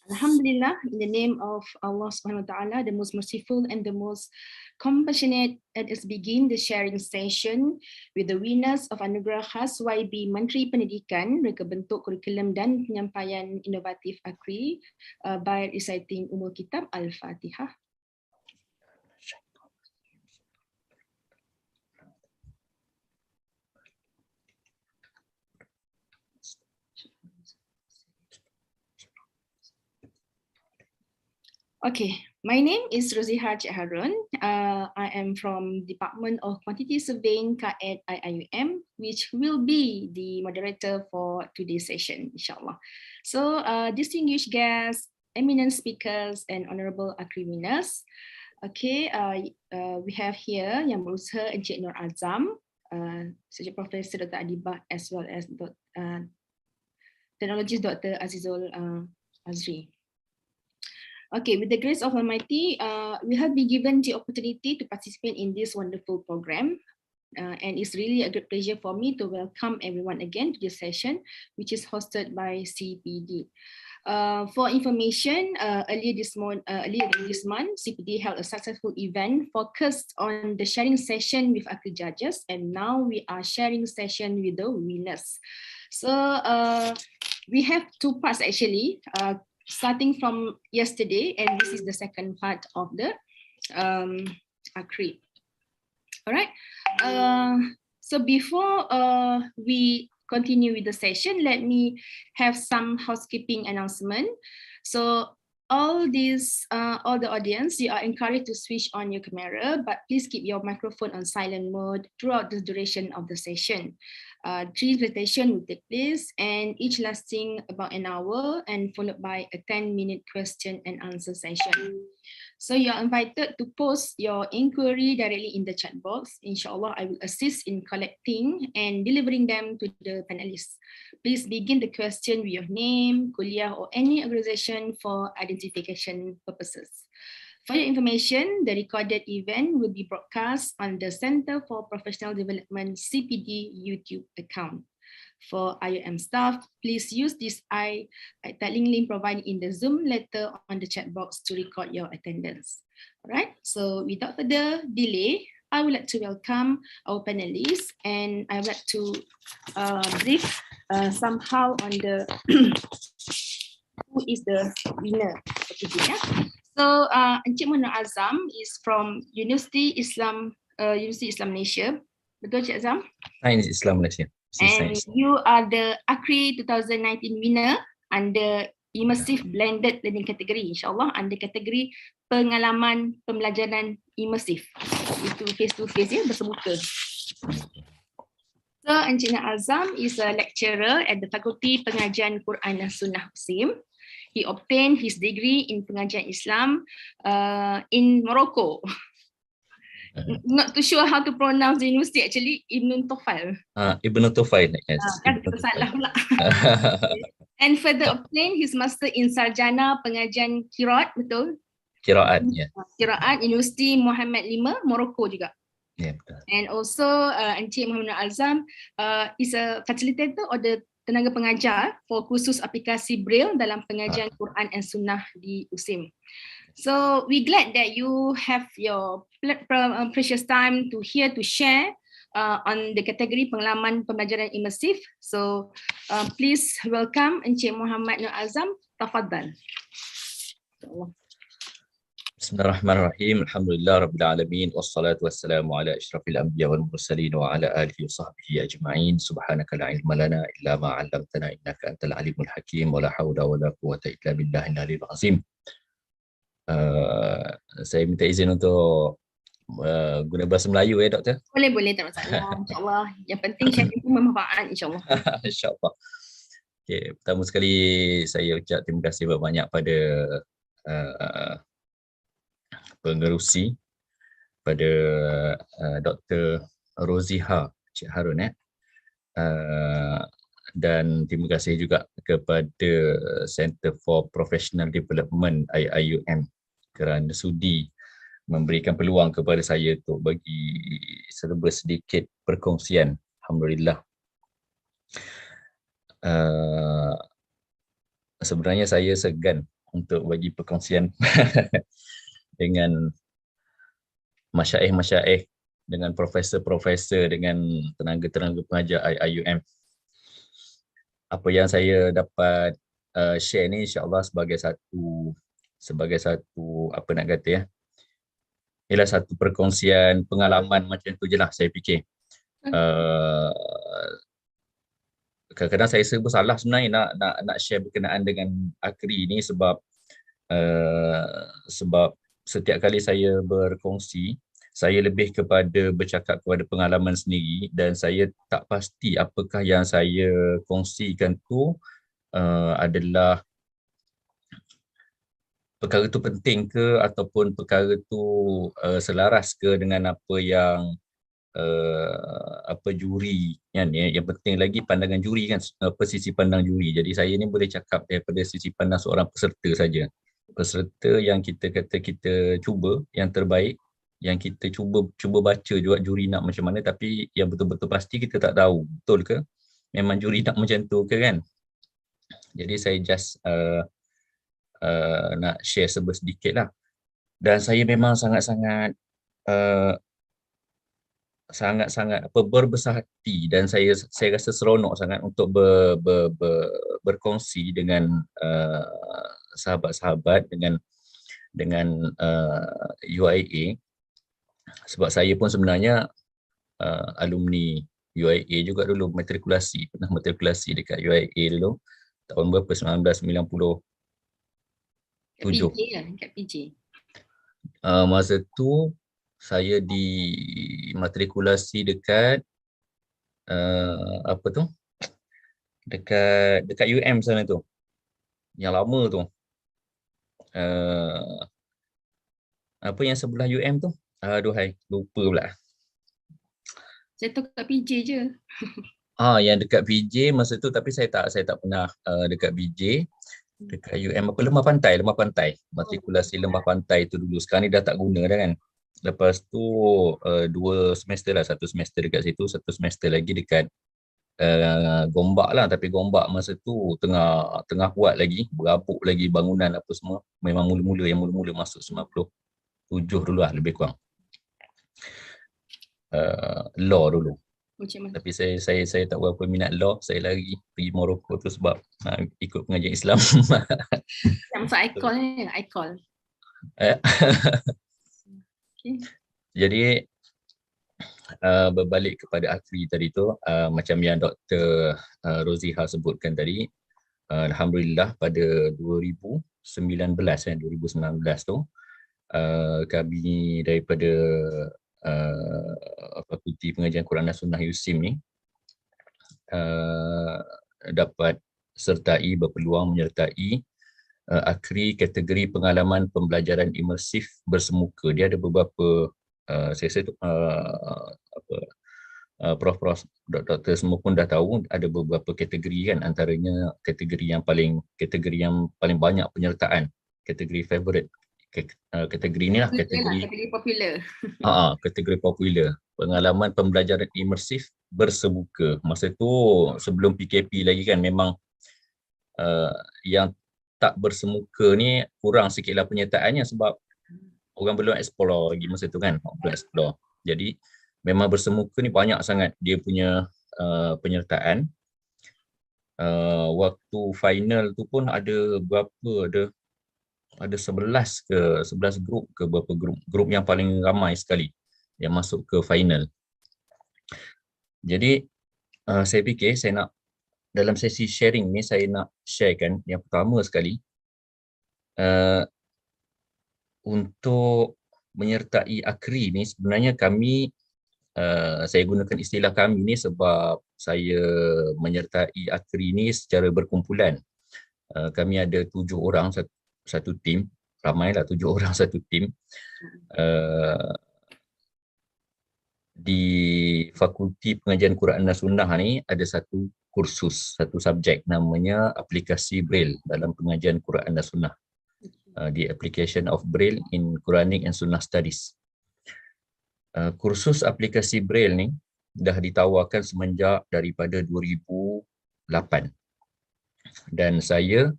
Alhamdulillah, in the name of Allah Subhanahu Wa Taala, the most merciful and the most compassionate, let us begin the sharing session with the winners of Anugerah Khas YB Menteri Pendidikan, Reka Bentuk Kurikulum dan Penyampaian Inovatif Akri by reciting Ummul Kitab Al-Fatihah. Okay, my name is Roziha Cik Harun. I am from Department of Quantity Surveying KAED IIUM, which will be the moderator for today's session, inshallah. So, distinguished guests, eminent speakers, and honorable Akri winners. Okay, we have here yang berusaha Encik Nur Azam, Subject Professor Dr. Adibah, as well as Technologist Dr. Azizul Azri. Okay, with the grace of Almighty, we have been given the opportunity to participate in this wonderful program. And it's really a great pleasure for me to welcome everyone again to this session, which is hosted by CPD. For information, earlier this month, CPD held a successful event focused on the sharing session with Akri judges, and now we are sharing session with the winners. So we have two parts actually. Starting from yesterday, and this is the second part of the Akri. All right. So before we continue with the session, let me have some housekeeping announcement. So all the audience, you are encouraged to switch on your camera, but please keep your microphone on silent mode throughout the duration of the session. 3 presentations will take place, and each lasting about an hour, and followed by a 10-minute question and answer session. So you are invited to post your inquiry directly in the chat box. Inshallah, I will assist in collecting and delivering them to the panelists. Please begin the question with your name, kuliah, or any organization for identification purposes. For your information, the recorded event will be broadcast on the Center for Professional Development CPD YouTube account. For IUM staff, please use this tiling link provided in the Zoom letter on the chat box to record your attendance. All right, so without further delay, I would like to welcome our panelists, and I would like to brief somehow on the who is the winner for today. So Encik Nur Azam is from University Islam Malaysia. Betul Cik Azam? Science Islam Malaysia. And you are the Akri 2019 winner under Immersive Blended Learning category, insyaAllah under kategori pengalaman pembelajaran imersif. Itu face-to-face ya, bersemuka. So Encik Nur Azam is a lecturer at the Fakulti Pengajian Quran dan Sunnah USIM. He obtained his degree in pengajian Islam in Morocco. Not too sure how to pronounce the university actually. Ibn Tufail. Ibn Tufail. Yes. Kan salah pula. And further obtained his master in Sarjana Pengajian Qiraat, betul? Qiraat, ya. Qiraat Universiti Muhammad V, Morocco juga. Ya, betul. And also Encik Muhammad Azam is a facilitator or the tenaga pengajar for kursus aplikasi Braille dalam pengajian Quran dan Sunnah di USIM. So we glad that you have your precious time to share on the category pengalaman pembelajaran imersif. So please welcome Encik Muhammad Nur Azam. Tafadhal. Bismillahirrahmanirrahim. Alhamdulillah Rabbil Alamin. Wassalatu wassalamu ala ashrafil anbiya wal mursalin wa ala alihi wa sahbihi ajma'in. Subhanaka la ilma lana illa ma 'allamtana innaka antal alimul hakim wa la hawla wa la quwwata illa billahil aliyyil azim. Saya minta izin untuk guna bahasa Melayu doktor. Boleh tak masalah. InsyaAllah. Yang penting sharing itu bermanfaat insyaAllah. InsyaAllah. Okay, pertama sekali saya ucap terima kasih banyak pada pengerusi, pada Dr. Roziha Cik Harun dan terima kasih juga kepada Center for Professional Development IIUM kerana sudi memberikan peluang kepada saya untuk bagi serba sedikit perkongsian. Alhamdulillah. Sebenarnya saya segan untuk bagi perkongsian dengan masyaikh-masyaikh, dengan profesor-profesor, dengan tenaga-tenaga pengajar IUM. Apa yang saya dapat share ni insya-Allah sebagai satu apa nak kata ya, ialah satu perkongsian pengalaman macam tu je lah saya fikir. Kadang-kadang saya serba salah sebenarnya nak share berkenaan dengan Akri ni sebab setiap kali saya berkongsi, saya lebih kepada bercakap kepada pengalaman sendiri dan saya tak pasti apakah yang saya kongsikan tu adalah perkara tu penting ke ataupun perkara tu selaras ke dengan apa yang juri kan, yang penting lagi pandangan juri kan, sisi pandang juri. Jadi saya ni boleh cakap daripada sisi pandang seorang peserta saja. Peserta yang kita kata kita cuba yang terbaik, yang kita cuba baca juga juri nak macam mana, tapi yang betul-betul pasti kita tak tahu betul ke memang juri nak macam tu ke kan. Jadi saya just nak share sedikit lah. Dan saya memang sangat-sangat berbesar hati dan saya rasa seronok sangat untuk berkongsi dengan sahabat-sahabat dengan UIA, sebab saya pun sebenarnya alumni UIA juga dulu, pernah matrikulasi dekat UIA dulu tahun berapa, 1997. Kat PJ. Masa tu saya dimatrikulasi dekat dekat UM sana tu, yang lama tu. Apa yang sebelah UM tu? Aduhai, lupa pula. Saya tahu kat PJ je. Yang dekat PJ masa tu, tapi saya tak pernah dekat PJ. Dekat UM apa, Lembah Pantai. Matrikulasi Lembah Pantai tu dulu. Sekarang ni dah tak guna dah kan. Lepas tu 2 semester lah, 1 semester dekat situ, 1 semester lagi dekat Gombak lah. Tapi Gombak masa tu tengah buat lagi, berabuk lagi bangunan apa semua. Memang mula-mula masuk 97 dulu lah lebih kurang. Law dulu. Tapi saya tak berapa minat law, saya lari pergi Morocco tu sebab ikut pengajian Islam. Yang masuk ICOL. Okay. Jadi berbalik kepada Akri tadi tu, macam yang Dr. Roziha sebutkan tadi, alhamdulillah pada 2019 tu kami daripada Fakulti Pengajian Quran dan Sunnah USIM ni dapat berpeluang menyertai Akri kategori pengalaman pembelajaran imersif bersemuka. Dia ada beberapa saya rasa prof doktor semua pun dah tahu ada beberapa kategori kan, antaranya kategori yang paling banyak penyertaan, kategori favorite. Kategori ni lah kategori popular. Kategori popular, pengalaman pembelajaran imersif bersemuka. Masa tu sebelum PKP lagi kan, memang yang tak bersemuka ni kurang sikitlah penyertaannya sebab orang belum explore lagi masa tu kan, Jadi memang bersemuka ni banyak sangat dia punya penyertaan. Waktu final tu pun ada berapa, ada 11 grup ke berapa grup yang paling ramai sekali yang masuk ke final. Jadi saya fikir saya nak dalam sesi sharing ni saya nak sharekan yang pertama sekali, untuk menyertai Akri ni sebenarnya kami, saya gunakan istilah kami ni sebab saya menyertai Akri ni secara berkumpulan. Kami ada 7 orang satu tim, ramailah 7 orang satu tim. Di Fakulti Pengajian Quran dan Sunnah ni ada satu kursus, satu subjek namanya aplikasi Braille dalam pengajian Quran dan Sunnah. The Application of Braille in Quranic and Sunnah Studies. Kursus aplikasi Braille ni dah ditawarkan semenjak daripada 2008. Dan saya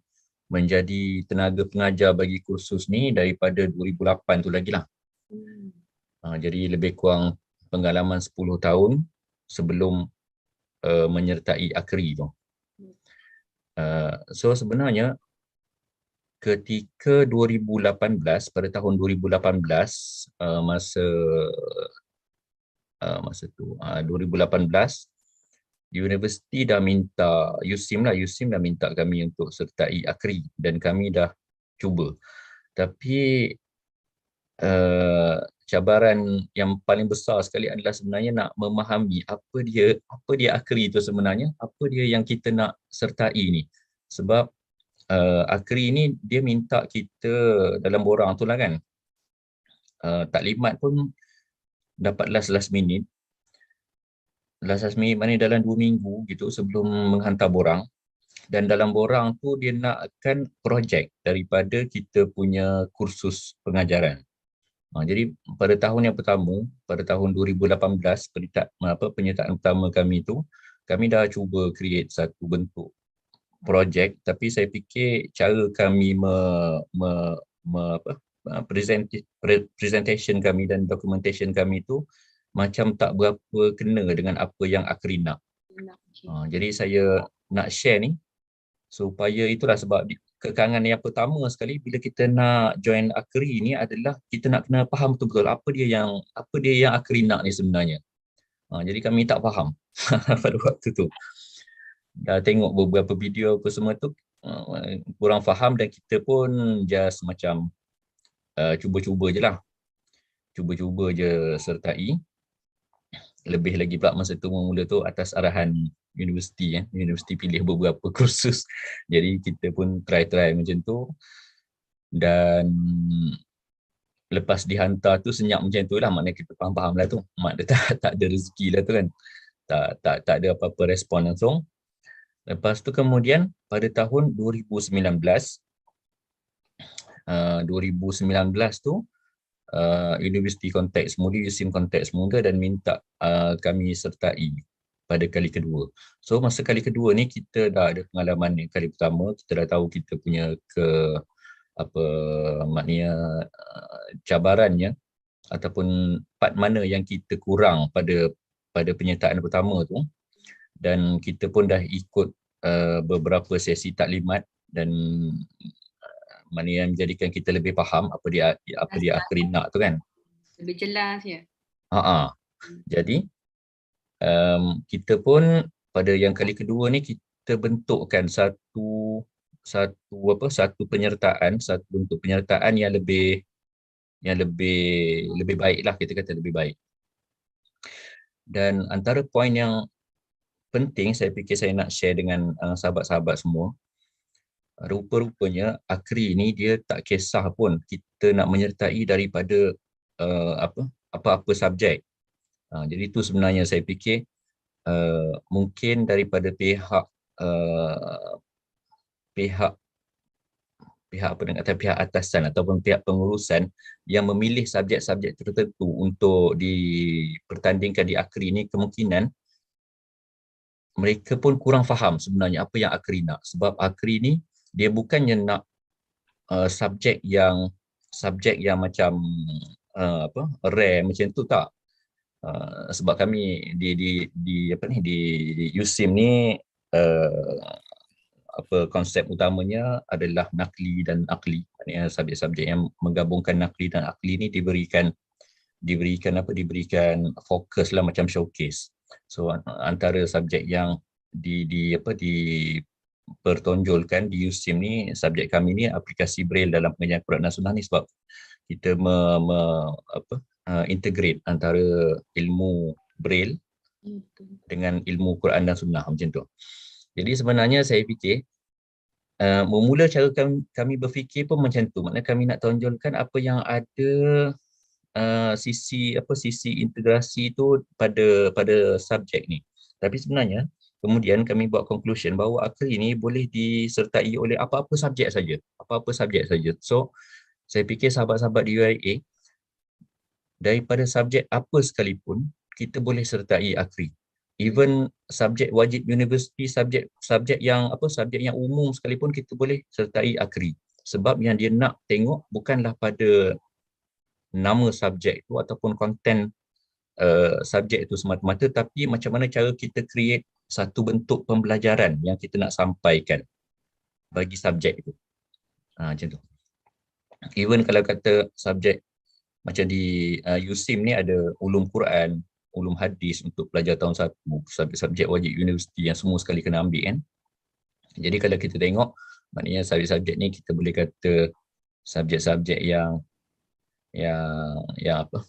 menjadi tenaga pengajar bagi kursus ni daripada 2008 tu lagi lah. Jadi lebih kurang pengalaman 10 tahun sebelum menyertai Akri tu. So sebenarnya ketika 2018, pada tahun 2018, masa 2018, universiti dah minta, USIM dah minta kami untuk sertai Akri dan kami dah cuba. Tapi cabaran yang paling besar sekali adalah sebenarnya nak memahami apa dia Akri itu sebenarnya, apa dia yang kita nak sertai ni. Sebab Akri ni dia minta kita dalam borang tu lah kan, taklimat pun dapat last minute maknanya dalam 2 minggu gitu sebelum menghantar borang. Dan dalam borang tu dia nakkan projek daripada kita punya kursus pengajaran. Jadi pada tahun yang pertama, pada tahun 2018, penyertaan pertama kami tu, kami dah cuba create satu bentuk projek, tapi saya fikir cara kami presentation kami dan documentation kami tu macam tak berapa kena dengan apa yang Akri nak. Jadi saya nak share ni supaya itulah sebab kekangan yang pertama sekali bila kita nak join Akri ni adalah kita nak kena faham betul-betul apa dia yang Akri nak ni sebenarnya. Jadi kami tak faham pada waktu tu. Dah tengok beberapa video apa semua tu kurang faham dan kita pun just macam cuba-cuba je lah. Cuba-cuba je sertai. Lebih lagi pula masa tu mula tu atas arahan universiti, universiti pilih beberapa kursus. Jadi kita pun try macam tu. Dan lepas dihantar tu senyap macam tu lah, maknanya kita faham lah tu. Maknanya tak ada rezeki lah tu kan. Tak ada apa-apa respon langsung. Lepas tu kemudian pada tahun 2019 tu universiti kontak semula, USIM kontak semula dan minta kami sertai pada kali kedua. So masa kali kedua ni kita dah ada pengalaman ni. Kali pertama kita dah tahu kita punya maknanya cabarannya ataupun part mana yang kita kurang pada penyertaan pertama tu, dan kita pun dah ikut beberapa sesi taklimat dan mana yang menjadikan kita lebih faham apa dia Akri nak tu kan. Lebih jelas ya. Jadi kita pun pada yang kali kedua ni kita bentukkan satu bentuk penyertaan yang lebih baik lah, kita kata lebih baik. Dan antara poin yang penting saya fikir saya nak share dengan sahabat-sahabat semua, rupa-rupanya Akri ni dia tak kisah pun kita nak menyertai daripada apa-apa subjek. Jadi itu sebenarnya saya fikir mungkin daripada pihak atasan ataupun pihak pengurusan yang memilih subjek-subjek tertentu untuk dipertandingkan di Akri ni, kemungkinan mereka pun kurang faham sebenarnya apa yang Akri nak. Sebab Akri ni dia bukannya nak subjek yang macam rare macam tu, tak. Sebab kami di USIM ni konsep utamanya adalah nakli dan akli. Maksudnya subjek-subjek yang menggabungkan nakli dan akli ni diberikan fokus lah, macam showcase. So antara subjek yang dipertonjolkan di USIM ni, subjek kami ni aplikasi Braille dalam pengajaran Quran dan Sunnah ni, sebab kita integrate antara ilmu Braille dengan ilmu Quran dan Sunnah macam tu. Jadi sebenarnya saya fikir memula cara kami berfikir pun macam tu. Maknanya kami nak tonjolkan apa yang ada sisi integrasi tu pada subjek ni. Tapi sebenarnya kemudian kami buat conclusion bahawa Akri ni boleh disertai oleh apa-apa subjek saja. So saya fikir sahabat-sahabat di UIA, daripada subjek apa sekalipun kita boleh sertai Akri. even subjek wajib universiti, subjek yang umum sekalipun kita boleh sertai Akri. Sebab yang dia nak tengok bukanlah pada nama subjek itu ataupun konten subjek itu semata-mata, tapi macam mana cara kita create satu bentuk pembelajaran yang kita nak sampaikan bagi subjek itu. Macam tu. Even kalau kata subjek macam di USIM ni ada ulum Quran, ulum hadis untuk pelajar tahun 1, subjek wajib universiti yang semua sekali kena ambil kan. Jadi kalau kita tengok, maknanya subjek-subjek ni kita boleh kata subjek-subjek yang apa?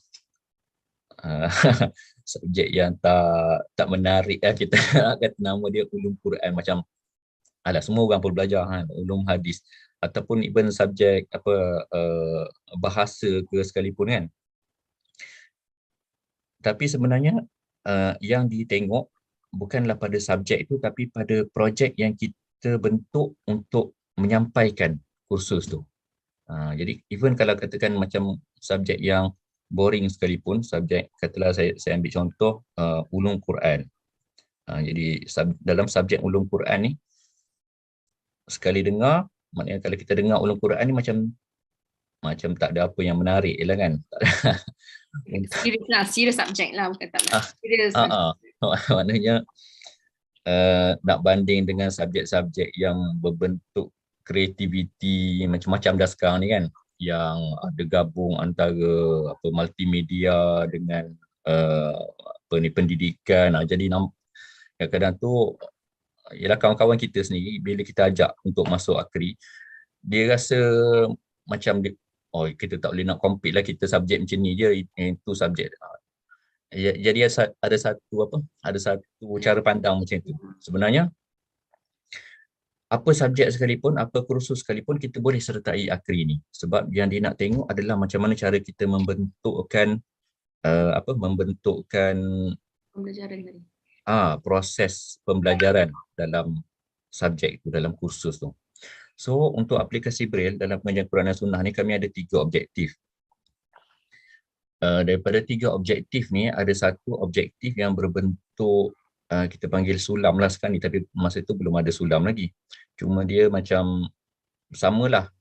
Subjek yang tak menarik lah, kita kata nama dia ulum Quran, macam semua orang pun belajar ulum hadis ataupun even subjek bahasa ke sekalipun kan. Tapi sebenarnya yang ditengok bukanlah pada subjek itu, tapi pada projek yang kita bentuk untuk menyampaikan kursus tu. Jadi even kalau katakan macam subjek yang boring sekalipun, subjek katalah saya ambil contoh ulum Quran. Jadi dalam subjek ulum Quran ni, sekali dengar, maknanya kalau kita dengar ulum Quran ni macam tak ada apa yang menarik lah kan. Serius subjek lah, bukan tak nak. Serius. Maknanya nak banding dengan subjek-subjek yang berbentuk kreativiti macam-macam dah sekarang ni kan, yang ada gabung antara multimedia dengan pendidikan. Jadi kadang-kadang tu ialah kawan-kawan kita sendiri bila kita ajak untuk masuk Akri, dia rasa macam kita tak boleh nak compete lah, kita subjek macam ni je, itu subjek. Jadi ada satu cara pandang macam itu. Sebenarnya apa subjek sekalipun, apa kursus sekalipun, kita boleh sertai Akri ni. Sebab yang dia nak tengok adalah macam mana cara kita membentukkan pembelajaran tadi. Proses pembelajaran dalam subjek itu, dalam kursus tu. So untuk aplikasi Braille dalam pengajian Quran dan Sunnah ni, kami ada 3 objektif. Daripada 3 objektif ni, ada satu objektif yang berbentuk kita panggil sulam lah sekarang ni, tapi masa itu belum ada sulam lagi. Cuma dia macam samalah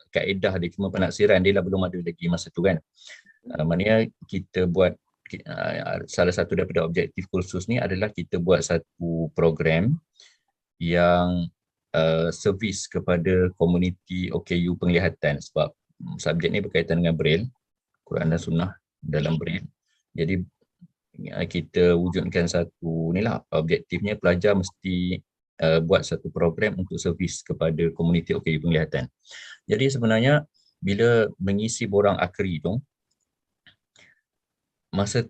kaedah dia, cuma penaksiran dia lah belum ada lagi masa tu kan. Maknanya kita buat salah satu daripada objektif kursus ni adalah kita buat satu program yang servis kepada komuniti OKU penglihatan, sebab subjek ni berkaitan dengan Braille, Quran dan Sunnah dalam Braille. Jadi kita wujudkan satu objektifnya, pelajar mesti buat satu program untuk servis kepada komuniti OKU penglihatan. Jadi sebenarnya bila mengisi borang Akri tu, masa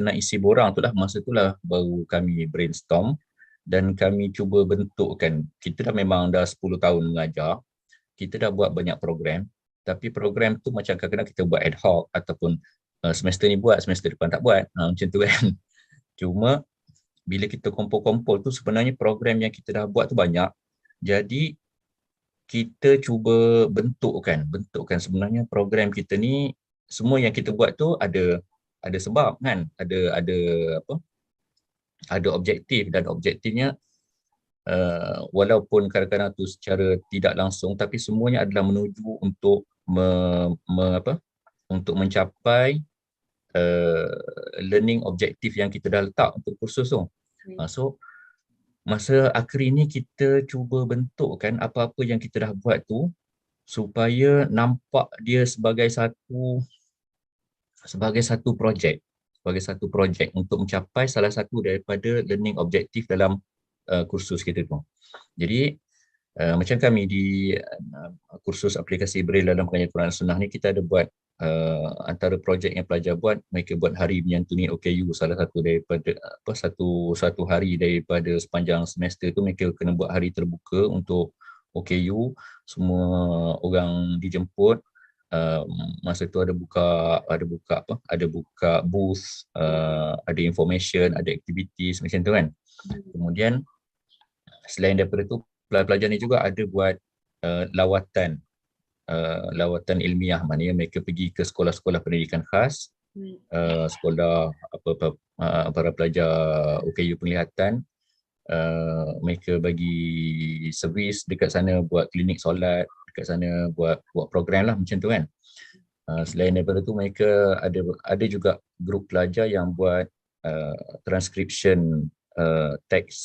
nak isi borang tu masa itulah baru kami brainstorm dan kami cuba bentukkan. Kita dah memang dah 10 tahun mengajar, kita dah buat banyak program, tapi program tu macam kadang-kadang kita buat ad hoc ataupun semester ni buat, semester depan tak buat, macam tu kan. Cuma bila kita kumpul-kumpul tu, sebenarnya program yang kita dah buat tu banyak, jadi kita cuba bentukkan sebenarnya program kita ni, semua yang kita buat tu ada sebab kan, ada objektif, dan objektifnya walaupun kadang-kadang tu secara tidak langsung, tapi semuanya adalah menuju untuk untuk mencapai learning objektif yang kita dah letak untuk kursus tu. So masa Akri ni kita cuba bentukkan apa-apa yang kita dah buat tu supaya nampak dia sebagai satu projek untuk mencapai salah satu daripada learning objektif dalam kursus kita tu. Jadi macam kami di kursus aplikasi Braille dalam pengajian Quran Sunnah ni, kita ada buat antara projek yang pelajar buat, mereka buat hari menyantuni OKU, salah satu daripada satu hari daripada sepanjang semester tu mereka kena buat hari terbuka untuk OKU. Semua orang dijemput. Masa tu ada buka booth, ada information, ada activities macam tu kan. Kemudian selain daripada tu, pelajar ni juga ada buat lawatan ilmiah, maknanya mereka pergi ke sekolah-sekolah pendidikan khas, sekolah para pelajar OKU penglihatan, mereka bagi servis dekat sana, buat klinik solat dekat sana, buat program lah macam tu kan. Selain daripada tu, mereka ada juga grup pelajar yang buat transcription teks,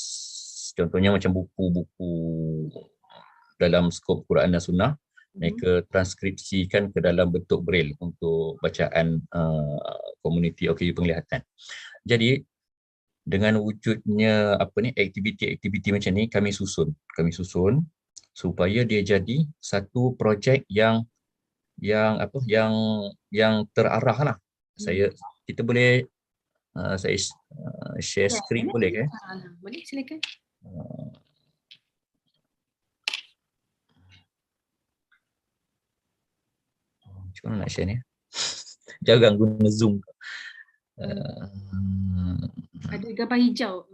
contohnya macam buku-buku dalam skop Quran dan Sunnah, mereka transkripsikan ke dalam bentuk braille untuk bacaan komuniti OKU penglihatan. Jadi dengan wujudnya aktiviti-aktiviti macam ni, kami susun supaya dia jadi satu projek yang terarah lah. Kita boleh saya share screen boleh ke? Boleh, silakan. Macam mana nak share ni? Jangan guna Zoom. Ada gambar hijau.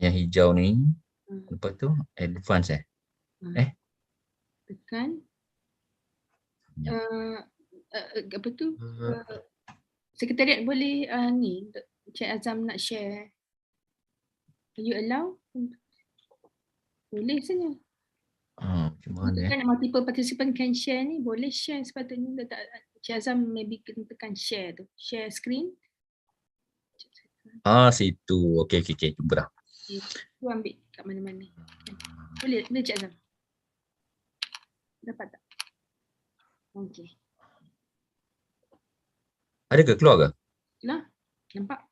Yang hijau ni, lepas tu advance tekan. Apa tu? Sekretariat boleh ni Cik Azam nak share. You allow? Boleh saja. Macam mana Kan multiple participant can share ni, boleh share sepatutnya. Cik Azam maybe kena tekan share tu. Share screen. Situ. Okey, cuba dah. Tu ambil kat mana-mana. Boleh Cik Azam? Dapat tak? Okey. Ada ke keluar ke? Lah, nampak?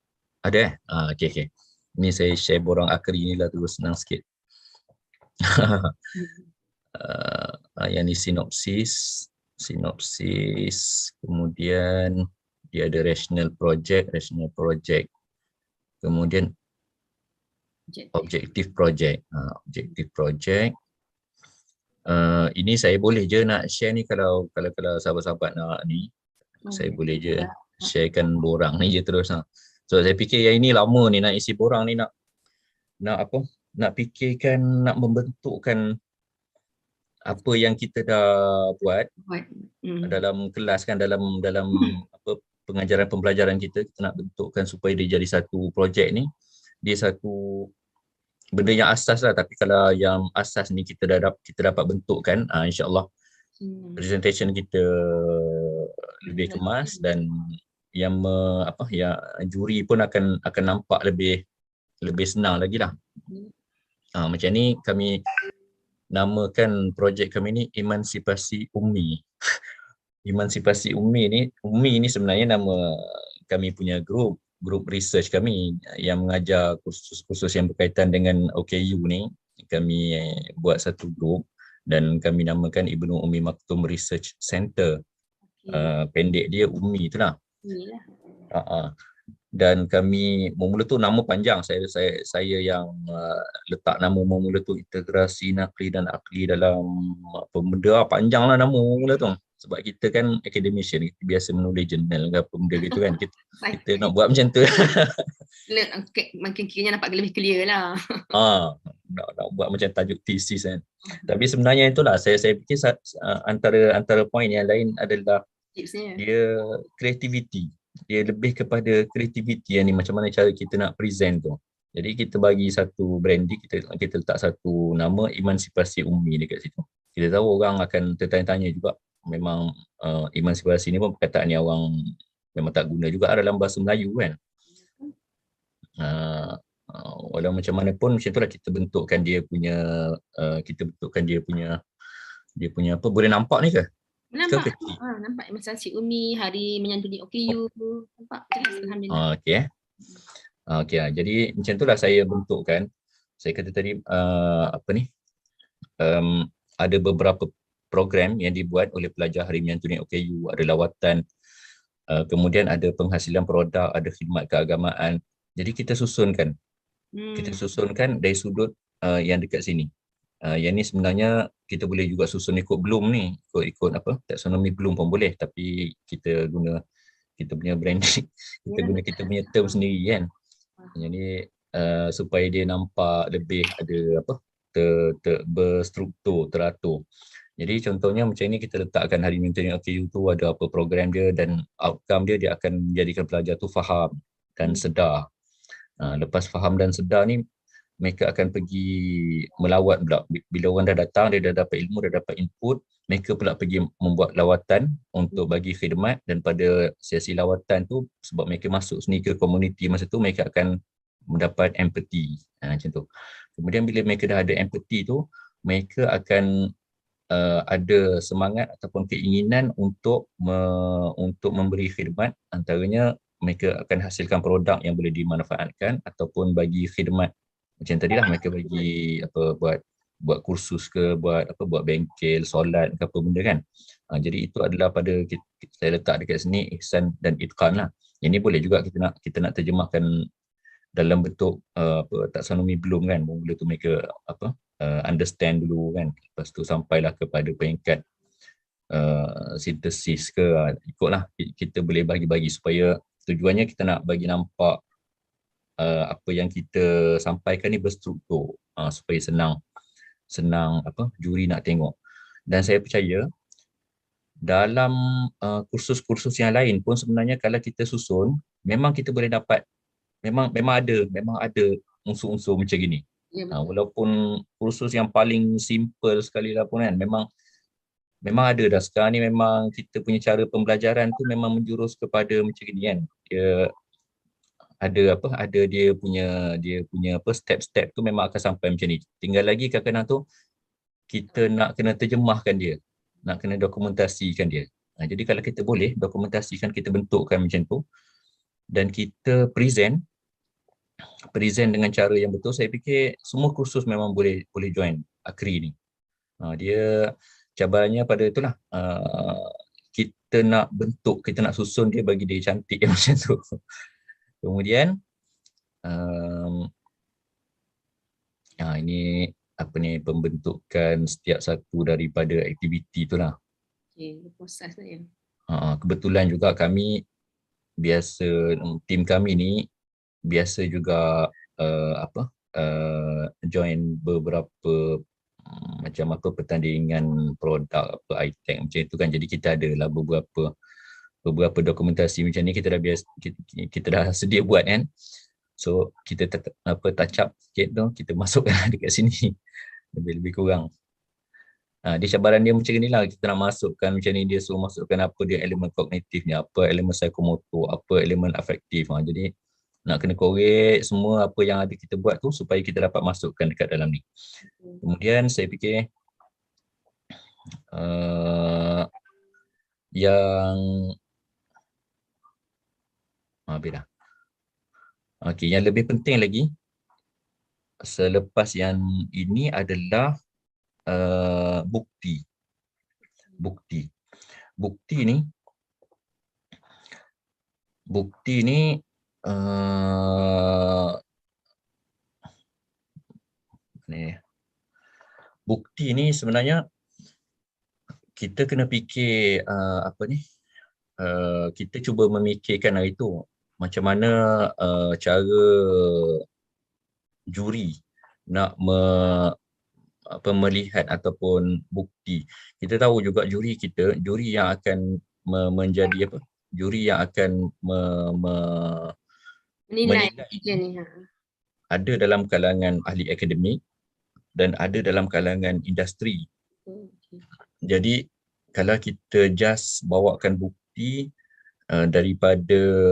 Ada okey. Ni saya share borang Akri ni lah, terus senang sikit. Yang ni sinopsis, kemudian dia ada rational project, kemudian objective project. Ini saya boleh je nak share ni, kalau sahabat-sahabat nak ni, saya boleh je sharekan borang ni je terus. So saya fikir yang ini lama ni nak isi borang ni, nak fikirkan, nak membentukkan apa yang kita dah buat dalam kelas kan, dalam pengajaran pembelajaran kita nak bentukkan supaya dia jadi satu projek ni. Dia satu benda yang asas lah, tapi kalau yang asas ni kita dapat bentukkan, insya-Allah presentation kita lebih kemas, dan yang juri pun akan nampak lebih senang lagi lah. Macam ni kami namakan projek kami ni Emansipasi Ummi. Emansipasi Ummi ni sebenarnya nama kami punya grup research kami yang mengajar kursus-kursus yang berkaitan dengan OKU ni. Kami buat satu grup dan kami namakan Ibnu Ummi Maktum Research Center. Pendek dia Ummi tu lah. Dan kami memula tu nama panjang, saya yang letak nama memula tu, integrasi nakli dan akli dalam apa benda, panjang lah nama memula tu. Sebab kita kan academician, kita biasa menulis jurnal ke apa benda gitu kan, kita nak buat macam tu. Makin kiranya nampak lebih clear lah. Nak buat macam tajuk thesis kan. Tapi sebenarnya itulah, saya fikir antara poin yang lain adalah dia kreativiti. Dia lebih kepada kreativiti yang ni, macam mana cara kita nak present tu. Jadi kita bagi satu branding, kita letak satu nama Emansipasi Ummi dekat situ. Kita tahu orang akan tertanya-tanya juga, memang emansipasi ni pun perkataan yang orang memang tak guna juga dalam bahasa Melayu kan. Walau macam mana pun, macam itulah kita bentukkan dia punya apa, boleh nampak ni ke? Nampak. Nampak Emansipasi Ummi, hari menyantuni OKU. Nampak jelas, alhamdulillah. Okey. Jadi macam itulah saya bentukkan. Saya kata tadi ada beberapa program yang dibuat oleh pelajar hari menyantuni OKU, ada lawatan, kemudian ada penghasilan produk, ada khidmat keagamaan. Jadi kita susunkan. Kita susunkan dari sudut yang dekat sini. Yang ni sebenarnya kita boleh juga susun ikut Bloom ni, ikut taksonomi Bloom pun boleh, tapi kita guna kita punya branding, kita punya term sendiri kan. Jadi supaya dia nampak lebih ada berstruktur, teratur. Jadi contohnya macam ni, kita letakkan hari menyantuni OKU tu ada apa program dia, dan outcome dia akan menjadikan pelajar tu faham dan sedar. Lepas faham dan sedar ni, mereka akan pergi melawat pula. Bila orang dah datang, dia dah dapat ilmu, dah dapat input, mereka pula pergi membuat lawatan untuk bagi khidmat, dan pada sesi lawatan tu, sebab mereka masuk sini ke komuniti masa tu, mereka akan mendapat empathy. Macam tu. Kemudian bila mereka dah ada empathy tu, mereka akan ada semangat ataupun keinginan untuk memberi khidmat. Antaranya mereka akan hasilkan produk yang boleh dimanfaatkan ataupun bagi khidmat. Macam tadi lah, mereka bagi buat kursus ke, buat bengkel, solat ke apa benda kan. Jadi itu adalah saya letak dekat sini ihsan dan itqan lah. Ini boleh juga kita nak terjemahkan dalam bentuk taksonomi belum kan. Mula tu mereka understand dulu kan. Lepas tu sampailah kepada peringkat sintesis ke, ikutlah kita boleh bagi-bagi supaya tujuannya kita nak bagi nampak apa yang kita sampaikan ni berstruktur, supaya senang juri nak tengok. Dan saya percaya dalam kursus-kursus yang lain pun sebenarnya kalau kita susun, memang kita boleh dapat, memang ada unsur-unsur macam gini. Walaupun kursus yang paling simple sekali lah pun kan, memang ada dah. Sekarang ni memang kita punya cara pembelajaran tu memang menjurus kepada macam gini kan. Dia punya step-step tu memang akan sampai macam ni. Tinggal lagi kadang-kadang tu kita nak kena terjemahkan dia, nak kena dokumentasikan dia. Jadi kalau kita boleh dokumentasikan, kita bentukkan macam tu dan kita present dengan cara yang betul, saya fikir semua kursus memang boleh join Akri ni. Dia cabarannya pada itulah, kita nak bentuk, kita nak susun dia bagi dia cantik macam tu. Kemudian ini pembentukan setiap satu daripada aktiviti itulah. Proses dia. Kebetulan juga kami biasa, tim kami ni biasa juga join beberapa macam pertandingan produk item macam itu kan. Jadi kita adalah beberapa dokumentasi macam ni kita dah sedia buat kan. So kita touch up sikit tu, kita masukkan dekat sini lebih kurang. Dia cabaran dia macam ni lah, kita nak masukkan macam ni, dia suruh masukkan apa dia elemen kognitifnya, apa elemen psikomotor, apa elemen afektif. Jadi nak kena korek semua apa yang ada kita buat tu supaya kita dapat masukkan dekat dalam ni. Kemudian saya fikir yang habis dah. Okey, yang lebih penting lagi selepas yang ini adalah bukti. Bukti ni sebenarnya kita kena fikir kita cuba memikirkan hari tu macam mana cara juri nak melihat ataupun bukti. Kita tahu juga juri yang akan menjadi juri yang akan menilai ada dalam kalangan ahli akademik dan ada dalam kalangan industri. Jadi kalau kita just bawakan bukti daripada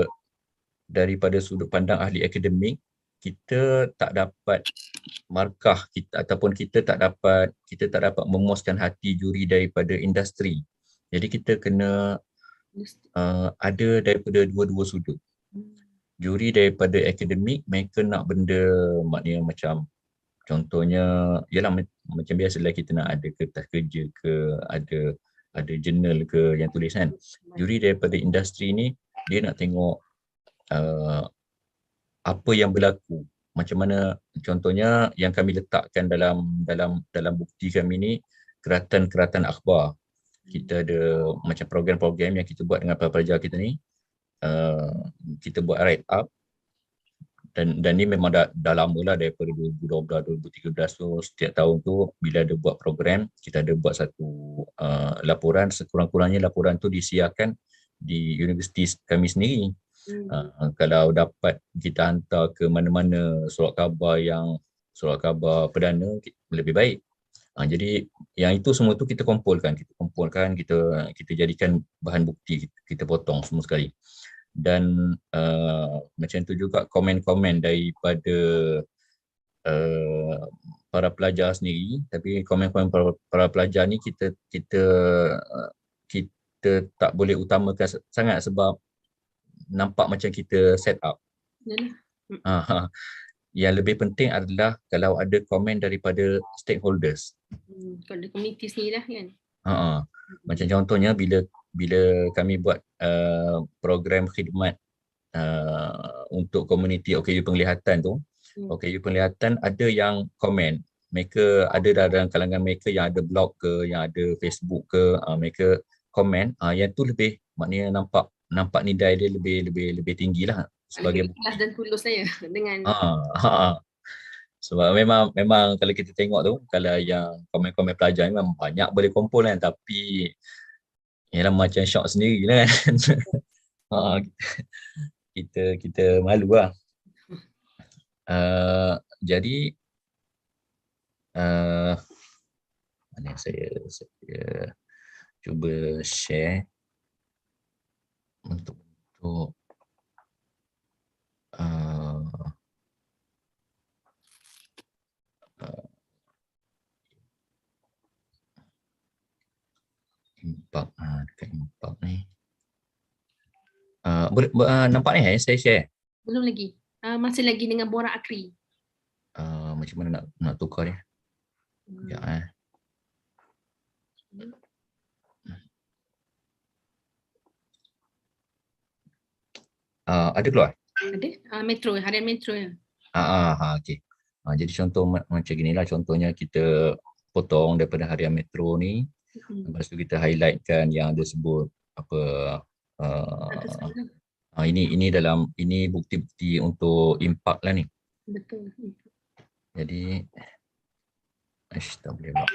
sudut pandang ahli akademik, kita tak dapat markah kita ataupun kita tak dapat memuaskan hati juri daripada industri. Jadi kita kena ada daripada dua-dua sudut. Juri daripada akademik, mereka nak benda maknanya macam contohnya ialah macam biasalah kita nak ada kertas kerja ke, ada jurnal ke yang tulis kan. Juri daripada industri ni dia nak tengok apa yang berlaku, macam mana contohnya yang kami letakkan dalam bukti kami ni, keratan akhbar. Kita ada macam program-program yang kita buat dengan pelajar kita ni, kita buat write up dan ni memang dah lama lah, daripada 2012 2013 tu. Setiap tahun tu bila ada buat program, kita ada buat satu laporan, sekurang-kurangnya laporan tu disiarkan di universiti kami sendiri. Kalau dapat kita hantar ke mana-mana surat khabar perdana lebih baik. Jadi yang itu semua tu kita kumpulkan, kita jadikan bahan bukti, kita potong semua sekali. Dan macam tu juga komen-komen daripada para pelajar sendiri, tapi komen-komen para pelajar ni kita tak boleh utamakan sangat sebab nampak macam kita set up. Yang lebih penting adalah kalau ada komen daripada stakeholders. Kalau komuniti sendiri lah kan. Macam contohnya bila kami buat program khidmat untuk komuniti OKU penglihatan tu, OKU penglihatan ada yang komen. Mereka ada dalam kalangan mereka yang ada blog ke, yang ada Facebook ke, mereka komen. Yang tu lebih maknanya nampak nilai dia lebih tinggi lah sebagai lebih ikhlas dan tulus saya dengan sebab memang kalau kita tengok tu, kalau yang komen-komen pelajar ni memang banyak boleh kumpul kan, tapi ialah macam syok sendiri lah kan. Kita malu lah. Jadi mana saya cuba share untuk impact dekat impact ni. Boleh nampak ni saya share? Belum lagi. Masih lagi dengan borak Akri. Macam mana nak tukar dia? Sekejap ada keluar? Ada. Metro, harian Metro ya. Okey. Jadi contoh macam ginilah, contohnya kita potong daripada harian Metro ni. Lepas tu kita highlightkan yang ada sebut apa ini bukti-bukti untuk impact lah ni. Betul. Jadi tak boleh pula.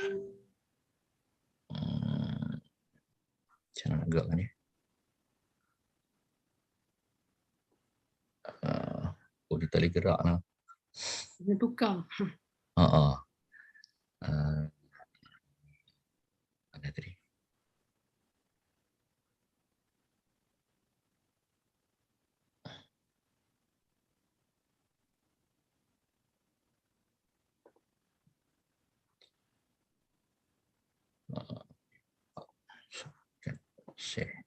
Macam mana nak gerakkan ni? Dia tak boleh gerak lah. Dia tukar. Mana tadi? Share.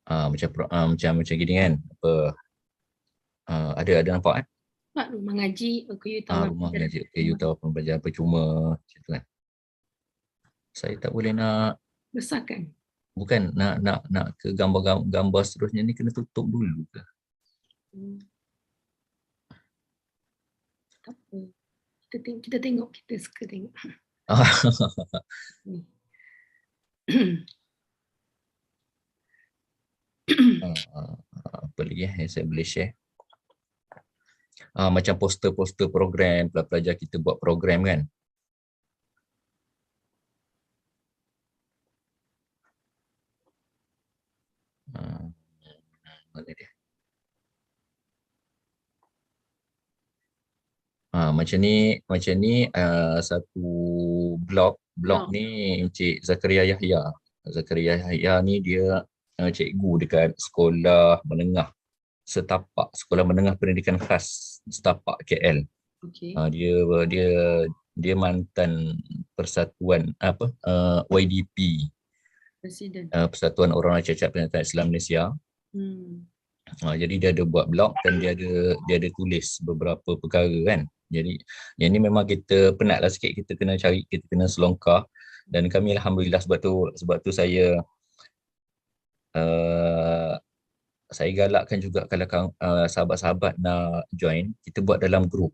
Macam gini kan, apa ada nampak kan? Rumah ngaji OKU tawapan Rumah ngaji OKU tawapan pembelajaran percuma macam tu kan. Saya tak boleh nak besarkan. Bukan nak ke gambar seterusnya ni kena tutup dulu ke? Tak apa. Kita tengok, kita suka tengok. Apa lagi yang saya boleh share? Macam poster-poster program, pelajar kita buat program kan. Mana dia? Macam ni satu blog ni Encik Zakaria Yahya ni dia cikgu dekat sekolah menengah sekolah menengah pendidikan khas setapak KL. Okay. Dia mantan persatuan YDP, Presiden. Persatuan Orang Cacat Pendidikan Islam Malaysia. Jadi dia ada buat blog dan dia ada tulis beberapa perkara kan. Jadi yang ni memang kita penatlah sikit, kita kena selongkar, dan kami alhamdulillah sebab tu saya galakkan juga kalau sahabat-sahabat nak join, kita buat dalam grup.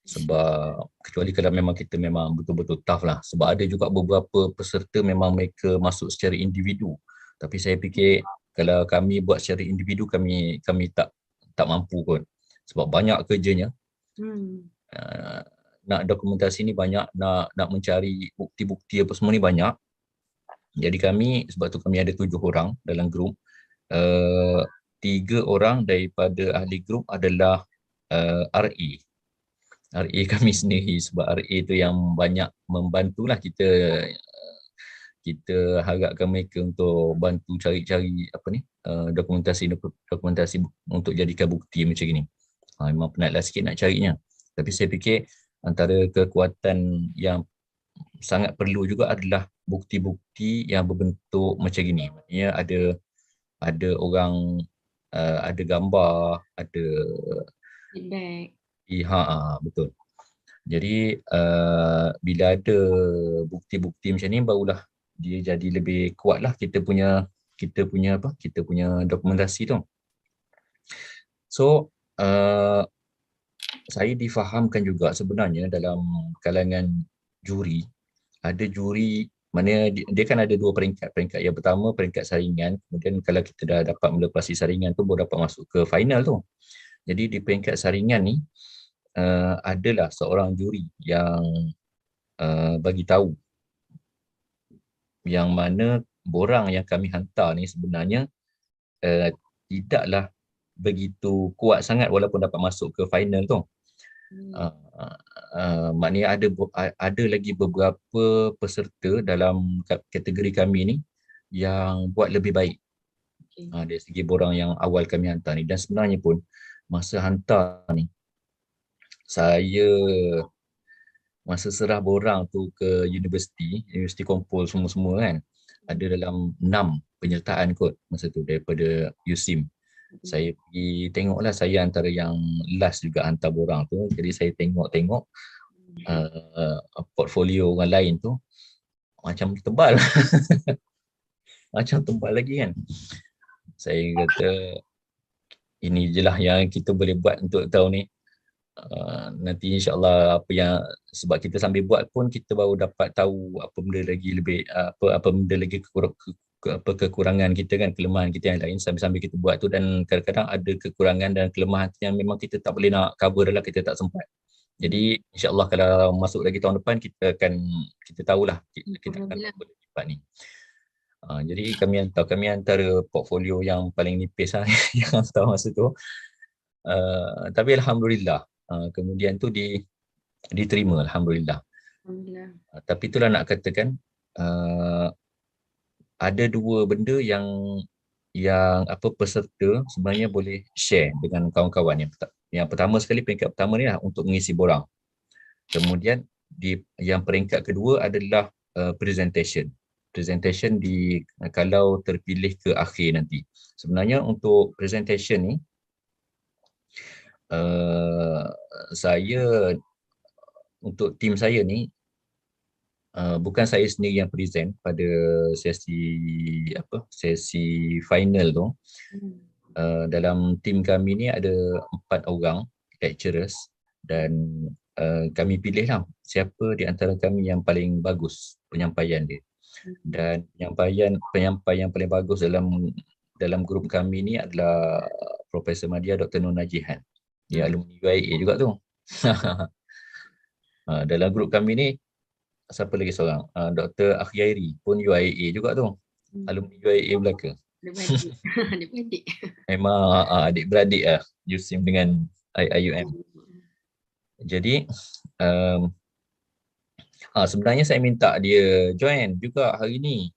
Sebab kecuali kalau kita memang betul-betul tough lah, sebab ada juga beberapa peserta memang mereka masuk secara individu, tapi saya fikir kalau kami buat secara individu kami tak mampu kot, sebab banyak kerjanya. Nak dokumentasi ni banyak, nak mencari bukti-bukti apa semua ni banyak. Jadi sebab tu kami ada 7 orang dalam grup. 3 orang daripada ahli grup adalah RA. RA kami sendiri, sebab RA tu yang banyak membantulah kita. Kita harapkan mereka untuk bantu cari-cari dokumentasi untuk jadikan bukti macam ni. Memang penatlah sikit nak carinya. Tapi saya fikir antara kekuatan yang sangat perlu juga adalah bukti-bukti yang berbentuk macam gini. Maksudnya ada orang, ada gambar, ada feedback. Betul. Jadi bila ada bukti-bukti macam ni, barulah dia jadi lebih kuatlah kita punya dokumentasi tu. So saya difahamkan juga sebenarnya dalam kalangan juri, ada juri mana dia kan ada 2 peringkat. Peringkat yang pertama peringkat saringan, kemudian kalau kita dah dapat melepasi saringan tu baru dapat masuk ke final tu. Jadi di peringkat saringan ni adalah seorang juri yang bagi tahu yang mana borang yang kami hantar ni sebenarnya tidaklah begitu kuat sangat walaupun dapat masuk ke final tu. Maknanya ada lagi beberapa peserta dalam kategori kami ni yang buat lebih baik dari segi borang yang awal kami hantar ni. Dan sebenarnya pun masa hantar ni, saya masa serah borang tu ke universiti kumpul semua-semua kan, ada dalam 6 penyertaan kot masa tu daripada USIM. Saya pergi tengoklah, saya antara yang last juga hantar borang tu. Jadi saya tengok portfolio orang lain tu macam tebal. Macam tebal lagi kan. Saya kata ini je lah yang kita boleh buat untuk tahun ni. Nanti insyaAllah sebab kita sambil buat pun kita baru dapat tahu apa benda lagi kekurangan kita kan, kelemahan kita yang lain sambil-sambil kita buat tu. Dan kadang-kadang ada kekurangan dan kelemahan yang memang kita tak boleh nak cover dah, kita tak sempat. Jadi insyaAllah kalau masuk lagi tahun depan kita tahulah kita akan cover cepat ni. Jadi kami antara portfolio yang paling nipis yang hantar masa tu. Tapi Alhamdulillah kemudian tu diterima, Alhamdulillah. Tapi itulah nak katakan ada 2 benda yang peserta sebenarnya boleh share dengan kawan-kawan. Yang pertama sekali, peringkat pertama ni lah untuk mengisi borang. Kemudian yang peringkat kedua adalah presentation kalau terpilih ke akhir nanti. Sebenarnya untuk presentation ni untuk tim saya ni bukan saya sendiri yang present pada sesi final tu. Dalam tim kami ni ada 4 orang lecturers dan kami pilihlah siapa di antara kami yang paling bagus penyampaian dia. Dan penyampaian paling bagus dalam grup kami ni adalah Profesor Madya Dr. Nur Najihan. Dia alumni UIA juga tu. Dalam grup kami ni siapa lagi seorang? Dr. Akri pun UIA juga tu. Alumni UIA Melaka. Adik-beradik. Memang adik-beradik lah, USIM dengan IUM. Jadi sebenarnya saya minta dia join juga hari ni.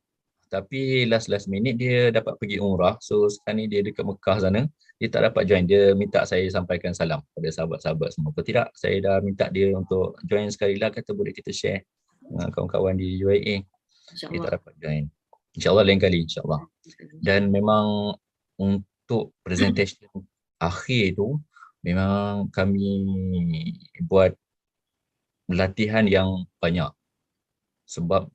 Tapi last minute dia dapat pergi umrah. So sekarang ni dia dekat Mekah sana. Dia tak dapat join. Dia minta saya sampaikan salam pada sahabat-sahabat semua. Kalau tidak, saya dah minta dia untuk join sekali lah. Kata boleh kita share dengan kawan-kawan di UIA. Dia tak dapat join. InsyaAllah lain kali, insyaAllah. Dan memang untuk presentation akhir tu, memang kami buat latihan yang banyak. Sebab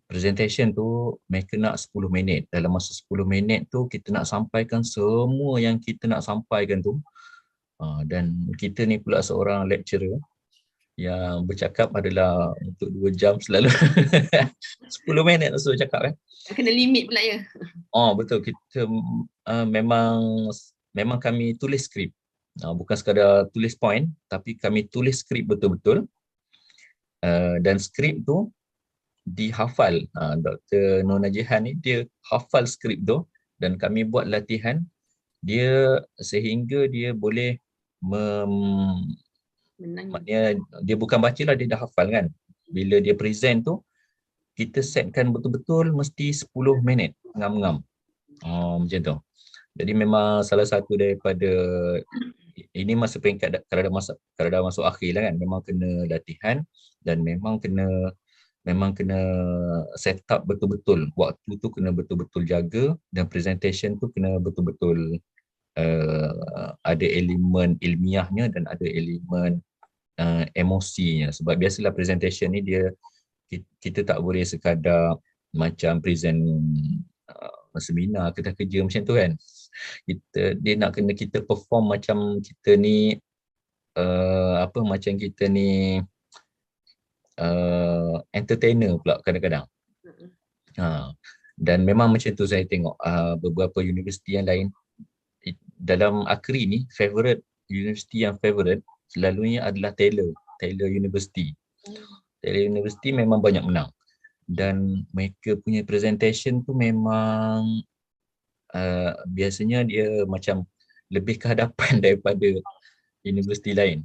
presentation tu mereka nak 10 minit. Dalam masa 10 minit tu kita nak sampaikan semua yang kita nak sampaikan tu. Dan kita ni pula seorang lecturer yang bercakap adalah untuk 2 jam selalu. 10 minit tu cakap kan. Kena limit pula ya. Betul, kita memang kami tulis skrip. Bukan sekadar tulis point, tapi kami tulis skrip betul-betul. Dan skrip tu dihafal. Dr. Nur Najihan ni dia hafal skrip tu dan kami buat latihan dia sehingga dia boleh Menang. maknanya dia bukan baca lah, dia dah hafal kan. Bila dia present tu, kita setkan betul-betul mesti 10 minit ngam-ngam. Macam tu. Jadi memang salah satu daripada ini masa peringkat kalau dah masuk akhir lah kan, memang kena latihan dan memang kena set up betul-betul. Waktu tu kena betul-betul jaga dan presentation tu kena betul-betul ada elemen ilmiahnya dan ada elemen emosinya. Sebab biasalah presentation ni kita tak boleh sekadar macam present seminar, kita kerja macam tu kan. Dia nak kena kita perform macam kita ni macam kita ni entertainer pula kadang-kadang. Dan memang macam tu saya tengok beberapa universiti yang lain dalam Akri ni, universiti yang favorite selalunya adalah Taylor University. Taylor University memang banyak menang dan mereka punya presentation tu memang biasanya dia macam lebih ke hadapan daripada universiti lain.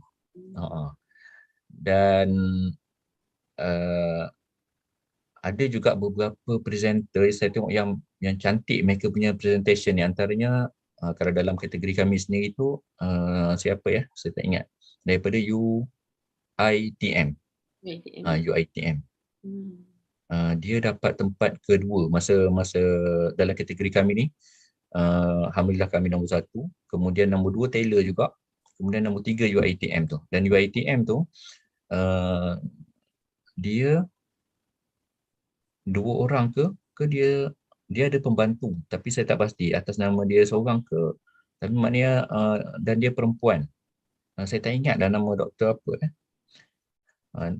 Dan ada juga beberapa presenter saya tengok yang cantik mereka punya presentation ni. Antaranya kalau dalam kategori kami sendiri tu siapa ya, saya tak ingat, daripada UITM. UITM. Dia dapat tempat kedua masa dalam kategori kami ni. Alhamdulillah kami nombor 1, kemudian nombor 2 Taylor juga, kemudian nombor 3 UITM tu. Dan UITM tu dia 2 orang ke dia ada pembantu, tapi saya tak pasti atas nama dia seorang ke, tapi maknanya dan dia perempuan. Saya tak ingat dah nama doktor apa.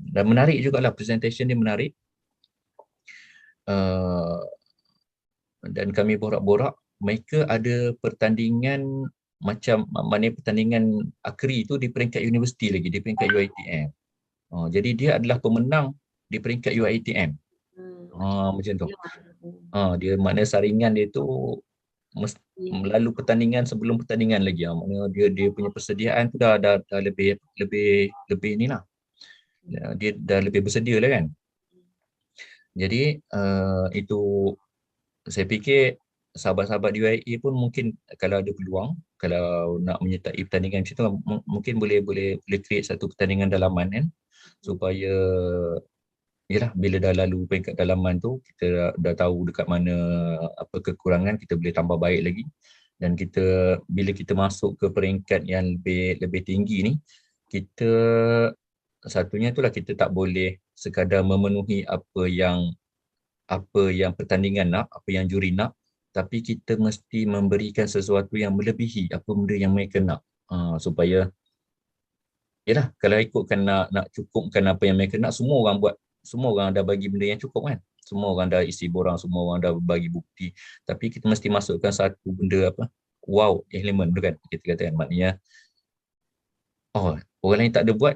Dan menarik jugalah, presentation dia menarik. Dan kami borak-borak, mereka ada pertandingan macam maknanya pertandingan Akri tu di peringkat universiti lagi, di peringkat UiTM. Jadi dia adalah pemenang di peringkat UiTM. Macam tu. Dia maknanya saringan dia tu melalui pertandingan sebelum pertandingan lagi. Maknanya dia punya persediaan tu dah lebih inilah. Dia dah lebih bersedia lah kan. Jadi itu saya fikir sahabat-sahabat di UIA pun mungkin kalau ada peluang, kalau nak menyertai pertandingan macam tu, mungkin boleh create satu pertandingan dalaman kan, supaya yalah, bila dah lalu peringkat dalaman tu, kita dah tahu dekat mana apa kekurangan, kita boleh tambah baik lagi. Dan bila kita masuk ke peringkat yang lebih tinggi ni, kita satunya itulah, kita tak boleh sekadar memenuhi apa yang pertandingan nak, apa yang juri nak, tapi kita mesti memberikan sesuatu yang melebihi apa benda yang mereka nak, supaya yalah, kalau ikutkan nak cukupkan apa yang mereka nak, semua orang dah bagi benda yang cukup kan, semua orang dah isi borang, semua orang dah bagi bukti, tapi kita mesti masukkan satu benda wow element tu kan, kita katakan, maknanya orang lain tak ada buat,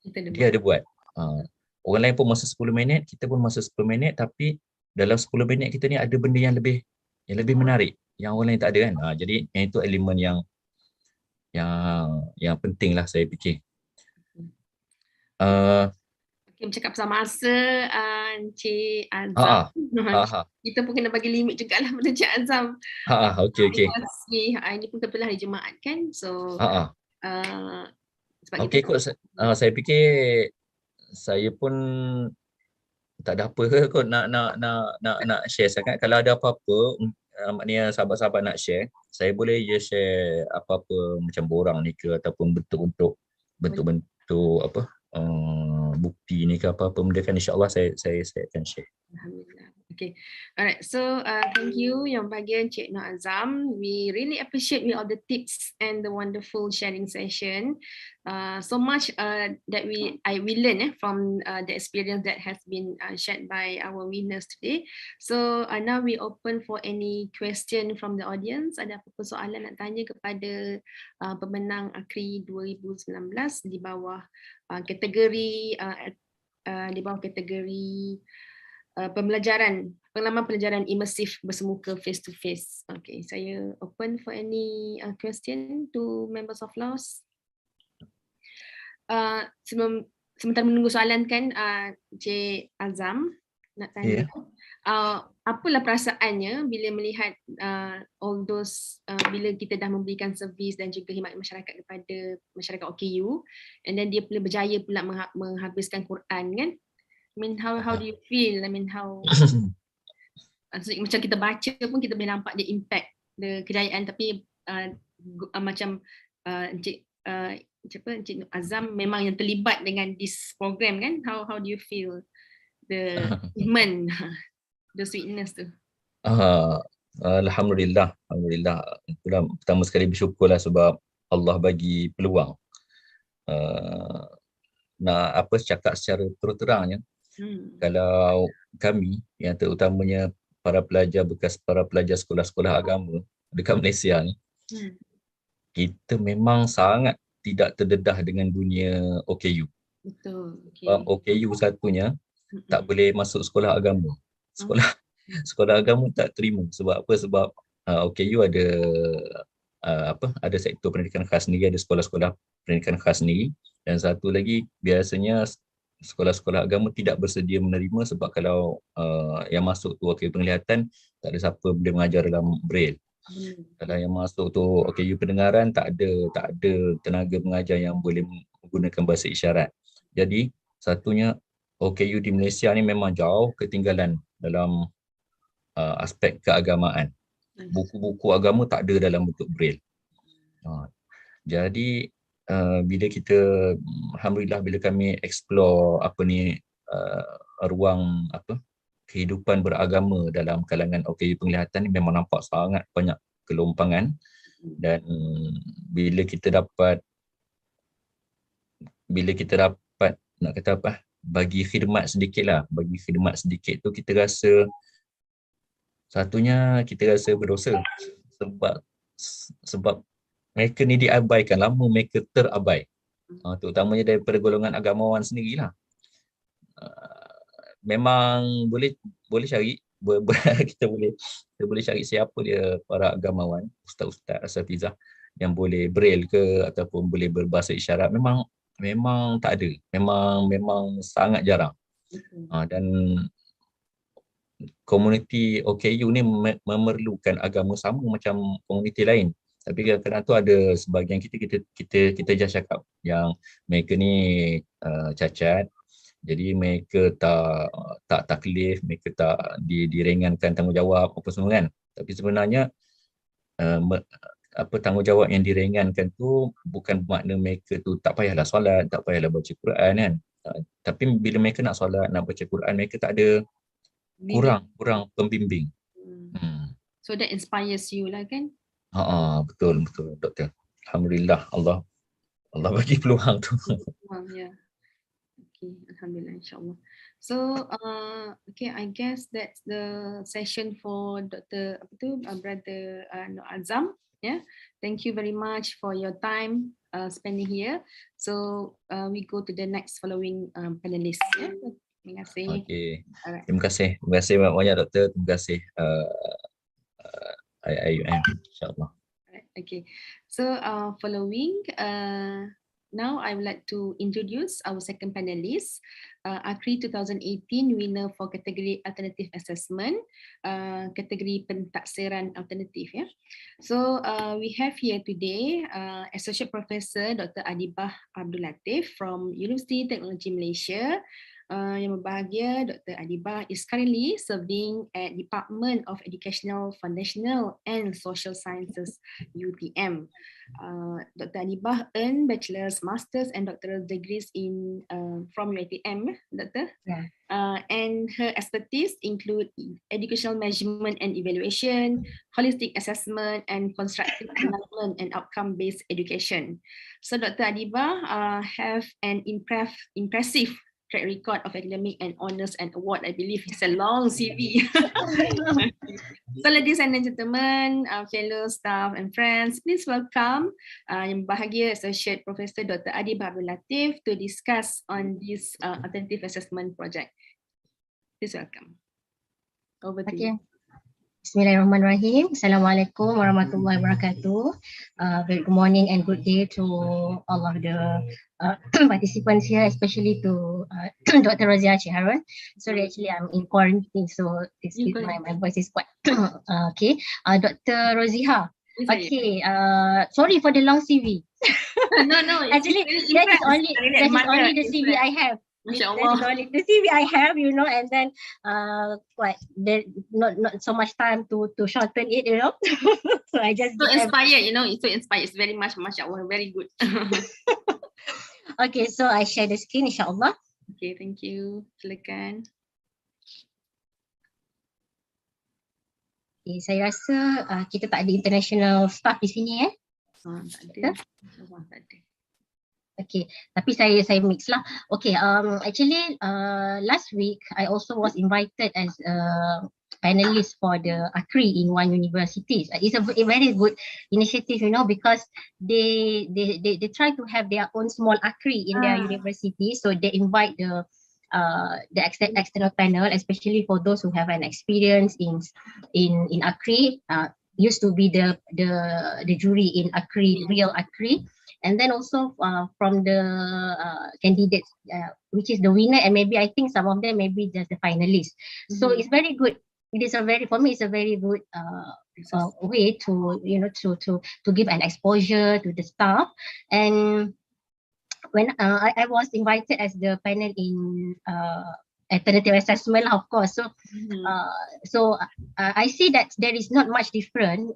dia ada buat. Orang lain pun masa 10 minit, kita pun masa 10 minit, tapi dalam 10 minit kita ni ada benda yang lebih menarik yang orang lain tak ada kan. Jadi yang itu elemen yang penting lah saya fikir. Bercakap pasal masa, Encik Azam. Kita pun kena bagi limit juga lah pada Encik Azam. Okay. Ini pun kebetulan hari Jumaat kan. So, sebab okay, saya fikir saya pun tak ada apa kot nak share sangat. Kalau ada apa-apa, maknanya sahabat-sahabat nak share, saya boleh je share apa-apa macam borang ni ke, ataupun bentuk bukti ni ke, apa-apa benda kan, insyaAllah saya akan share. Alhamdulillah. Okay. Alright. So thank you yang bahagian Cik Nur Azam. We really appreciate all the tips and the wonderful sharing session. So much that we learn from the experience that has been shared by our winners today. So now we open for any question from the audience. Ada apa-apa soalan nak tanya kepada pemenang Akri 2019 di bawah kategori pengalaman pelajaran imersif bersemuka face to face. Okay, saya open for any question to members of LAUS. Sementara menunggu soalan kan, Cik Azam nak tanya, apalah perasaannya bila melihat all those, bila kita dah memberikan servis dan juga khidmat masyarakat kepada masyarakat OKU, and then dia pula berjaya pula menghabiskan Quran kan? I mean, how do you feel? I mean, how macam kita baca pun kita boleh nampak dia impact the kejayaan, tapi macam Encik Azam memang yang terlibat dengan this program kan, how do you feel the achievement, the sweetness tu? Alhamdulillah, pertama sekali bersyukurlah sebab Allah bagi peluang nak cakap secara terang-terangnya. Kalau kami yang terutamanya para pelajar sekolah-sekolah agama dekat Malaysia ni, kita memang sangat tidak terdedah dengan dunia OKU. Betul. OKU satunya tak boleh masuk sekolah agama. Sekolah agama tak terima. Sebab apa? Sebab OKU ada ada sektor pendidikan khas sendiri, ada sekolah-sekolah pendidikan khas sendiri, dan satu lagi biasanya sekolah-sekolah agama tidak bersedia menerima sebab kalau yang masuk tu OKU penglihatan, tak ada siapa boleh mengajar dalam braille. Kalau yang masuk tu OKU pendengaran, tak ada tenaga mengajar yang boleh menggunakan bahasa isyarat. Jadi satunya OKU di Malaysia ni memang jauh ketinggalan dalam aspek keagamaan. Buku-buku agama tak ada dalam bentuk braille. Jadi bila kita, alhamdulillah, bila kami explore ruang kehidupan beragama dalam kalangan OKU penglihatan ni, memang nampak sangat banyak kelompangan. Dan bila kita dapat nak kata bagi khidmat sedikit tu, kita rasa satunya kita rasa berdosa sebab mereka ni diabaikan, lama mereka terabai, terutamanya daripada golongan agamawan sendirilah. Memang boleh cari, kita boleh cari siapa dia para agamawan, ustaz-ustaz, asatizah yang boleh braille ke ataupun boleh berbahasa isyarat. Memang tak ada, memang sangat jarang. Dan komuniti OKU ni memerlukan agama sama macam komuniti lain. Tapi kadang-kadang tu ada sebahagian kita just cakap yang mereka ni cacat, jadi mereka tak taklif, mereka tak diringankan tanggungjawab apa semua kan. Tapi sebenarnya tanggungjawab yang diringankan tu bukan bermakna mereka tu tak payahlah solat, tak payahlah baca Quran kan. Tapi bila mereka nak solat, nak baca Quran, mereka tak ada, kurang pembimbing. So that inspires you lah kan? Betul doktor. Alhamdulillah, Allah bagi peluang tu. Ya. Okay, alhamdulillah, insyaAllah. So okay, I guess that's the session for Brother Azam. Yeah, thank you very much for your time spending here. So we go to the next following panelist. Yeah? Terima kasih. Okay. Alright. Terima kasih banyak doktor. Terima kasih IUM, insyaAllah. Okay, so following, now I would like to introduce our second panelist, Akri 2018 winner for category alternative assessment, category pentaksiran alternatif. Yeah. So we have here today Associate Professor Dr. Adibah Abdul Latif from University Technology Malaysia. Yang berbahagia, Dr. Adibah is currently serving at Department of Educational, Foundational and Social Sciences, UTM. Dr. Adibah earned bachelor's, master's and doctoral degrees from UTM, Doctor. Yeah. And her expertise include educational measurement and evaluation, holistic assessment, and constructive development and outcome-based education. So Dr. Adibah have an impressive track record of academic and honors and award. I believe it's a long CV. So ladies and gentlemen, fellow staff and friends, please welcome yang bahagia Associate Professor Dr. Adibah Abdul Latif to discuss on this alternative assessment project. Please welcome. Over to Okay. you. Bismillahirrahmanirrahim. Assalamualaikum warahmatullahi wabarakatuh. Very good morning and good day to all of the participants here, especially to Dr. Razia Chiharon. Sorry, actually I'm in quarantine, so my voice is quite okay. Dr. Roziha. Okay. Sorry for the long CV. No. Actually, that is only the CV I have. That is only the CV I have, and then there not so much time to shorten it, So I just so inspired, it's so inspired. It's very much, mashallah, very good. Okay, so I share the screen, insyaAllah. Okay, thank you. Silakan. Okay, saya rasa kita tak ada international staff di sini, Tak ada. Okay, tapi saya mix lah. Okay, actually last week I also was invited as a panelist for the Akri in one university. It's a very good initiative, because they try to have their own small Akri in their university. So they invite the external panel, especially for those who have an experience in Akri. Used to be the jury in Akri, real Akri. And then also from the candidates, which is the winner, and maybe I think some of them maybe just the finalists. So it's very good. It is for me, it's a very good way to to give an exposure to the staff. And when I was invited as the panel in alternative assessment, of course. So I see that there is not much difference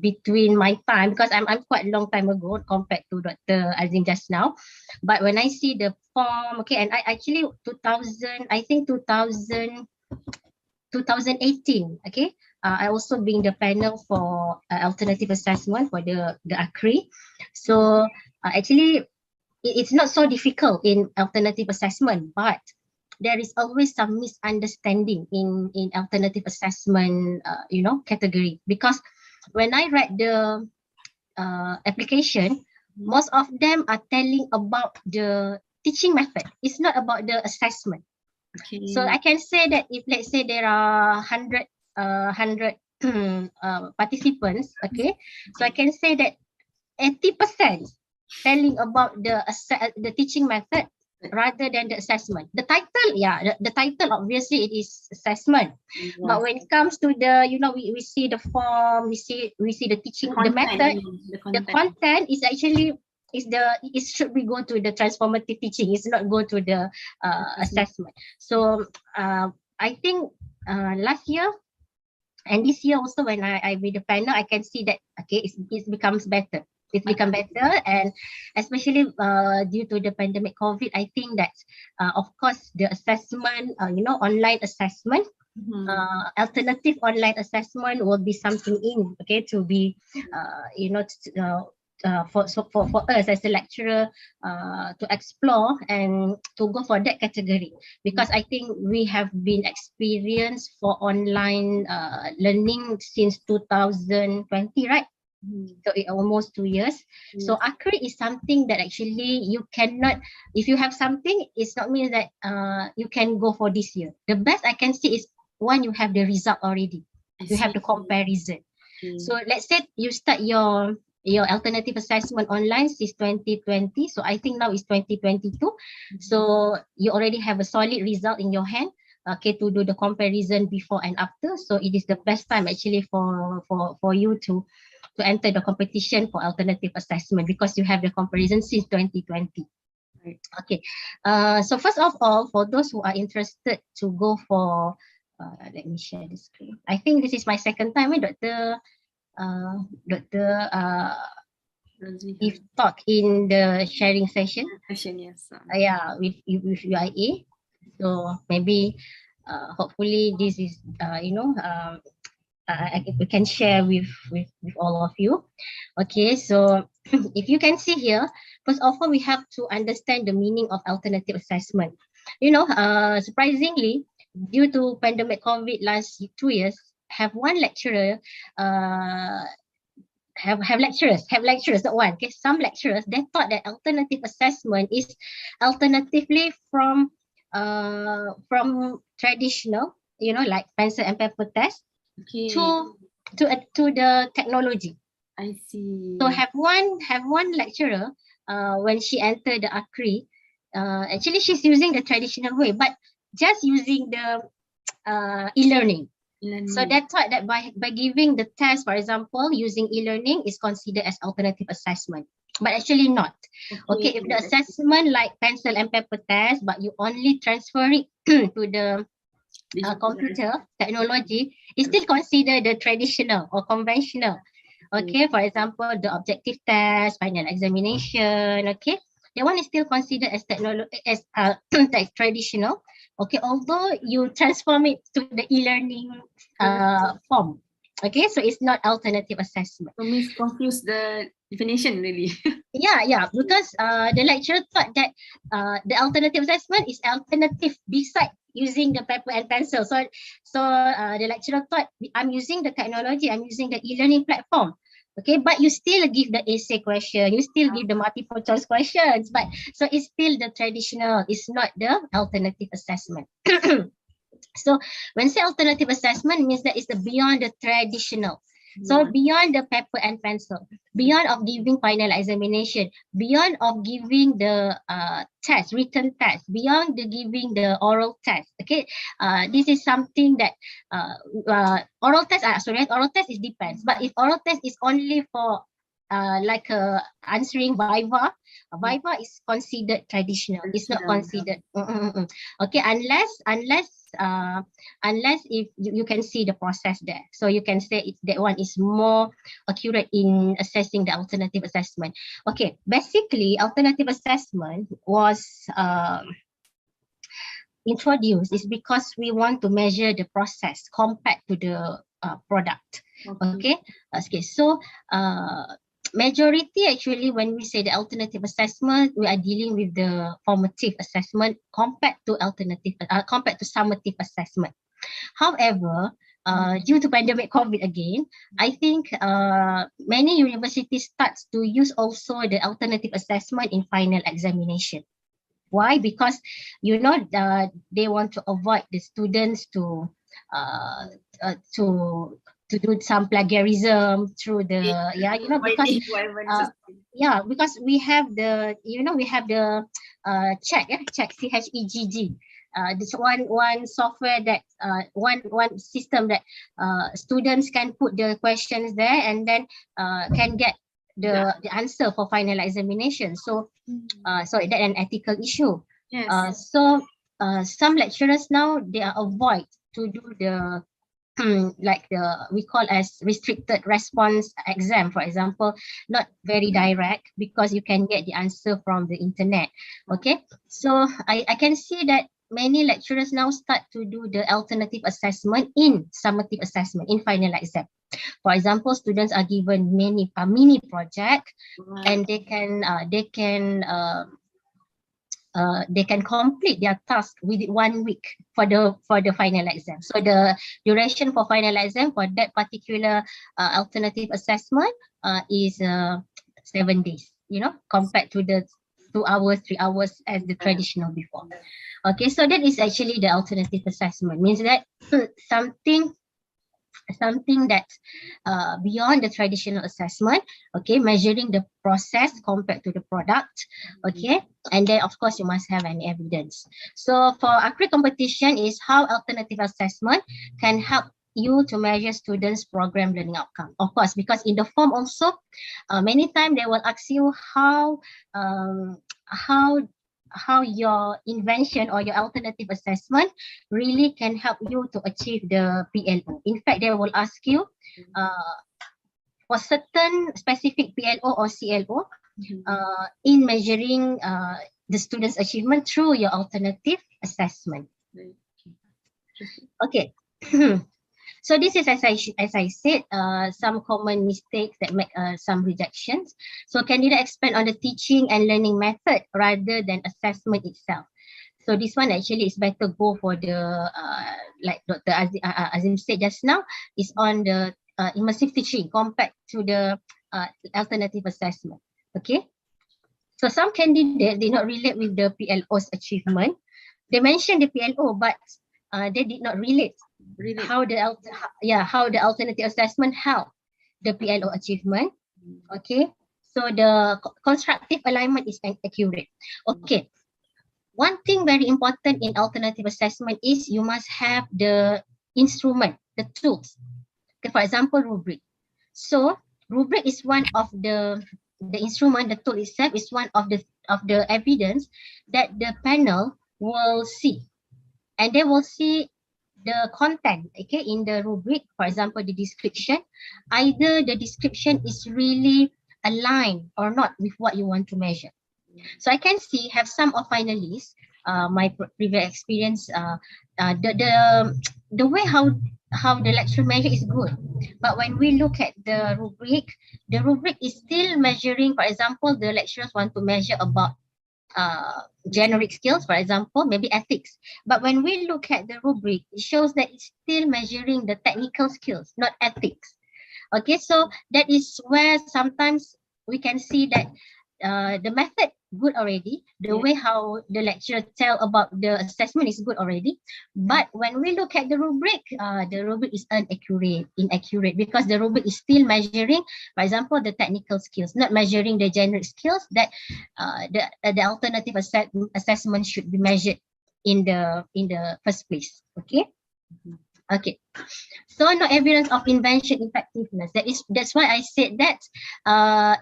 between my time, because I'm quite a long time ago compared to Dr. Azim just now. But when I see the form, okay, and I actually 2018, okay, I also being the panel for alternative assessment for the Akri. So actually it's not so difficult in alternative assessment, but there is always some misunderstanding in alternative assessment, category. Because when I read the application, most of them are telling about the teaching method. It's not about the assessment. Okay. So I can say that if let's say there are 100 participants, okay, so I can say that 80% telling about the teaching method rather than the assessment. The title, the title obviously it is assessment. Yes. But when it comes to the, we see the form, we see the teaching, the method, the content is actually it should be go to the transformative teaching. It's not go to the assessment. So I think last year and this year also, when I read the panel, I can see that it becomes better. It's become better, and especially due to the pandemic COVID, I think that of course the assessment, online assessment, alternative online assessment will be something to be, for us as a lecturer to explore and to go for that category, because I think we have been experienced for online learning since 2020, right? So almost 2 years. So Akri is something that actually you cannot, if you have something, it's not mean that you can go for this year. The best I can see is when you have the result already. You have the comparison. So let's say you start your alternative assessment online since 2020. So I think now it's 2022. So you already have a solid result in your hand. To do the comparison before and after. So it is the best time actually for you to enter the competition for alternative assessment, because you have the comparison since 2020. Right. Okay. So first of all, for those who are interested to go for, let me share the screen. I think this is my second time, Dr. If talk in the sharing session. Yes. With UIA. So maybe, hopefully this is, we can share with all of you. Okay, so if you can see here, first of all, we have to understand the meaning of alternative assessment. Surprisingly, due to pandemic COVID last 2 years, have one lecturer, have lecturers, not one. Some lecturers, they thought that alternative assessment is alternatively from from traditional, like pencil and paper test Okay. to the technology. I see. So have one lecturer when she entered the Akri, actually she's using the traditional way, but just using the e-learning. So that's why that by giving the test, for example, using e-learning is considered as alternative assessment, but actually not. Okay, if the assessment like pencil and paper test, but you only transfer it to the computer technology, is still considered the traditional or conventional. Okay, for example, the objective test, final examination. Okay, that one is still considered as traditional. Okay, although you transform it to the e-learning form. Okay, so it's not alternative assessment. So means confuse the definition really. Yeah, because the lecturer thought that the alternative assessment is alternative beside using the paper and pencil. So the lecturer thought, I'm using the technology, I'm using the e-learning platform. Okay, but you still give the essay question, you still give the multiple choice questions, but so it's still the traditional, it's not the alternative assessment. So when say alternative assessment, means that it's the beyond the traditional. So beyond the paper and pencil, beyond of giving final examination, beyond of giving the test, written test, beyond the giving the oral test. Okay, this is something that oral test. Oral test is depends. But if oral test is only for like answering viva, viva is considered traditional. It's not considered. Okay, unless if you can see the process there, so you can say that one is more accurate in assessing the alternative assessment. Okay, basically alternative assessment was introduced is because we want to measure the process compared to the product. Okay, so majority actually when we say the alternative assessment, we are dealing with the formative assessment compared to summative assessment. However, due to pandemic COVID again, I think many universities starts to use also the alternative assessment in final examination. Why? Because they want to avoid the students to do some plagiarism through the because we have the check CHEGG. This one software that one system that students can put the questions there and then can get the answer for final examination. So that an ethical issue. Yes. So some lecturers now they are avoid to do the like we call as restricted response exam, for example, not very direct because you can get the answer from the internet. Okay, so I can see that many lecturers now start to do the alternative assessment in summative assessment in final exam. For example, students are given many mini project and they can complete their task within 1 week for the final exam. So the duration for final exam for that particular alternative assessment is 7 days, compared to the 2 hours, 3 hours as the traditional before. Okay, so that is actually the alternative assessment, means that something that beyond the traditional assessment, okay, measuring the process compared to the product, okay, and then of course you must have an evidence. So for Akri competition is how alternative assessment can help you to measure students' program learning outcome. Of course, because in the form also, many times they will ask you how your invention or your alternative assessment really can help you to achieve the PLO. In fact, they will ask you for certain specific PLO or CLO in measuring the student's achievement through your alternative assessment. Okay. So this is, as I said, some common mistakes that make some rejections. So candidate expand on the teaching and learning method rather than assessment itself. So this one actually is better go for the, like Dr. Azim said just now, is on the immersive teaching compared to the alternative assessment. Okay. So some candidates did not relate with the PLO's achievement They mentioned the PLO, but they did not relate how the alternative assessment help the PLO achievement. Okay, so the constructive alignment is accurate. Okay, one thing very important in alternative assessment is you must have the instrument, the tools. Okay, for example, rubric. So rubric is one of the instrument, the tool itself is one of the evidence that the panel will see, and they will see the content, okay, in the rubric. For example, the description, either the description is really aligned or not with what you want to measure. So I can see have some of finalists, my previous experience, the way how the lecture measure is good, but when we look at the rubric is still measuring. For example, the lecturers want to measure about generic skills, for example, maybe ethics. But when we look at the rubric, it shows that it's still measuring the technical skills, not ethics. Okay, so that is where sometimes we can see that the method good already, the way how the lecturer tell about the assessment is good already, but when we look at the rubric is inaccurate, because the rubric is still measuring, for example, the technical skills, not measuring the generic skills that the alternative assessment should be measured in the first place. Okay. Okay, so no evidence of invention effectiveness. That's why I said that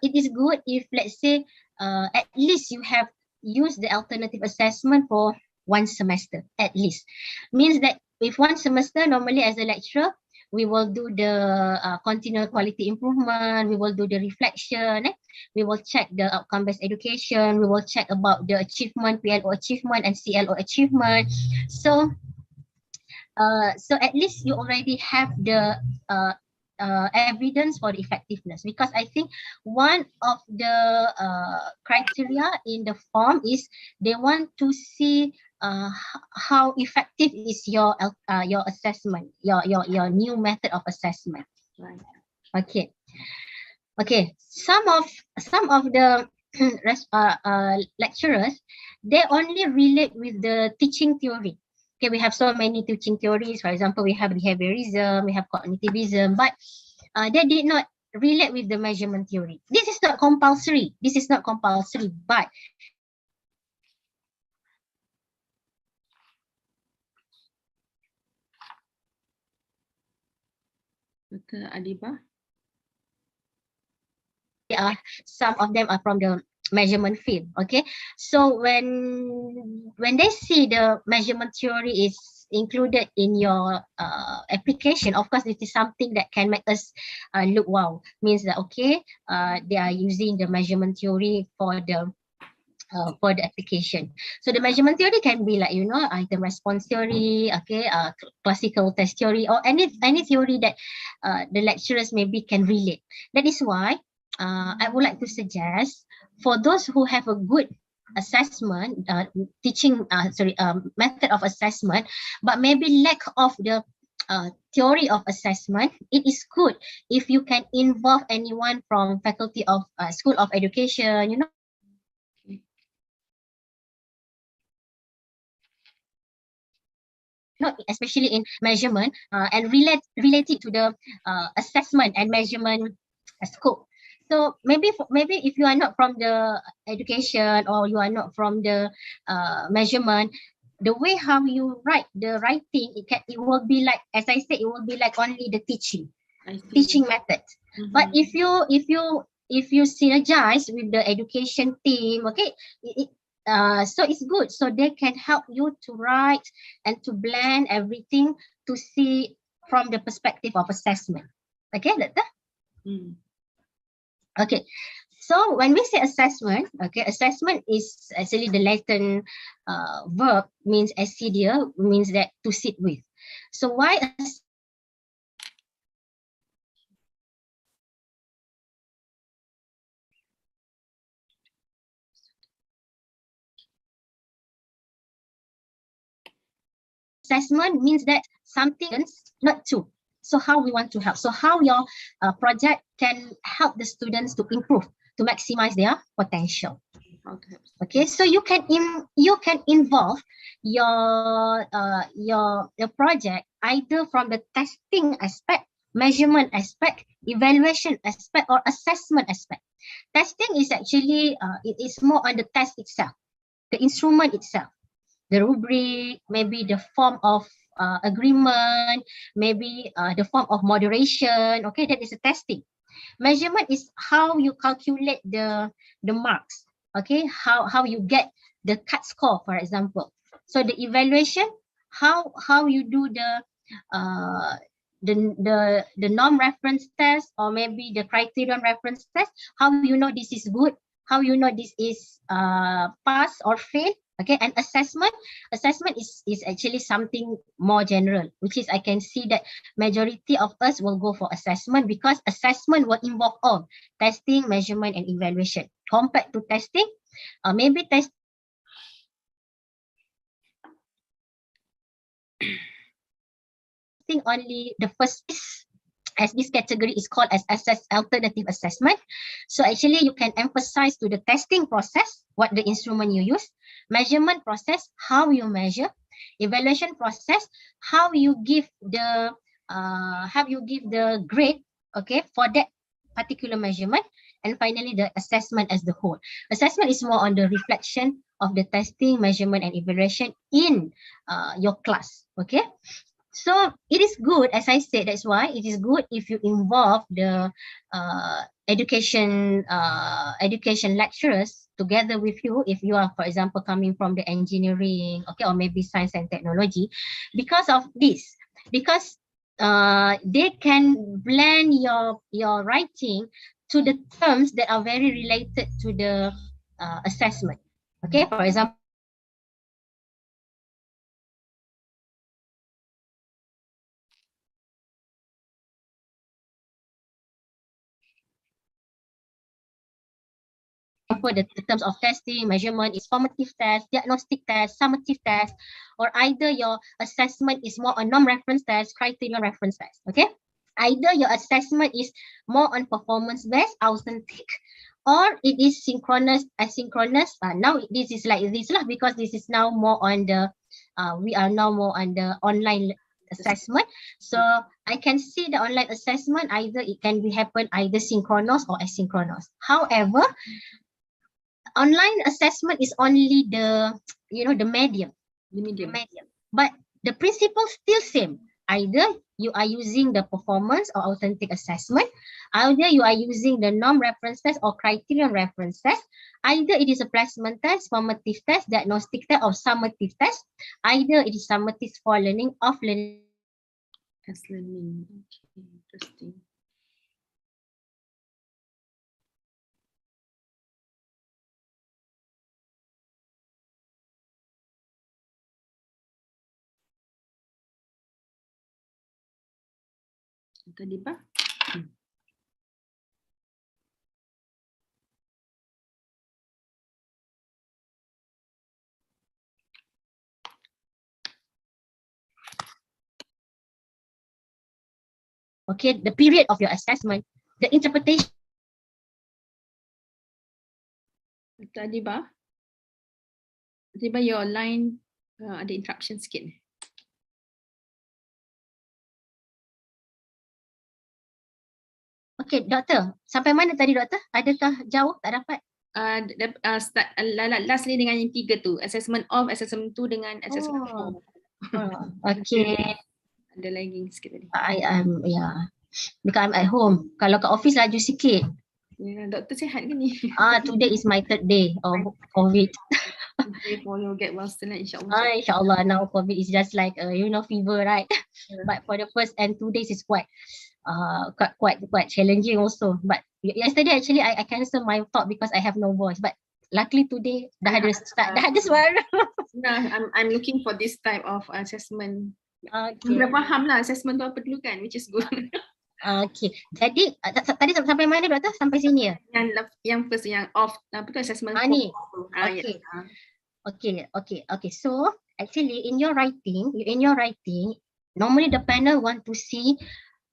it is good if, let's say, at least you have used the alternative assessment for one semester, at least. Means that if one semester, normally as a lecturer, we will do the continual quality improvement, we will do the reflection, we will check the outcome-based education, we will check about the achievement, PLO achievement and CLO achievement. So at least you already have the evidence for the effectiveness, because I think one of the criteria in the form is they want to see how effective is your assessment, your new method of assessment. Right. Okay. Some of the lecturers, they only relate with the teaching theory. Okay, we have so many teaching theories. For example, we have behaviorism, we have cognitivism, but they did not relate with the measurement theory. This is not compulsory. But Dr. Adiba? Some of them are from the measurement field. Okay, so when they see the measurement theory is included in your application, of course this is something that can make us look wow, means that okay, they are using the measurement theory for the application. So the measurement theory can be like, you know, item response theory, okay, classical test theory, or any theory that the lecturers maybe can relate. That is why I would like to suggest for those who have a good assessment, method of assessment, but maybe lack of the theory of assessment, it is good if you can involve anyone from faculty of School of Education, you know, especially in measurement, and relate it to the assessment and measurement scope. So maybe if you are not from the education, or you are not from the measurement, the way how you write the writing, it will be like, as I said, it will be like only the teaching method. But if you synergize with the education team, okay, so it's good. So they can help you to write and to blend everything to see from the perspective of assessment. Okay, Doctor? Okay, so when we say assessment, okay, assessment is actually the Latin verb, means assidia, means that to sit with. So why assessment means that something is not to. So how we want to help. So how your project can help the students to improve, to maximize their potential. Okay, so you can involve your project either from the testing aspect, measurement aspect, evaluation aspect, or assessment aspect. Testing is actually it is more on the test itself, the instrument itself, the rubric, maybe the form of agreement, maybe the form of moderation. Okay, that is a testing. Measurement is how you calculate the marks. Okay, how you get the cut score, for example. So the evaluation, how you do the norm reference test, or maybe the criterion reference test. How you know this is good? How you know this is pass or fail? Okay, and assessment is actually something more general, which is I can see that majority of us will go for assessment, because assessment will involve all testing, measurement, and evaluation. Compared to testing, maybe testing only the first piece, as this category is called as alternative assessment. So actually you can emphasize to the testing process, what the instrument you use, measurement process, how you measure, evaluation process, how you give the grade, okay, for that particular measurement, and finally the assessment as the whole. Assessment is more on the reflection of the testing, measurement, and evaluation in your class. Okay. So it is good, as I said, that's why it is good if you involve the education lecturers together with you, if you are, for example, coming from the engineering, okay, or maybe science and technology, because of this, because they can blend your writing to the terms that are very related to the assessment. Okay, for example, the terms of testing, measurement is formative test, diagnostic test, summative test, or either your assessment is more on norm reference test, criterion reference test. Okay, either your assessment is more on performance based, authentic, or it is synchronous, asynchronous. Now this is like this lah, because this is now more on the we are now more on the online assessment. So I can see the online assessment, either it can be happen either synchronous or asynchronous. However, online assessment is only the medium, but the principle still same. Either you are using the performance or authentic assessment, either you are using the norm reference test or criterion reference test, either it is a placement test, formative test, diagnostic test, or summative test, either it is summative for learning, off learning. As learning. Okay, interesting. Tadi apa? Okay, the period of your assessment, the interpretation. Tadi ba? Tiba your line ada interruption sikit. Okay, doktor. Sampai mana tadi, doktor? Adakah jauh? Tak dapat? Start last ni dengan yang 3 tu. Assessment of, assessment 2 dengan assessment 4. Okay. Ada lagging sikit tadi. Because I'm at home. Kalau kat office laju sikit. Ya, doktor sihat ke ni? Today is my 3rd day of COVID. Pray for you get well soon, insyaAllah. InsyaAllah. Now COVID is just like fever, right? But for the first and 2 days is quite challenging also. But yesterday actually I cancelled my talk because I have no voice. But luckily today dah ada suara. I'm looking for this type of assessment. Dah faham lah assessment tu apa dulu kan, which is good. Okay. Jadi tadi sampai mana, doktor? Sampai sini ya? Yang first, yang off, apa tu assessment. Ni. Okay. Okay. So actually in your writing, normally the panel want to see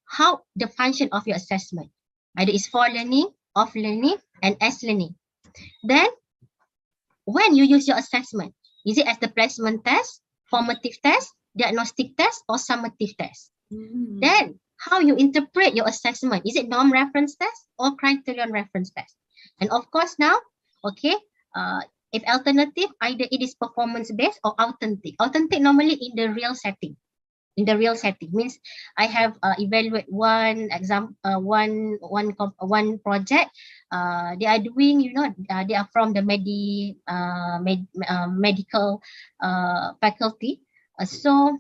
how the function of your assessment. Either it's for learning, off learning, and as learning. Then when you use your assessment. Is it as the placement test, formative test, diagnostic test, or summative test? Then how you interpret your assessment. Is it norm reference test or criterion reference test? And of course now, okay, if alternative, either it is performance-based or authentic. Authentic normally in the real setting. In the real setting means I have evaluate one exam, one project. They are doing, you know, they are from the medical faculty. So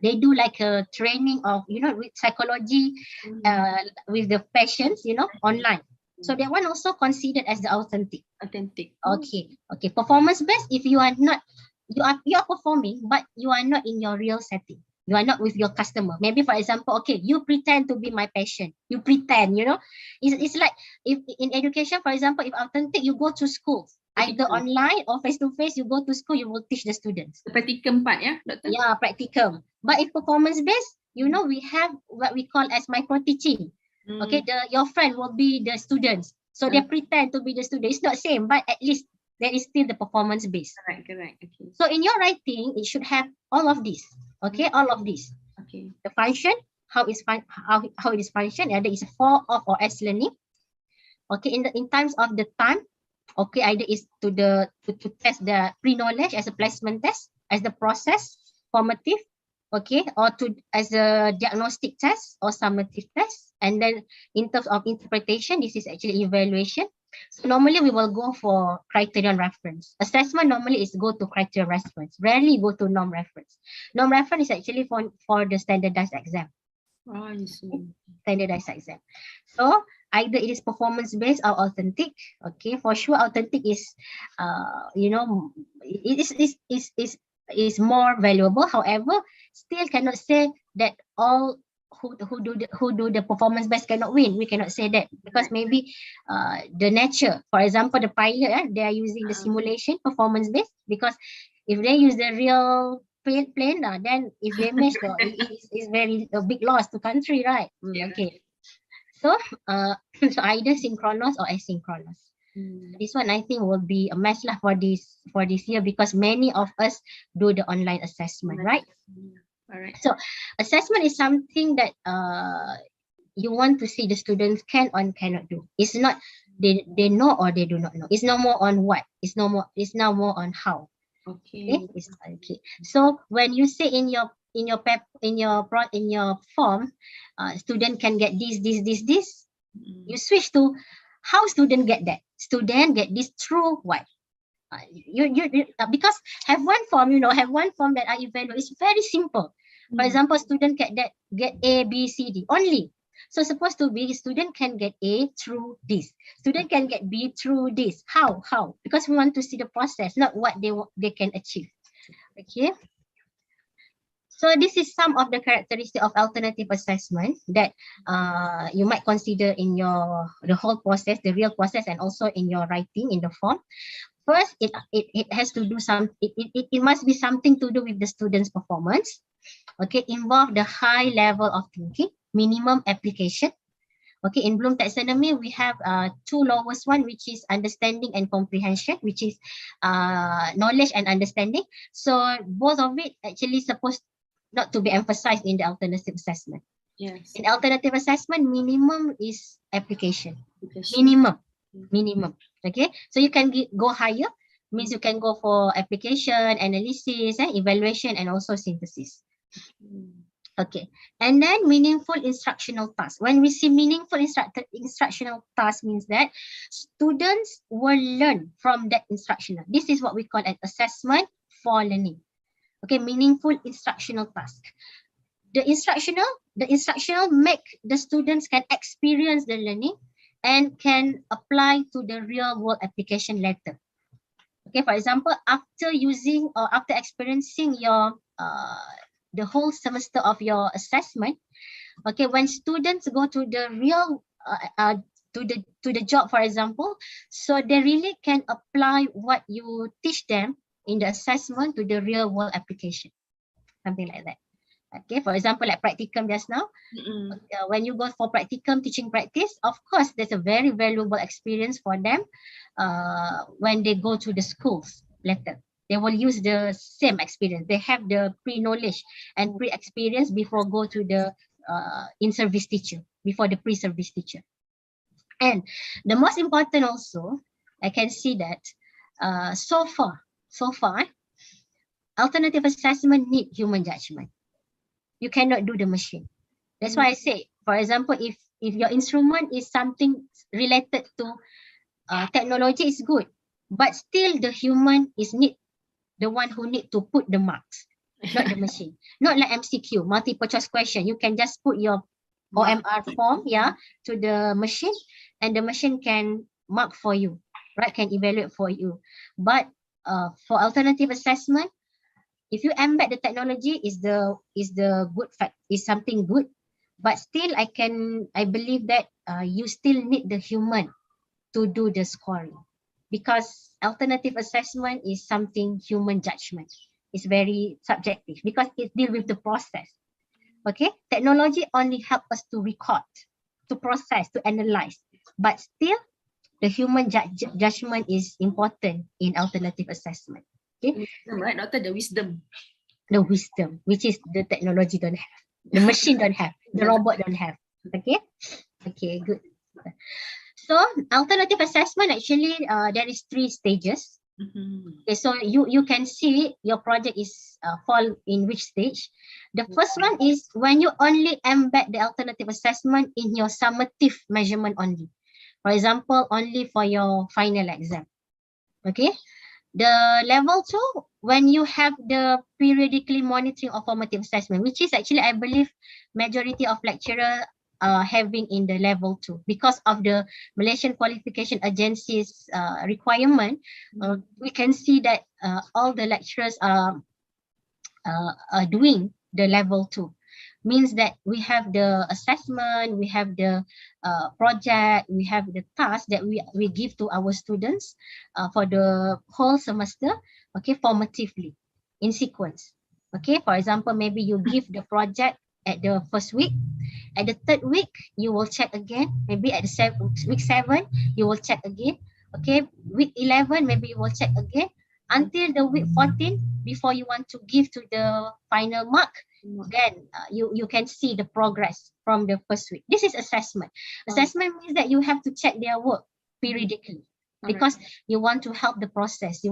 they do like a training of, you know, with psychology, with the patients, you know, online. So that one also considered as the authentic. Authentic. Okay. Okay. Performance based, if you are not, you are performing, but you are not in your real setting. You are not with your customer. Maybe for example, okay, you pretend to be my patient. You pretend, you know, it's like if in education, for example, if authentic, you go to school, either online or face to face. You go to school, you will teach the students. The practicum part, yeah, Doctor? Yeah, practicum. But if performance based, you know, we have what we call as micro teaching. Okay, your friend will be the students, so they pretend to be the student. It's not same, but at least there is still the performance based. Correct. Okay. So in your writing, it should have all of this. Okay, all of this. Okay. The function, how it is function, either is for, of, or as learning. Okay, in terms of the time, okay, either is to test the pre-knowledge as a placement test, as the process, formative, okay, or to as a diagnostic test or summative test. And then in terms of interpretation, this is actually evaluation. So normally we will go for criterion reference. Assessment normally is go to criterion reference, rarely go to norm reference. Norm reference is actually for the standardized exam. Oh, I see. Standardized exam. So either it is performance based or authentic. Okay, for sure authentic is you know, it is more valuable. However, still cannot say that all who do the performance based cannot win. We cannot say that, because maybe the nature, for example, the pilot, they are using the simulation performance based, because if they use the real plane, then if they miss, it's very a big loss to country, right? Okay. So so either synchronous or asynchronous. This one I think will be a mess lah for this year, because many of us do the online assessment, right? All right. So assessment is something that you want to see the students can or cannot do. It's not they know or they do not know. It's no more on what. It's now more on how. Okay. Okay. So when you say in your form, student can get this. You switch to how student get that. Student get this through what? Because have one form that I evaluate. It's very simple. For example, student get A, B, C, D only. So supposed to be student can get A through this. Student can get B through this. How? Because we want to see the process, not what they can achieve. Okay. So this is some of the characteristics of alternative assessment that you might consider in the whole process, the real process, and also in your writing in the form. First, it has to do it must be something to do with the student's performance. Okay, involve the high level of thinking, minimum application. Okay, in Bloom taxonomy, we have two lowest one, which is understanding and comprehension, which is knowledge and understanding. So both of it actually supposed not to be emphasized in the alternative assessment. Yes. In alternative assessment, minimum is application. Minimum. Okay, so you can go higher, means you can go for application, analysis, evaluation, and also synthesis. Okay, and then meaningful instructional task. When we see meaningful instructional task, means that students will learn from that instructional. This is what we call an assessment for learning. Okay, meaningful instructional task. The instructional make the students can experience the learning and can apply to the real world application later. Okay, for example, after using or after experiencing your the whole semester of your assessment, okay, when students go to the real to the job, for example, so they really can apply what you teach them in the assessment to the real world application, something like that. Okay, for example, like practicum just now, when you go for practicum teaching practice, of course, there's a very valuable experience for them when they go to the schools later. They will use the same experience. They have the pre-knowledge and pre-experience before go to the in-service teacher, before the pre-service teacher. And the most important also, I can see that so far, alternative assessment need human judgment. You cannot do the machine. That's why I say, for example, if your instrument is something related to technology, is good, but still the human is the one who need to put the marks, not the machine. Not like MCQ, multiple choice question. You can just put your OMR form, to the machine, and the machine can mark for you, right? Can evaluate for you. But for alternative assessment, if you embed the technology, is the good fact, is something good, but still I believe that you still need the human to do the scoring, because alternative assessment is something human judgment. It's very subjective because it deals with the process. Okay, technology only help us to record, to process, to analyze, but still the human judgment is important in alternative assessment. Okay, right, Doctor, the wisdom, which is the technology don't have, the machine don't have, the robot don't have. Okay, good. So alternative assessment, actually there is 3 stages. Okay, so you can see your project is fall in which stage. The first one is when you only embed the alternative assessment in your summative measurement only. For example, only for your final exam. Okay. The level 2, when you have the periodically monitoring of formative assessment, which is actually, I believe, majority of lecturer having in the level 2 because of the Malaysian Qualification Agency's requirement. We can see that all the lecturers are doing the level 2. Means that we have the assessment, we have the project, we have the task that we give to our students for the whole semester, okay, formatively, in sequence. Okay, for example, maybe you give the project at the first week, at the 3rd week, you will check again, maybe at the week 7, you will check again, okay, week 11, maybe you will check again, until the week 14, before you want to give to the final mark. Then you can see the progress from the first week. This is assessment. Assessment means that you have to check their work periodically because you want to help the process.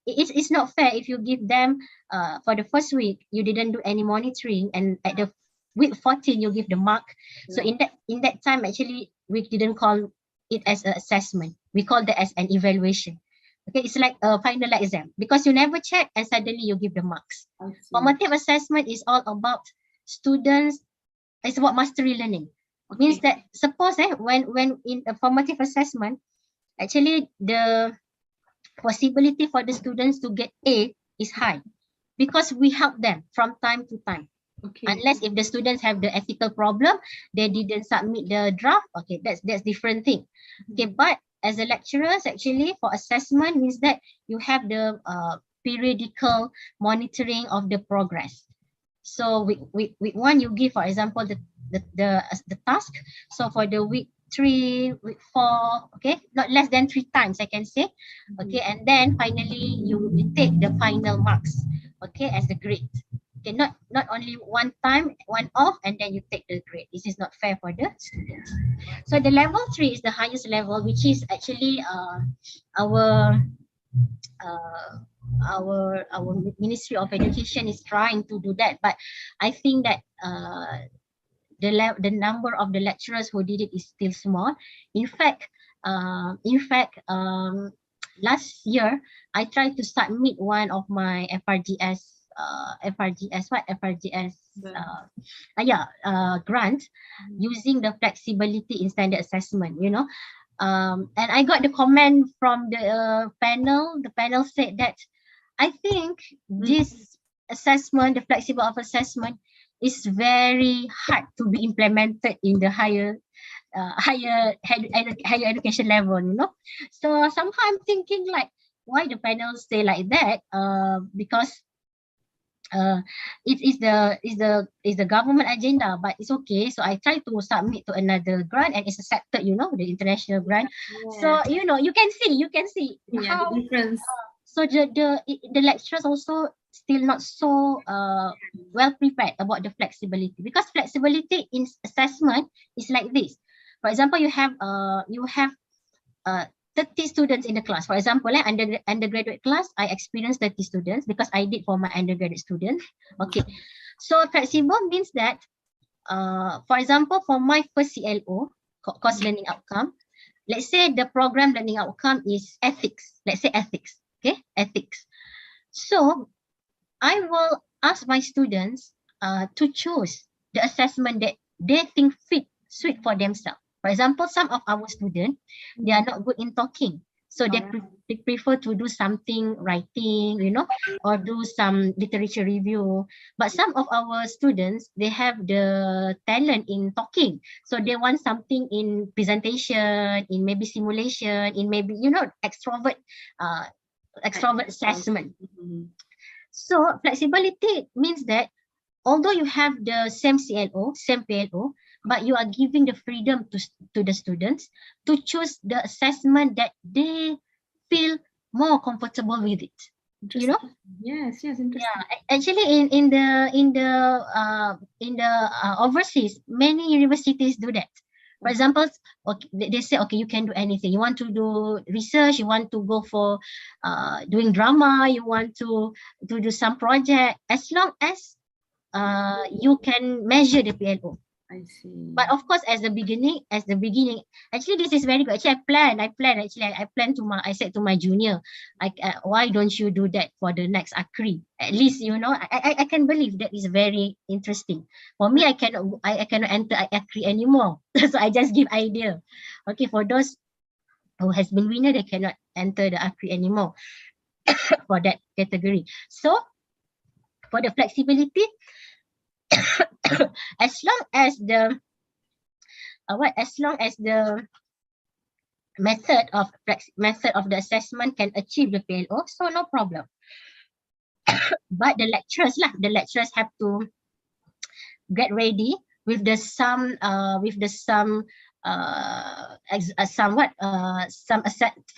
It's not fair if you give them for the first week you didn't do any monitoring, and at the week 14 you give the mark. So in that time, actually we didn't call it as an assessment. We call that as an evaluation. Okay, it's like a final exam because you never check and suddenly you give the marks. Formative assessment is all about students, it's about mastery learning. Means that suppose when in a formative assessment, actually the possibility for the students to get A is high because we help them from time to time. Unless if the students have the ethical problem, they didn't submit the draft. Okay, that's different thing. Okay, but as a lecturers, actually for assessment means that you have the periodical monitoring of the progress. So week 1 you give, for example, the task. So for the week 3, week 4, okay, not less than 3 times I can say. Okay, and then finally you take the final marks, okay, as the grade. Okay, not only one time, one off, and then you take the grade. This is not fair for the students. So the level 3 is the highest level, which is actually our Ministry of Education is trying to do that, but I think that the number of the lecturers who did it is still small. In fact, last year I tried to submit one of my FRGS grant using the flexibility in standard assessment, and I got the comment from the panel. The panel said that I think this assessment, the flexible of assessment, is very hard to be implemented in the higher education level, So somehow I'm thinking like, why the panel say like that? Because is the government agenda, but it's okay. So I try to submit to another grant and it's accepted, you know, the international grant. So you know, you can see Yeah, how the difference. so the lecturers also still not so well prepared about the flexibility, because flexibility in assessment is like this. For example, you have 30 students in the class. For example, undergraduate class, I experienced 30 students because I did for my undergraduate students. Okay, so flexible means that, for example, for my first CLO, course learning outcome, let's say the program learning outcome is ethics. Let's say ethics. Okay, ethics. So I will ask my students to choose the assessment that they think suit for themselves. For example, some of our students, they are not good in talking. So they prefer to do something writing, you know, or do some literature review. But some of our students, they have the talent in talking. So they want something in presentation, in maybe simulation, in maybe, you know, extrovert assessment. So flexibility means that although you have the same CLO, same PLO, but you are giving the freedom to the students to choose the assessment that they feel more comfortable with it. You know? Yes, interesting. Yeah, actually in the overseas, many universities do that. For example, okay, they say, okay, you can do anything. You want to do research, you want to go for doing drama, you want to do some project, as long as you can measure the PLO. I see. But of course, as the beginning, actually this is very good. Actually, I said to my junior, why don't you do that for the next Akri? At least, you know, I can believe that is very interesting. For me, I cannot enter Akri anymore. So I just give idea. Okay, for those who has been winner, they cannot enter the Akri anymore for that category. So for the flexibility, as long as the method of the assessment can achieve the PLO, so no problem. But the lecturers have to get ready with the some for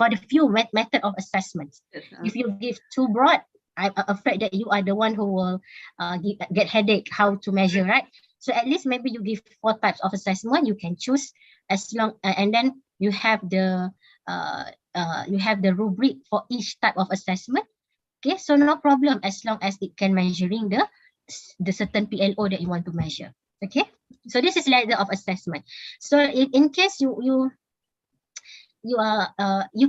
the few method of assessments. If you give too broad, I'm afraid that you are the one who will get headache how to measure, right? So at least maybe you give 4 types of assessment. You can choose as long, and then you have the rubric for each type of assessment. Okay, so no problem as long as it can measuring the certain PLO that you want to measure. Okay, so this is ladder of assessment. So in case you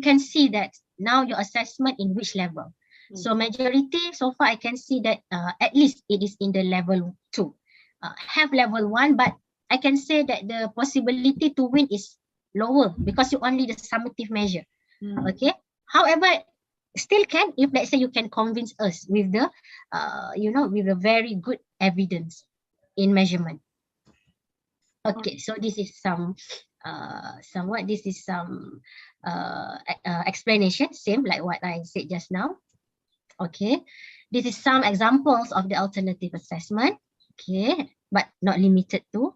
can see that now your assessment in which level. So majority so far I can see that at least it is in the level 2. Have level 1, but I can say that the possibility to win is lower because you only the summative measure. Okay, however, still can, if let's say you can convince us with the with a very good evidence in measurement. Okay, so this is some explanation, same like what I said just now. Okay, this is some examples of the alternative assessment. Okay, but not limited to.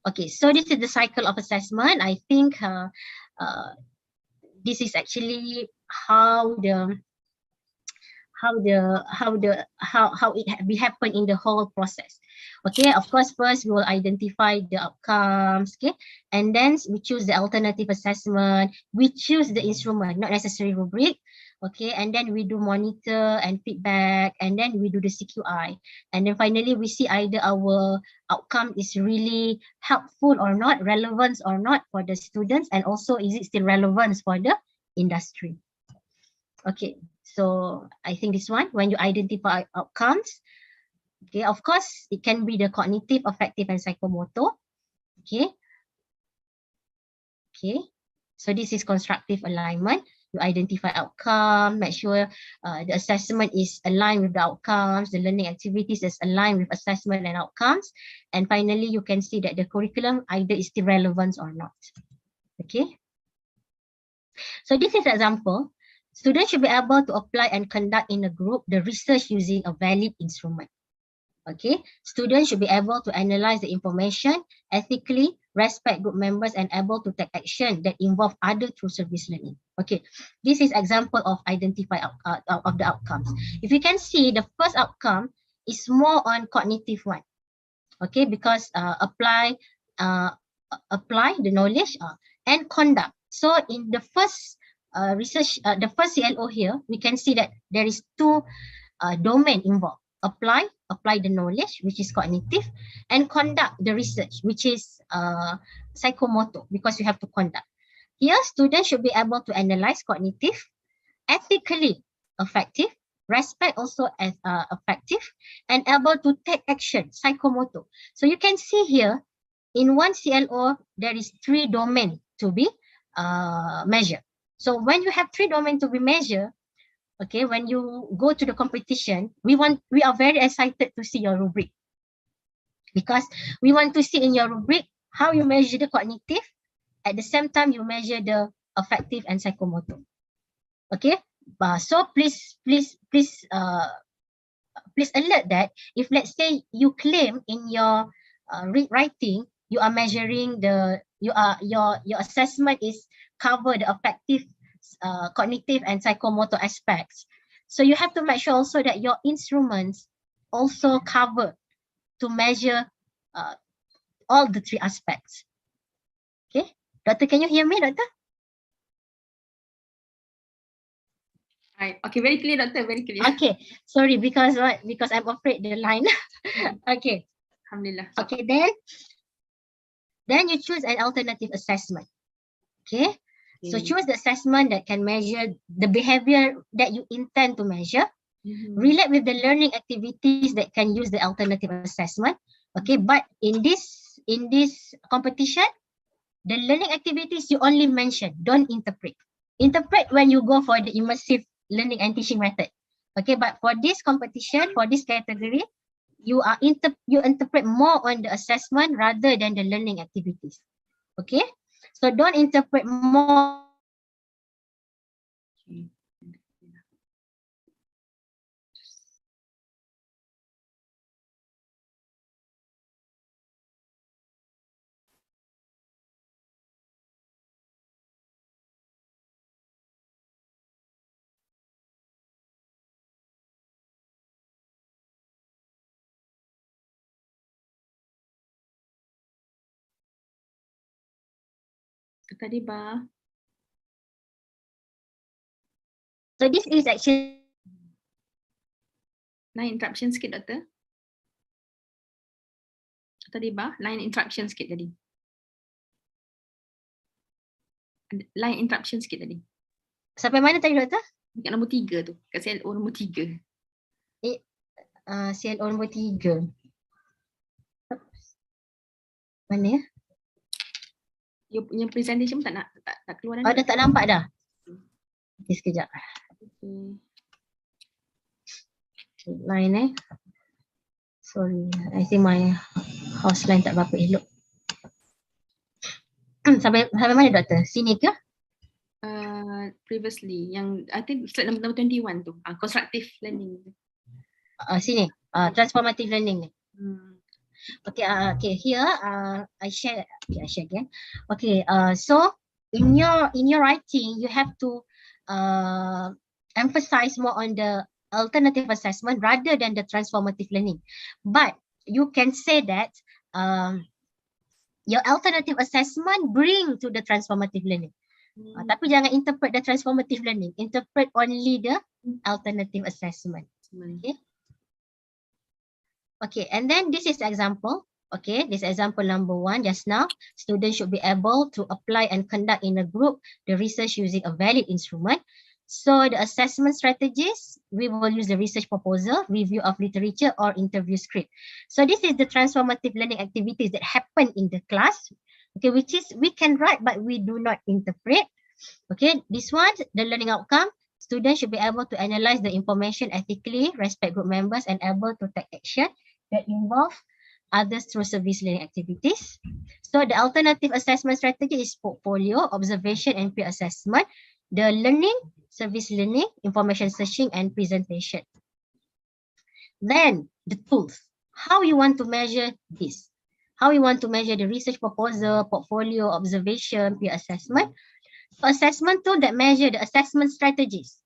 Okay, so this is the cycle of assessment. I think this is actually how it happen in the whole process. Okay, of course, first we will identify the outcomes, okay, and then we choose the alternative assessment, we choose the instrument, not necessarily rubric, okay, and then we do monitor and feedback, and then we do the CQI, and then finally we see either our outcome is really helpful or not, relevance or not for the students, and also is it still relevance for the industry. Okay, so I think this one, when you identify outcomes, okay, of course, it can be the cognitive, affective, and psychomotor. Okay. Okay. So this is constructive alignment. You identify outcome, make sure the assessment is aligned with the outcomes, the learning activities is aligned with assessment and outcomes. And finally, you can see that the curriculum either is still relevant or not. Okay. So this is an example. Students should be able to apply and conduct in a group the research using a valid instrument. Okay, students should be able to analyze the information ethically, respect group members, and able to take action that involve other through service learning. Okay, this is example of identify of the outcomes. If you can see, the first outcome is more on cognitive one. Okay, because apply the knowledge and conduct. So in the first research, the first CLO here, we can see that there is two domain involved. Apply the knowledge, which is cognitive, and conduct the research, which is psychomotor, because you have to conduct. Here, students should be able to analyze cognitive, ethically effective, respect also as effective, and able to take action, psychomotor. So you can see here, in one CLO, there is 3 domains to be measured. So when you have 3 domains to be measured, okay, when you go to the competition, we are very excited to see your rubric, because we want to see in your rubric how you measure the cognitive, at the same time you measure the affective and psychomotor. Okay, so please alert that if, let's say, you claim in your writing you are measuring your assessment is cover the affective, cognitive and psychomotor aspects. So you have to make sure also that your instruments also cover to measure all the 3 aspects. Okay, Doctor, can you hear me, Doctor? Right. Okay, very clear, Doctor, very clear. Okay, sorry, because I'm afraid the line. Okay. Alhamdulillah. Okay, then you choose an alternative assessment. Okay. So choose the assessment that can measure the behavior that you intend to measure. Relate with the learning activities that can use the alternative assessment. Okay, but in this competition, the learning activities you only mention, don't interpret. Interpret when you go for the immersive learning and teaching method. Okay, but for this competition, for this category, you interpret more on the assessment rather than the learning activities. Okay, so don't interpret more. Tadi ba? So this is actually Line interruption sikit, Doktor. Tadi ba? Line interruption sikit tadi. Line interruption sikit tadi. sampai mana tadi, Doktor? Dekat nombor 3 tu. Kat CLO nombor 3. CLO nombor 3. Mana ya? You punya presentation pun tak keluar Oh, dah tak nampak dah. Okay, sekejap. Okay. Line Sorry, I think my house line tak berapa elok. Sampai mana, Doktor? Sini ke? Previously, yang I think slide number 21 tu. Constructive learning. Sini. Transformative learning ni. Okay, okay, here I share again. Okay, so in your writing you have to emphasize more on the alternative assessment rather than the transformative learning. But you can say that your alternative assessment bring to the transformative learning. Tapi jangan interpret the transformative learning. Interpret only the alternative assessment. Okay. Okay, and then this is example. Okay, this example number 1 just now. Students should be able to apply and conduct in a group the research using a valid instrument. So the assessment strategies, we will use the research proposal, review of literature, or interview script. So this is the transformative learning activities that happen in the class. Okay, which is we can write but we do not interpret. Okay, this one, the learning outcome. Students should be able to analyze the information ethically, respect group members, and able to take action that involve others through service learning activities. So the alternative assessment strategy is portfolio, observation, and peer assessment. the learning, service learning, information searching, and presentation. Then the tools. How you want to measure this? How you want to measure the research proposal, portfolio, observation, peer assessment? Assessment tool that measure the assessment strategies.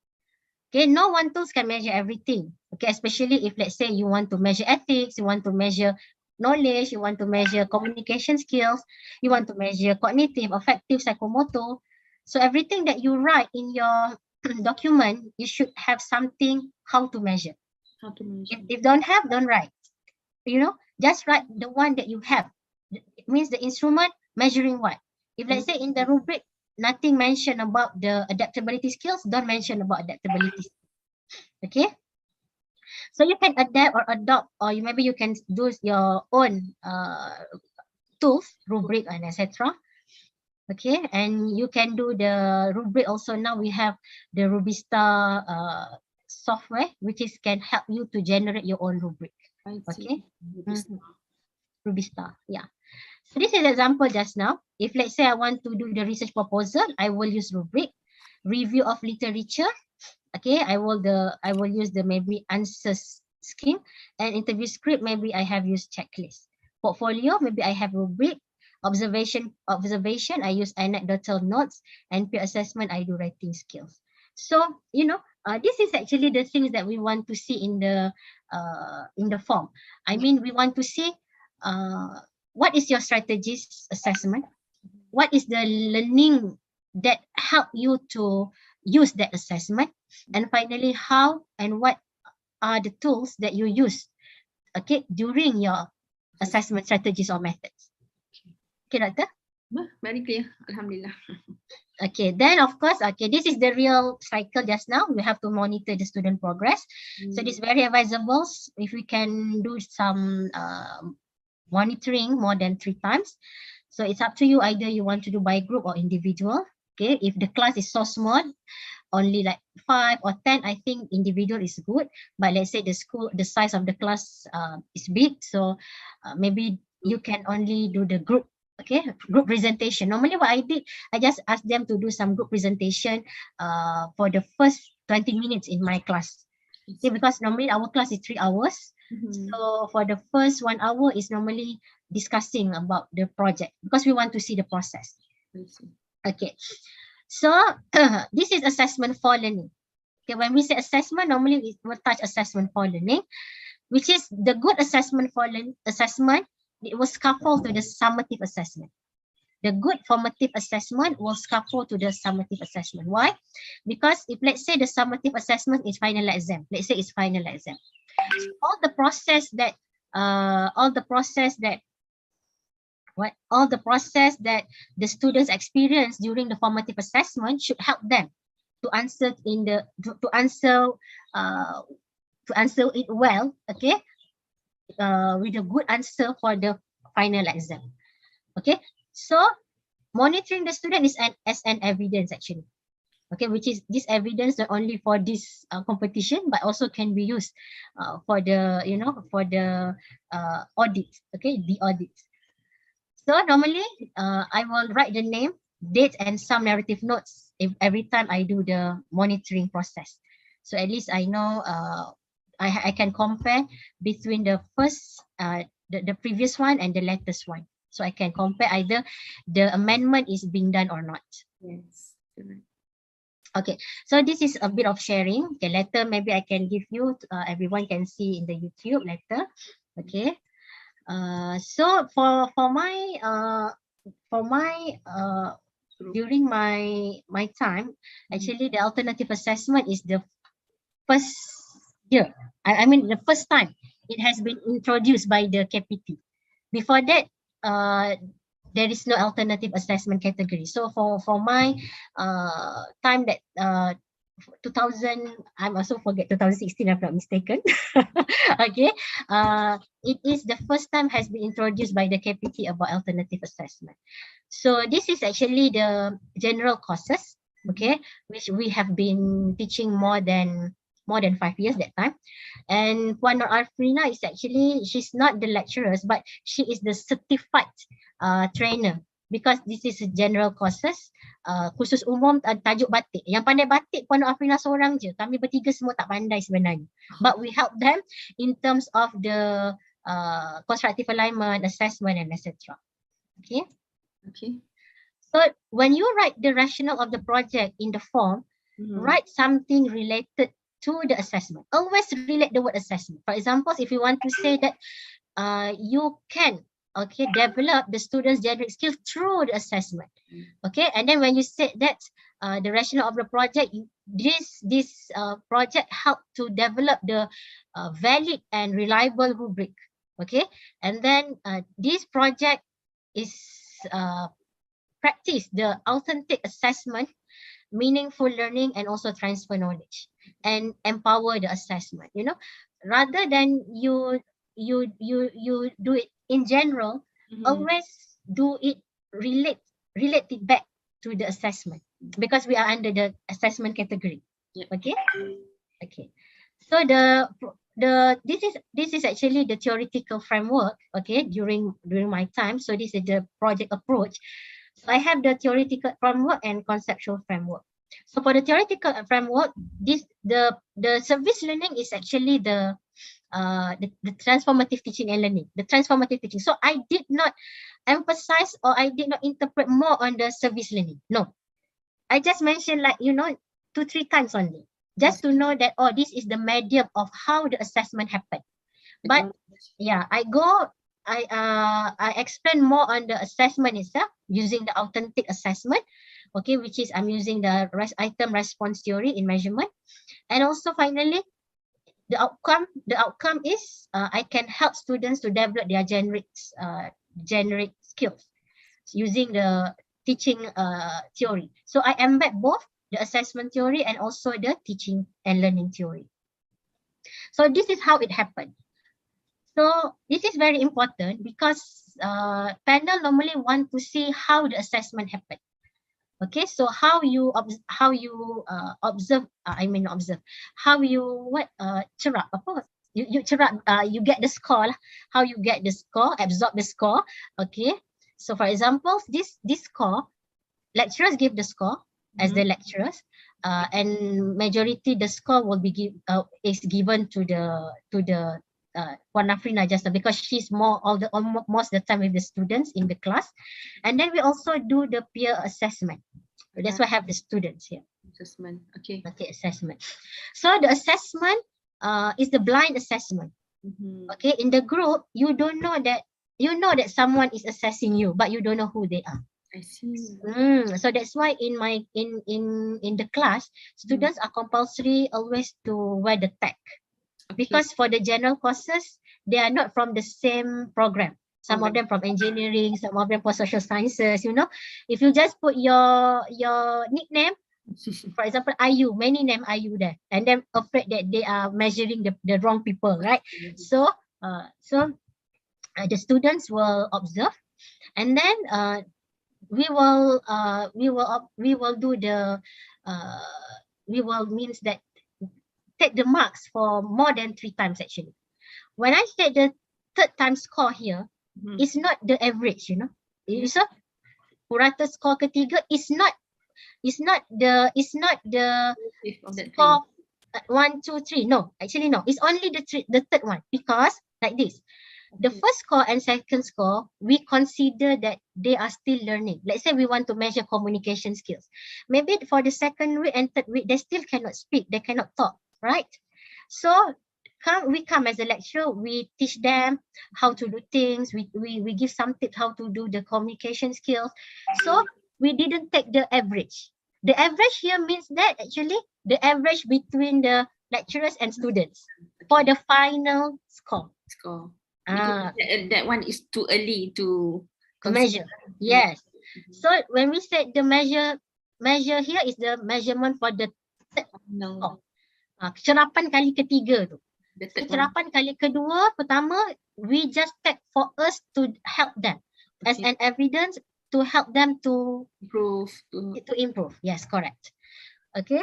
Okay, no one tools can measure everything. Okay, especially if let's say you want to measure ethics, you want to measure knowledge, you want to measure communication skills, you want to measure cognitive, affective, psychomotor. So everything that you write in your document, you should have something how to measure. How to measure. If don't have, don't write. You know, just write the one that you have. It means the instrument measuring what. If let's say in the rubric, nothing mentioned about the adaptability skills, don't mention about adaptability. Okay. So you can adapt or adopt, or maybe you can do your own tools, rubric and etc. Okay, and you can do the rubric also. Now we have the Rubista software, which is can help you to generate your own rubric. Okay. Rubista, yeah. So this is example just now. If let's say I want to do the research proposal, I will use rubric. Review of literature. Okay, I will use the maybe answers scheme, and interview script maybe I have used checklist. Portfolio maybe I have rubric. Observation I use anecdotal notes, and peer assessment I do writing skills. So you know, this is actually the things that we want to see in the form. I mean, we want to see what is your strategies assessment, what is the learning that help you to use that assessment, and finally how and what are the tools that you use, okay, during your assessment strategies or methods. Okay, Doctor? Very clear, Alhamdulillah. Okay, then of course, okay, this is the real cycle just now. We have to monitor the student progress. So it's very advisable if we can do some monitoring more than 3 times. So it's up to you, either you want to do by group or individual. Okay, if the class is so small, only like 5 or 10, I think individual is good. But let's say the size of the class is big, so maybe you can only do the group. Okay, group presentation. Normally what I did, I just asked them to do some group presentation for the first 20 minutes in my class. Okay, because normally our class is 3 hours. So for the first 1 hour is normally discussing about the project because we want to see the process. Okay, so this is assessment for learning. Okay, when we say assessment, normally we will touch assessment for learning, which is the good assessment for assessment. It will scaffold to the summative assessment. The good formative assessment will scaffold to the summative assessment. Why? Because if let's say the summative assessment is final exam, let's say it's final exam, all the process that the students experience during the formative assessment should help them to answer it well. Okay, with a good answer for the final exam. Okay, so monitoring the student is as an evidence actually. Okay, which is this evidence not only for this competition but also can be used for the audit. Okay, the audit. So normally I will write the name, date, and some narrative notes every time I do the monitoring process. So at least I know I can compare between the first the previous one and the latest one. So I can compare either the amendment is being done or not. Yes. Okay, so this is a bit of sharing. Okay, later maybe I can give you, everyone can see in the YouTube later. Okay, so for my during my time, actually the alternative assessment is the first year. I mean the first time it has been introduced by the KPT. Before that, there is no alternative assessment category. So for my time that 2000, I'm also forget 2016 if I'm not mistaken. Okay, it is the first time has been introduced by the KPT about alternative assessment. So this is actually the general courses, okay, which we have been teaching more than 5 years that time. And Puan Arfrina is actually, she's not the lecturer, but she is the certified trainer because this is a general courses, khusus umum tajuk batik. Yang pandai batik Puan Afrina seorang je. Kami bertiga semua tak pandai sebenarnya. But we help them in terms of the constructive alignment, assessment and etc. Okay. Okay. So when you write the rationale of the project in the form, write something related to the assessment. Always relate the word assessment. For example, if you want to say that you can develop the students' generic skills through the assessment. Okay, and then when you said that the rationale of the project, this project help to develop the valid and reliable rubric. Okay, and then this project is practice the authentic assessment, meaningful learning, and also transfer knowledge and empower the assessment. You know, rather than you do it in general, always do it relate it back to the assessment, because we are under the assessment category. Yep. Okay. Okay. So this is actually the theoretical framework. Okay, during my time. So this is the project approach. So I have the theoretical framework and conceptual framework. So for the theoretical framework, the service learning is actually the transformative teaching and learning, the transformative teaching. So I did not emphasize or I did not interpret more on the service learning. No, I just mentioned 2-3 times only, just to know that this is the medium of how the assessment happened. But yeah, I explain more on the assessment itself using the authentic assessment, okay, which is I'm using the item response theory in measurement. And also finally, the outcome is I can help students to develop their generic skills using the teaching theory. So I embed both the assessment theory and also the teaching and learning theory. So this is how it happened. So this is very important because panel normally want to see how the assessment happened. Okay, so how you observe, how you cerap apa? You cerap, you get the score lah. How you get the score, absorb the score. Okay, so for example, this score, lecturers give the score as the lecturers, and majority the score will be is given to the Puan Afrina just because she's most of the time with the students in the class. And then we also do the peer assessment. That's why I have the students here. Assessment. Okay. Okay, assessment. So the assessment is the blind assessment. Okay, in the group, you don't know that, you know that someone is assessing you, but you don't know who they are. I see. So that's why in my in the class, students are compulsory always to wear the tag. Because for the general courses, they are not from the same program. Some of them from engineering, some of them for social sciences, you know. If you just put your nickname, for example, IU, many name IU there, and then afraid that they are measuring the wrong people, right? So the students will observe, and then we will do the means that take the marks for more than 3 times actually. When I said the third time score here, it's not the average, you know. So purata score ketiga is not the score 1, 2, 3. No, actually no. It's only the third one, because like this. The first score and second score, we consider that they are still learning. Let's say we want to measure communication skills. Maybe for the second week and third week, they still cannot speak, they cannot talk, right? So we come as a lecturer, we teach them how to do things, we give some tips how to do the communication skills. So we didn't take the average. The average here means that actually the average between the lecturers and students for the final score. That one is too early to measure. Yes. So when we said the measure here is the measurement for the score. Cerapan kali ketiga tu. Cerapan kali kedua, pertama, we just take for us to help them as an evidence to help them to improve. Yes, correct. Okay.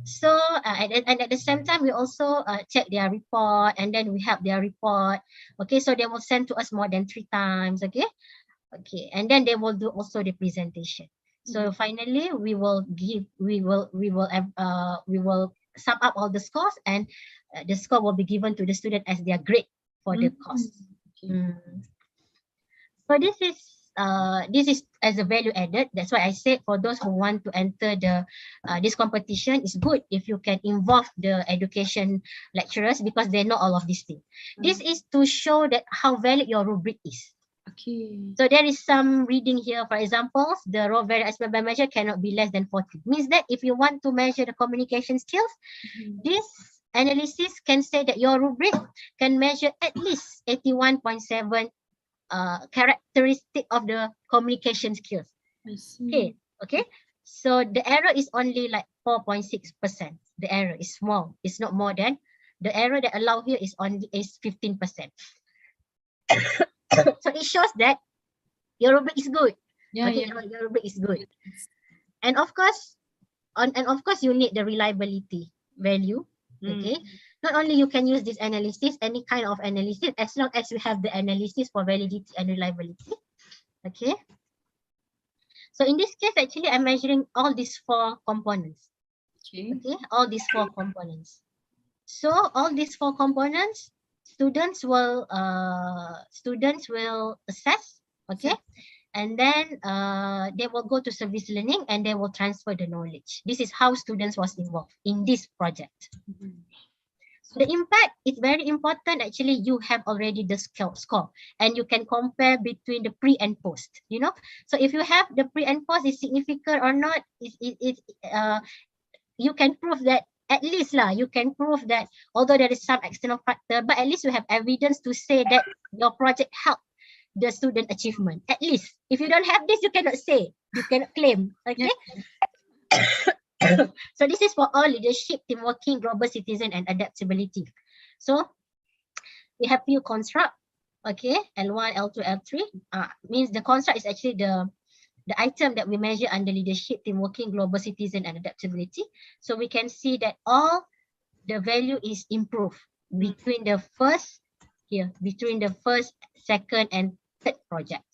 So and at the same time, we also check their report, and then we help their report. Okay, so they will send to us more than 3 times. Okay. Okay, and then they will do also the presentation. So finally, we will sum up all the scores, and the score will be given to the student as their grade for the course. So this is as a value added. That's why I said for those who want to enter the this competition, it's good if you can involve the education lecturers because they know all of these things. This is to show that how valid your rubric is. Okay. So there is some reading here. For example, the raw variance by measure cannot be less than 40. Means that if you want to measure the communication skills, this analysis can say that your rubric can measure at least 81.7 characteristic of the communication skills. I see. Okay. So the error is only like 4.6%. The error is small. It's not more than the error that allowed here is 15%. So it shows that your rubric is good. Yeah, Okay, yeah. your rubric is good. And of course, you need the reliability value. Okay. Not only you can use this analysis, any kind of analysis, as long as you have the analysis for validity and reliability. Okay. So in this case, actually, I'm measuring all these 4 components. Okay. Okay, all these 4 components. So all these 4 components, students will assess. Okay. And then they will go to service learning and they will transfer the knowledge. This is how students was involved in this project. So the impact is very important. Actually, you have already the score and you can compare between the pre and post, you know. So if you have the pre and post is significant or not, you can prove that at least you can prove that although there is some external factor, but at least you have evidence to say that your project helped the student achievement. At least if you don't have this, you cannot say, you cannot claim. Okay. So this is for all leadership, team working, global citizen, and adaptability. So we have few construct. Okay, L1, L2, L3 means the construct is actually the item that we measure under leadership, team working, global citizen, and adaptability. So we can see that all the value is improved between the first, second, and third project.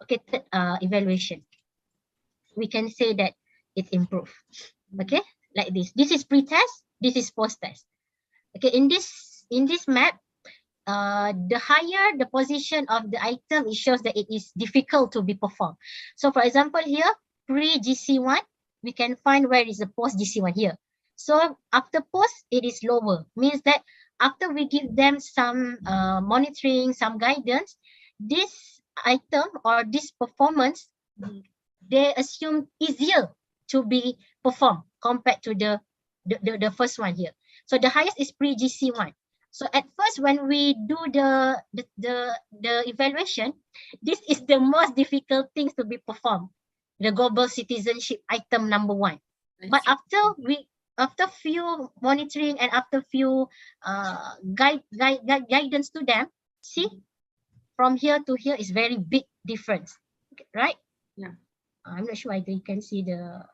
Okay, third evaluation. We can say that it's improved. Okay, like this. This is pre-test. This is post-test. Okay, in this map, the higher the position of the item, it shows that it is difficult to be performed. So for example here, pre-GC1, we can find where is the post-GC1 here. So after post, it is lower. Means that after we give them some monitoring, some guidance, this item or this performance, they assume easier to be performed compared to the first one here. So the highest is pre-GC1. So at first, when we do the evaluation, this is the most difficult things to be performed. The global citizenship item number 1. But after few monitoring and after few guidance to them, see, from here to here is very big difference, right? Yeah. I'm not sure whether you can see the.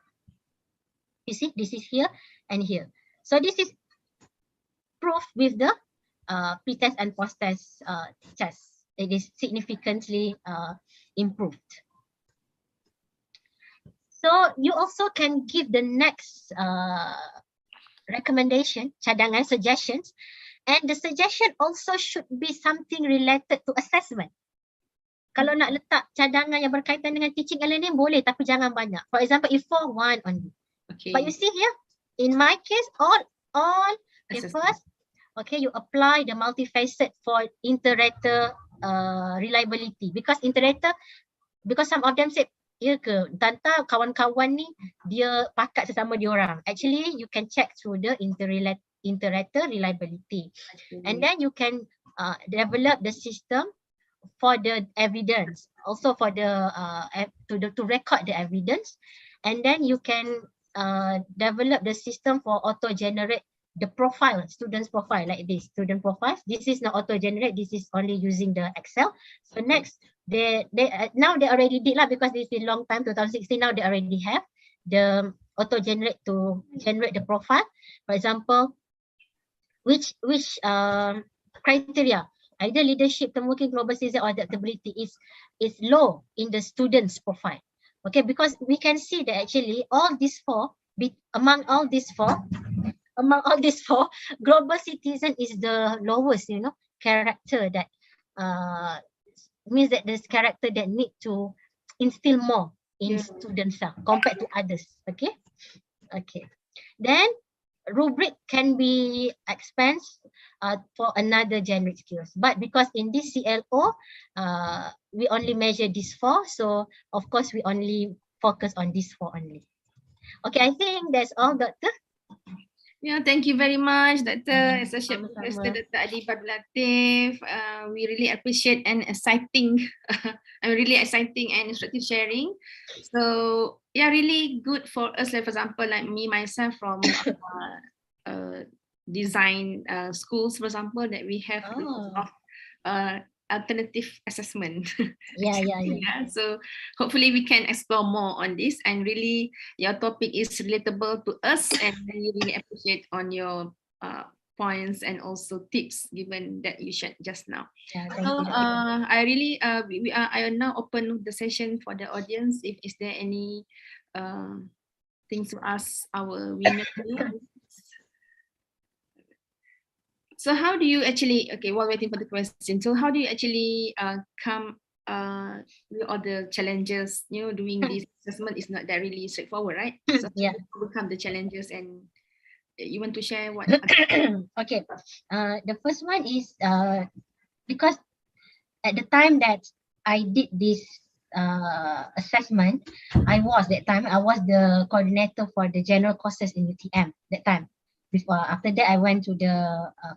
You see, this is here and here. So this is proof with the pre-test and post-test test. It is significantly improved. So you also can give the next recommendation, cadangan, suggestions, and the suggestion also should be something related to assessment. Kalau nak letak cadangan yang berkaitan dengan teaching and learning boleh, tapi jangan banyak. For example, if for one only. Okay. But you see here, in my case, all papers, okay, you apply the multifaceted for inter-rater reliability. Because some of them said, ya ke, Tanta kawan-kawan ni dia pakat sesama dia orang. Actually, you can check through the inter-rater reliability. And then you can develop the system for the evidence, also for the to record the evidence, and then you can develop the system for auto-generate the profile, student's profile, like this, student profiles. This is not auto-generate, this is only using the Excel. So next, now they already did because this is long time, 2016, now they already have the auto-generate to generate the profile. For example, which criteria either leadership, teamwork, global citizen, or adaptability is low in the student's profile. Okay, because we can see that actually among all these four, global citizen is the lowest, character that means that this character that need to instill more in students compared to others. Okay. Then rubric can be expanded for another generic skills, but because in this CLO we only measure these four, so of course we only focus on these four only. Okay, I think that's all, Doctor. Yeah, thank you very much, Dr. Associate Professor Dr. Adi Latif. We really appreciate and exciting, really exciting and instructive sharing. So yeah, really good for us. Like for example, like me myself from design schools, for example, that we have a lot of alternative assessment. Yeah. So hopefully we can explore more on this, and really your topic is relatable to us, and we really appreciate on your points and also tips given that you shared just now. Thank So you. I really I now open the session for the audience. If is there any things to ask our winner? So how do you actually, while waiting for the question, so how do you actually come with all the challenges, doing this assessment is not that really straightforward, right? So Yeah. overcome the challenges, and you want to share what? Okay. The first one is because at the time that I did this assessment, I was the coordinator for the general courses in UTM that time. After that, I went to the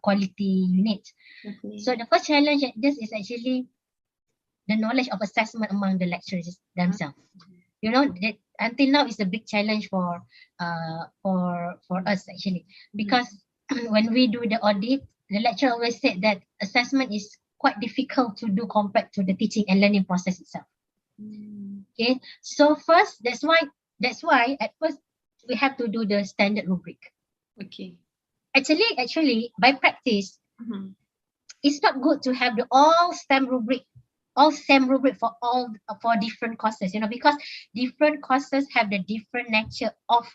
quality unit. Okay. So the first challenge this is actually the knowledge of assessment among the lecturers themselves. That until now is a big challenge for us actually, because when we do the audit, the lecturer always said that assessment is quite difficult to do compared to the teaching and learning process itself. Okay, so first that's why at first we have to do the standard rubric. Okay. Actually, by practice, it's not good to have the all same rubric for different courses, because different courses have the different nature of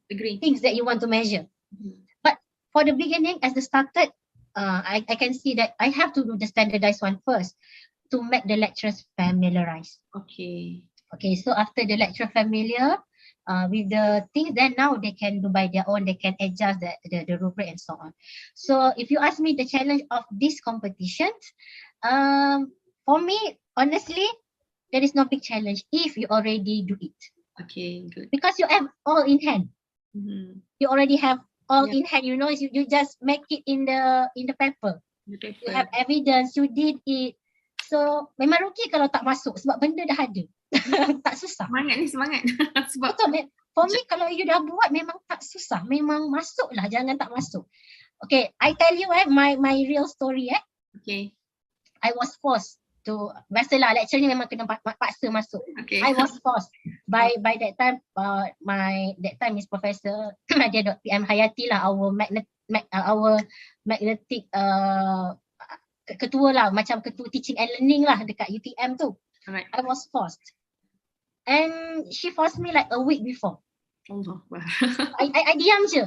things that you want to measure. But for the beginning, as I started, I can see that I have to do the standardized one first to make the lecturers familiarized. Okay. So after the lecturer familiar with the things, then now they can do by their own, they can adjust the rubric and so on. So if you ask me the challenge of this competition, for me, honestly, there is no big challenge if you already do it. Okay, good. Because you have all in hand. You already have all in hand, you just make it in the paper. You have evidence, you did it. So memang rugi kalau tak masuk sebab benda dah ada. Tak susah. Semangat. Sebab betul, for me kalau you dah buat memang tak susah, memang masuklah, jangan tak masuk. Okay, I tell you my real story. Okay. I was forced to, biasalah lecture ni memang kena paksa masuk. Okay. I was forced by that time that time is Professor Dr. PM Hayati lah, our magnetic ketua lah, macam ketua teaching and learning lah dekat UTM tu. Alright. I was forced. And she forced me like a week before. I diam je.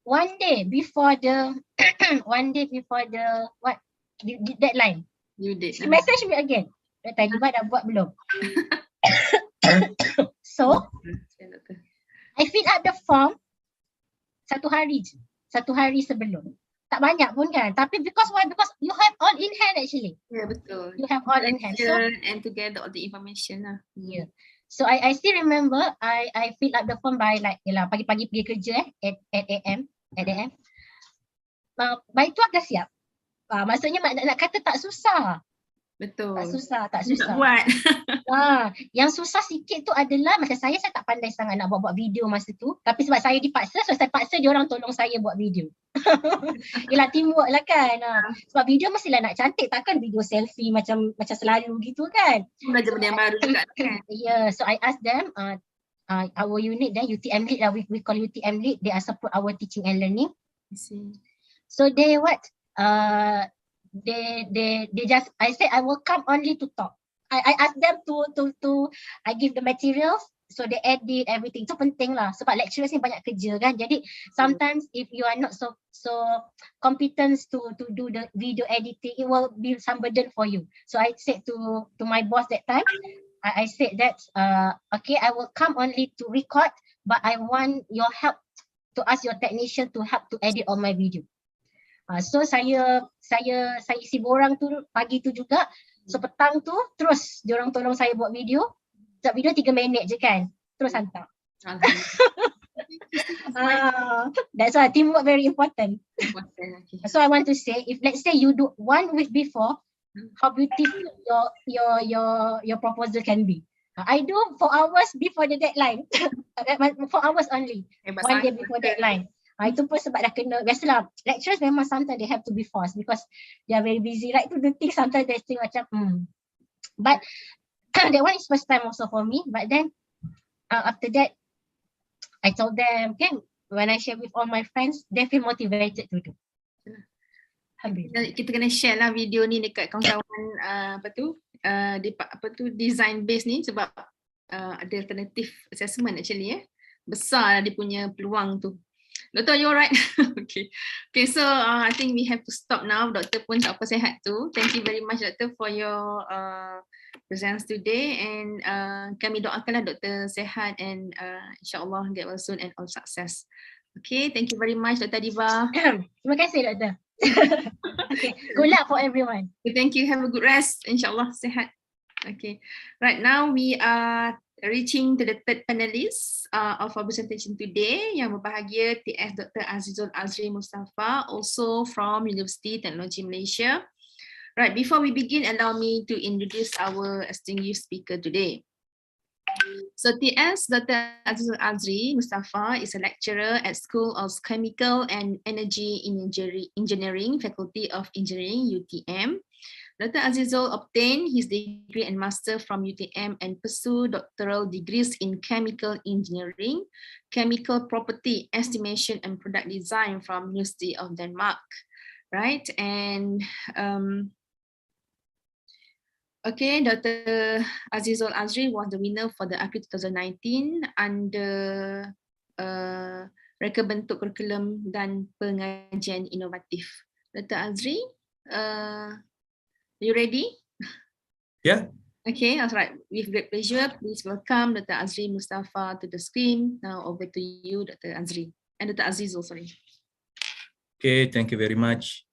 One day before the deadline. You did. She messaged me again. Tadi dah buat belum? So I fill up the form satu hari sebelum. Tak banyak pun kan, tapi because you have all in hand actually. Yeah, betul. You have all in hand. So, and to gather all the information lah. Yeah. So I still remember I fill up the form by pagi-pagi pergi kerja at 8 AM. By 12 dah siap. Maksudnya nak kata tak susah. Betul. Tak susah. Buat. Yang susah sikit tu adalah macam saya tak pandai sangat nak buat video masa tu. Tapi sebab saya dipaksa, so saya paksa dia orang tolong saya buat video. Yelah, teamwork lah kan. Sebab video mestilah nak cantik, takkan video selfie macam selalu gitu kan. Belajar benda yang baru juga kan. Yeah, so I ask them, our unit then UTM lead lah, we call UTM lead, they are support our teaching and learning. I see. So they they just, I said I will come only to talk. I ask them to I give the materials, so they edit everything. Itu penting lah sebab lecturers ni banyak kerja kan. Jadi sometimes if you are not so competent to do the video editing, it will be some burden for you. So I said to my boss that time, I said that okay, I will come only to record, but I want your help to ask your technician to help to edit all my video. So saya isi borang tu pagi tu juga. So petang tu terus diorang tolong saya buat video. Sebab video 3 minit je kan. Terus hantar. That's why teamwork very important. So I want to say, if let's say you do 1 week before, how beautiful your proposal can be. I do 4 hours before the deadline. 4 hours only. 1 day before deadline. Itu pun sebab dah kena, biasalah lecturers memang sometimes they have to be forced because they are very busy, right, to do things. Sometimes they think macam but that one is first time also for me. But then after that I told them, okay, when I share with all my friends, they feel motivated to do. Kita kena share lah video ni dekat kawan-kawan design base ni sebab ada alternative assessment actually besar lah dia punya peluang tu. Doktor, you alright? Okay, so I think we have to stop now. Doktor pun tak apa sihat tu. Thank you very much, Doktor, for your presence today, and kami doakanlah Doktor sihat and insyaAllah get well soon and all success. Okay, thank you very much, Dr. Diva. Terima kasih, Doktor. Okay, good luck for everyone. Thank you. Have a good rest. InsyaAllah sihat. Okay, right now we are reaching to the third panelist of our presentation today, yang berbahagia TS Dr. Azizul Azri Mustafa, also from University Technology Malaysia. Right, before we begin, allow me to introduce our distinguished speaker today. So TS Dr. Azizul Azri Mustafa is a lecturer at School of Chemical and Energy Engineering, Faculty of Engineering, UTM. Dr. Azizul obtained his degree and master from UTM and pursued doctoral degrees in chemical engineering, chemical property estimation and product design from University of Denmark, right? And okay, Dr. Azizul Azri was the winner for the Akri 2019 under Reka Bentuk Kurikulum dan Pengajian Inovatif. Dr. Azri, you ready? Yeah. Okay, that's right. With great pleasure, please welcome Dr. Azri Mustafa to the screen. Now over to you, Dr. Azri. And Dr. Azizul, sorry. Okay, thank you very much,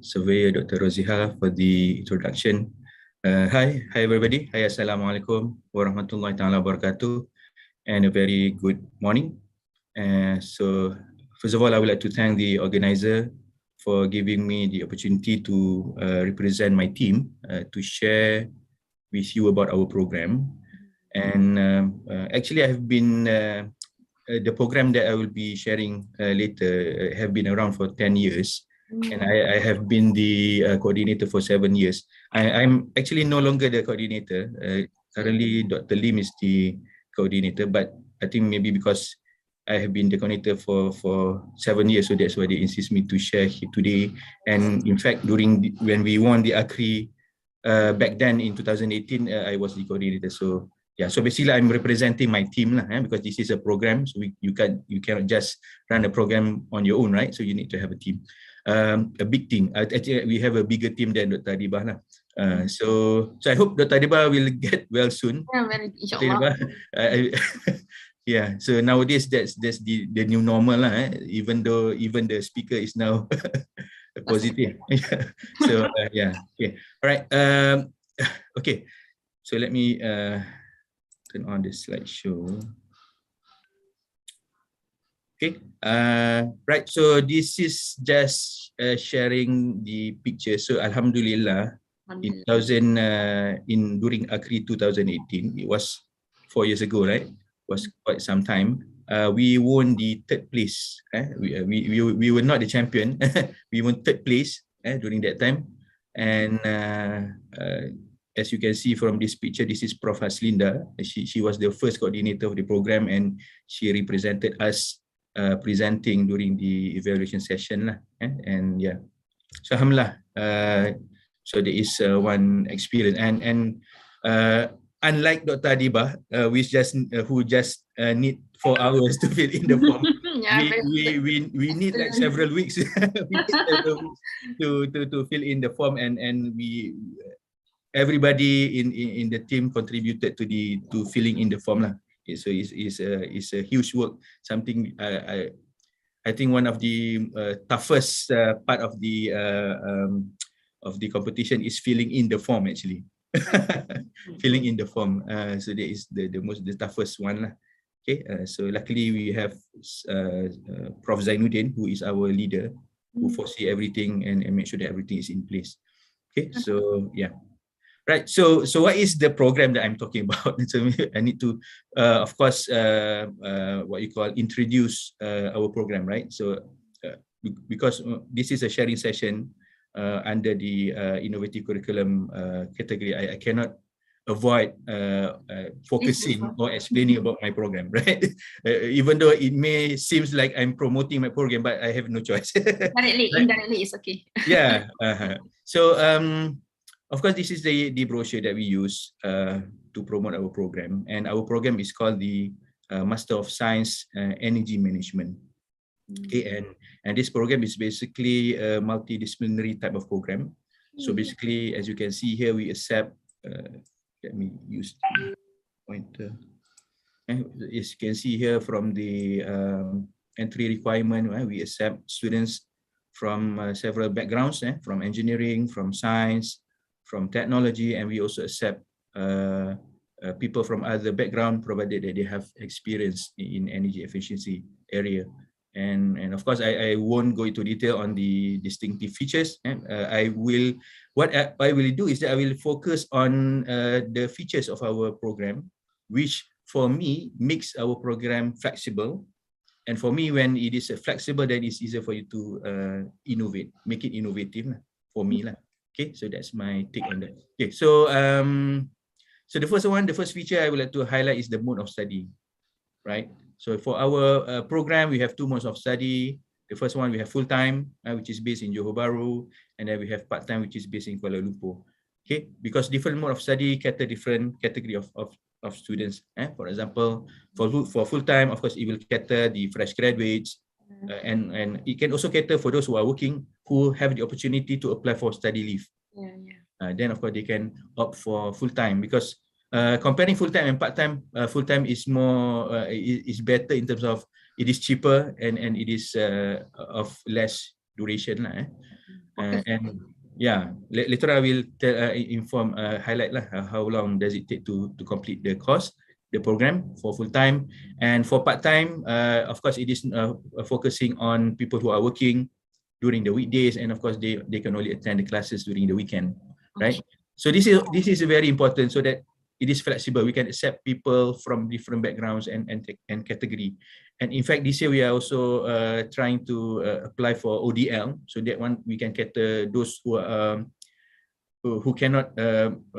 Surveyor Dr. Roziha, for the introduction. Hi everybody. Hi, Assalamualaikum warahmatullahi ta'ala wabarakatuh, and a very good morning. So first of all, I would like to thank the organizer for giving me the opportunity to represent my team to share with you about our program. And actually, I have been the program that I will be sharing later have been around for 10 years, and I have been the coordinator for 7 years. I'm actually no longer the coordinator. Currently, Dr. Lim is the coordinator, but I think maybe because I have been the coordinator for 7 years, so that's why they insist me to share here today. And in fact, when we won the Akri back then in 2018, I was the coordinator. So yeah, so basically I'm representing my team lah, because this is a program, so you cannot just run a program on your own, right? So you need to have a team, a big team. Actually, we have a bigger team than Dr. Adibah lah. So I hope Dr. Adibah will get well soon. Yeah, very insyaAllah. Yeah, so nowadays that's the new normal lah. Even the speaker is now positive. So yeah, okay, all right. Okay, so let me turn on the slideshow. Okay, right. So this is just sharing the picture. So Alhamdulillah, during Akri 2018, it was 4 years ago, right? Was quite some time. We won the third place. We were not the champion. We won third place during that time. And as you can see from this picture, this is Prof. Haslinda. She was the first coordinator of the program, and she represented us presenting during the evaluation session. And yeah, So alhamdulillah, so there is one experience, and unlike Dr. Adibah, who just need 4 hours to fill in the form, Yeah, very we need like several weeks. We need several weeks to fill in the form, and everybody in the team contributed to filling in the form lah. So it's a huge work. Something I think one of the toughest part of the competition is filling in the form actually. Filling in the form. So that is the toughest one lah. Okay. So luckily we have Prof Zainuddin, who is our leader, who foresee everything and make sure that everything is in place. Okay. So yeah. Right. So what is the program that I'm talking about? So I need to, of course, what you call introduce our program, right? So because this is a sharing session under the innovative curriculum category, I cannot avoid focusing or explaining about my program, right? Even though it may seems like I'm promoting my program, but I have no choice. Directly, indirectly, it's okay. Yeah. So of course, this is the brochure that we use to promote our program, and our program is called the Master of Science Energy Management. Okay, and this program is basically a multidisciplinary type of program. So basically, as you can see here, we accept. Let me use the pointer. As you can see here from the entry requirement, we accept students from several backgrounds, from engineering, from science, from technology, and we also accept people from other background, provided that they have experience in energy efficiency area. And of course, I won't go into detail on the distinctive features. What I will do is that I will focus on the features of our program, which for me makes our program flexible. And for me, when it is flexible, then it's easier for you to innovate, make it innovative for me lah. Okay, so that's my take on that. Okay, so so the first feature I would like to highlight is the mode of study, right? So for our program, we have 2 modes of study. The first one we have full-time, which is based in Johor Bahru, and then we have part-time, which is based in Kuala Lumpur. Okay, because different mode of study cater different category of students. For example, for full-time, of course, it will cater the fresh graduates. And it can also cater for those who are working, who have the opportunity to apply for study leave. Then of course they can opt for full-time, because comparing full-time and part-time, full-time is more is better in terms of it is cheaper and it is of less duration lah. And yeah, later I will highlight lah how long does it take to complete the course, the program for full-time. And for part-time, of course, it is focusing on people who are working during the weekdays, and of course they can only attend the classes during the weekend, right? So this is very important, so that it is flexible. We can accept people from different backgrounds and category. And in fact, this year we are also trying to apply for ODL, so that one we can cater those who cannot,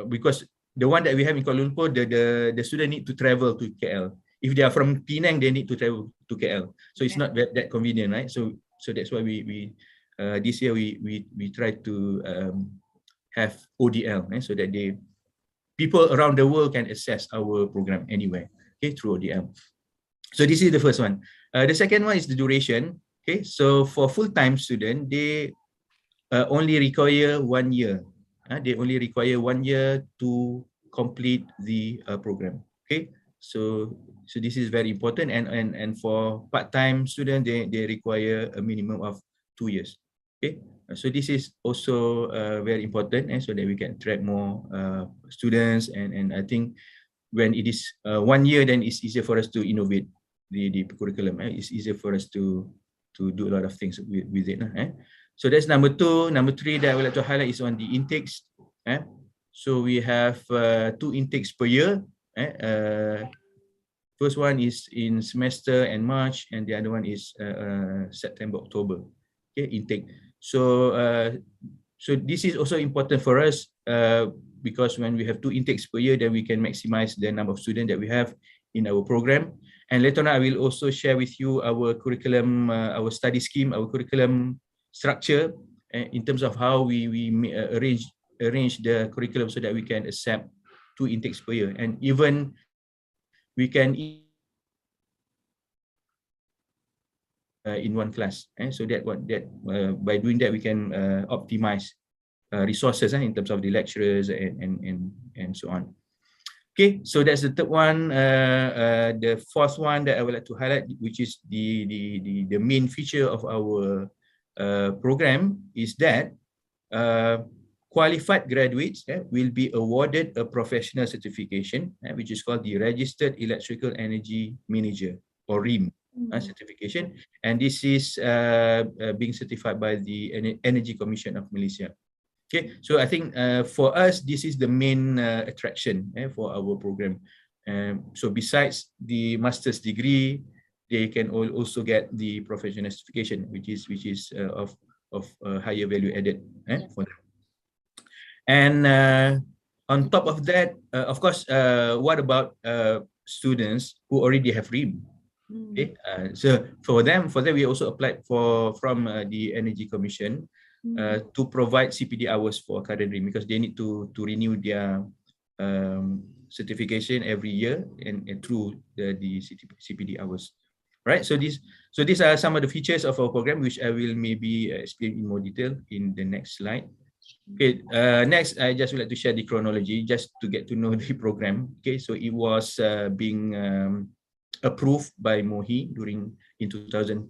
because the one that we have in Kuala Lumpur, the student need to travel to KL. If they are from Penang, they need to travel to KL. So it's not that convenient, right? So that's why we this year we try to have ODL, so that people around the world can access our program anywhere, okay, through ODL. So this is the first one. The second one is the duration. Okay, so for full-time student, they only require 1 year. They only require 1 year to complete the program. Okay, so this is very important. And for part-time student, they require a minimum of 2 years. Okay, so this is also very important, so that we can attract more students. And I think when it is 1 year, then it's easier for us to innovate the curriculum. It's easier for us to do a lot of things with it. So that's number 2. Number 3 that I would like to highlight is on the intakes. So we have 2 intakes per year. First one is in semester and March, and the other one is September, October. Okay, intake. So this is also important for us because when we have 2 intakes per year, then we can maximize the number of students that we have in our program. And later on, I will also share with you our curriculum, our study scheme, our curriculum structure, in terms of how we arrange the curriculum so that we can accept 2 intakes per year, and even we can in one class, so that by doing that we can optimize resources in terms of the lecturers and so on. Okay, so that's the third one. The fourth one that I would like to highlight, which is the main feature of our program, is that qualified graduates will be awarded a professional certification, which is called the Registered Electrical Energy Manager, or REM certification, and this is being certified by the Energy Commission of Malaysia. Okay, so I think for us, this is the main attraction for our program. So besides the master's degree, they can also get the professional certification, which is of higher value added for them. And on top of that, of course, what about students who already have REM? Okay, so for them we also applied from the Energy Commission to provide CPD hours for current REM, because they need to renew their certification every year and through the CPD hours. Right, so these are some of the features of our program, which I will maybe explain in more detail in the next slide. Okay, next I just would like to share the chronology just to get to know the program. Okay, so it was being approved by MOHI in 2012,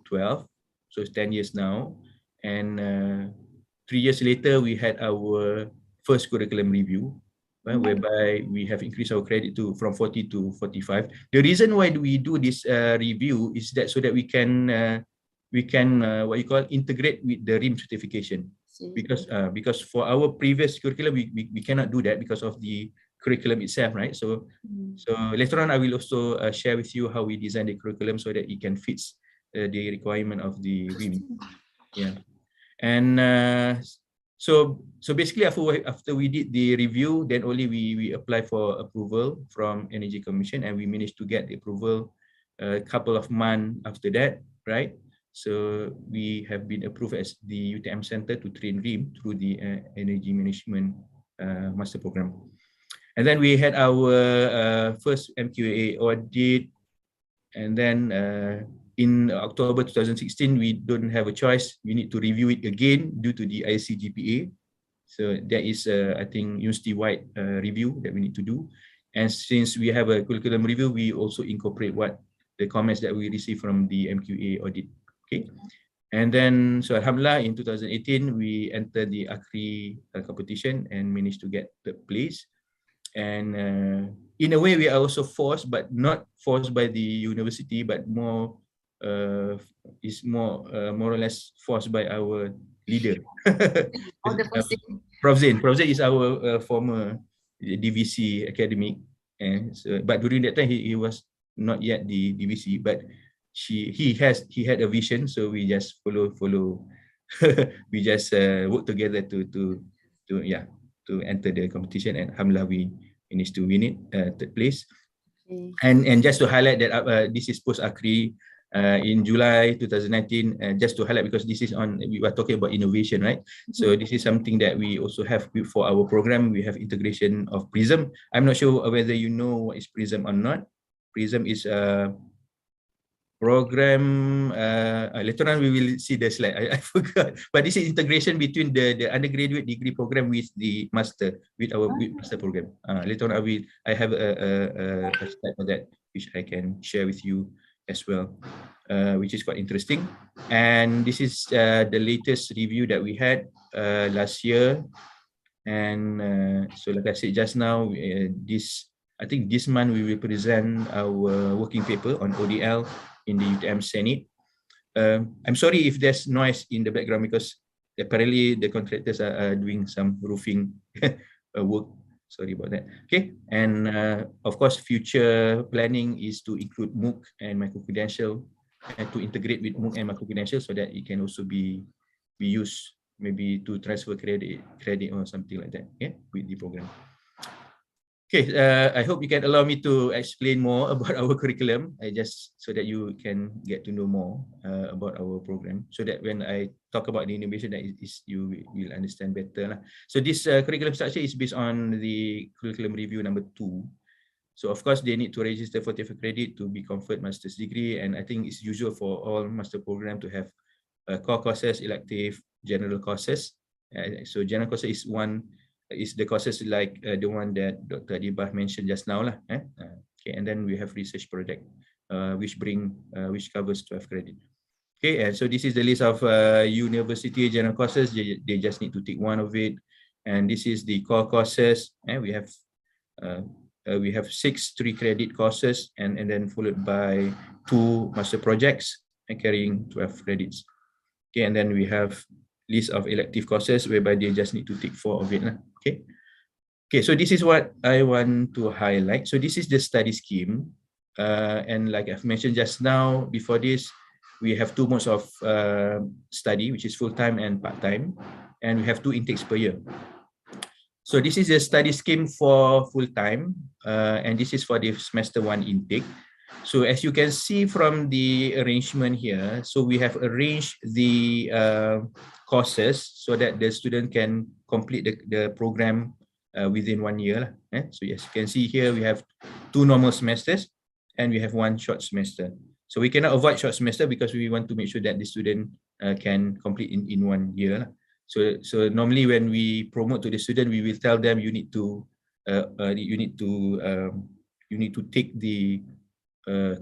so it's 10 years now, and 3 years later we had our first curriculum review, whereby we have increased our credit from 40 to 45. The reason why we do this review is that so that we can what you call integrate with the REM certification, because for our previous curriculum we cannot do that because of the curriculum itself, right? So later on I will also share with you how we design the curriculum so that it can fit the requirement of the REM. Yeah, and so basically after we did the review, then only we apply for approval from Energy Commission, and we managed to get the approval a couple of months after that, right? So we have been approved as the UTM Center to train REM through the Energy Management Master Program. And then we had our first MQAA audit, and then in October 2016, we don't have a choice. We need to review it again due to the ICGPA. So that is, I think, university-wide review that we need to do. And since we have a curriculum review, we also incorporate what the comments that we receive from the MQA audit. Okay. And then, so Alhamdulillah, in 2018, we entered the Akri competition and managed to get third place. And in a way, we are also forced, but not forced by the university, but more or less forced by our leader. Prof Zain is our former DVC academic, and so, but during that time he was not yet the DVC, but he had a vision, so we just follow we just work together to enter the competition, and alhamdulillah we managed to win it, third place. And just to highlight that this is post Akri in July 2019, just to highlight, because this is we were talking about innovation, right? So this is something that we also have for our program. We have integration of Prism. I'm not sure whether you know what is Prism or not. Prism is a program, later on we will see the slide, I forgot, but this is integration between the undergraduate degree program with the master, with our master program. Later on I have a slide for that, which I can share with you as well, which is quite interesting. And this is the latest review that we had last year. And so like I said just now, I think this month we will present our working paper on ODL in the UTM Senate. I'm sorry if there's noise in the background, because apparently the contractors are doing some roofing work. Sorry about that. Okay, and of course, future planning is to include MOOC and micro-credential, and to integrate with MOOC and micro-credential so that it can also be used maybe to transfer credit or something like that, yeah, with the program. Okay, I hope you can allow me to explain more about our curriculum. Just so that you can get to know more about our program, so that when I talk about the innovation, that you will understand better lah. So this curriculum structure is based on the curriculum review number 2. So of course they need to register for TOEFL credit to be conferred master's degree, and I think it's usual for all master program to have core courses, elective, general courses. So general courses is the courses like the one that Dr. Adibah mentioned just now lah. Okay, and then we have research project, which covers 12 credit. Okay, and so this is the list of university general courses. They just need to take one of it, and this is the core courses. We have 6 3-credit courses, and then followed by 2 master projects carrying 12 credits. Okay, and then we have list of elective courses whereby they just need to take 4 of it. Okay, so this is what I want to highlight. So this is the study scheme. And like I've mentioned just now, before this, we have 2 modes of study, which is full-time and part-time. And we have 2 intakes per year. So this is the study scheme for full-time. And this is for the semester 1 intake. So as you can see from the arrangement here, so we have arranged the courses so that the student can complete the program within 1 year. So as you can see here, we have 2 normal semesters and we have 1 short semester. So we cannot avoid short semester because we want to make sure that the student can complete in 1 year. So normally when we promote to the student, we will tell them you need to take the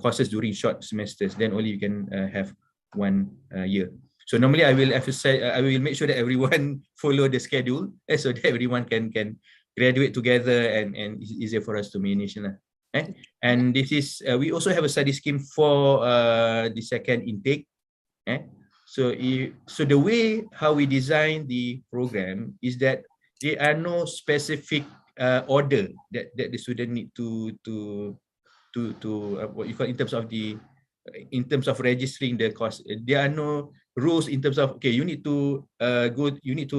courses during short semesters, then only you can have 1 year. So normally I will emphasize, I will make sure that everyone follow the schedule so that everyone can graduate together and it's easier for us to manage. And this is, we also have a study scheme for the second intake. So the way how we design the program is that there are no specific order that the student need to what you call in terms of registering the course. There are no rules in terms of, okay, you need to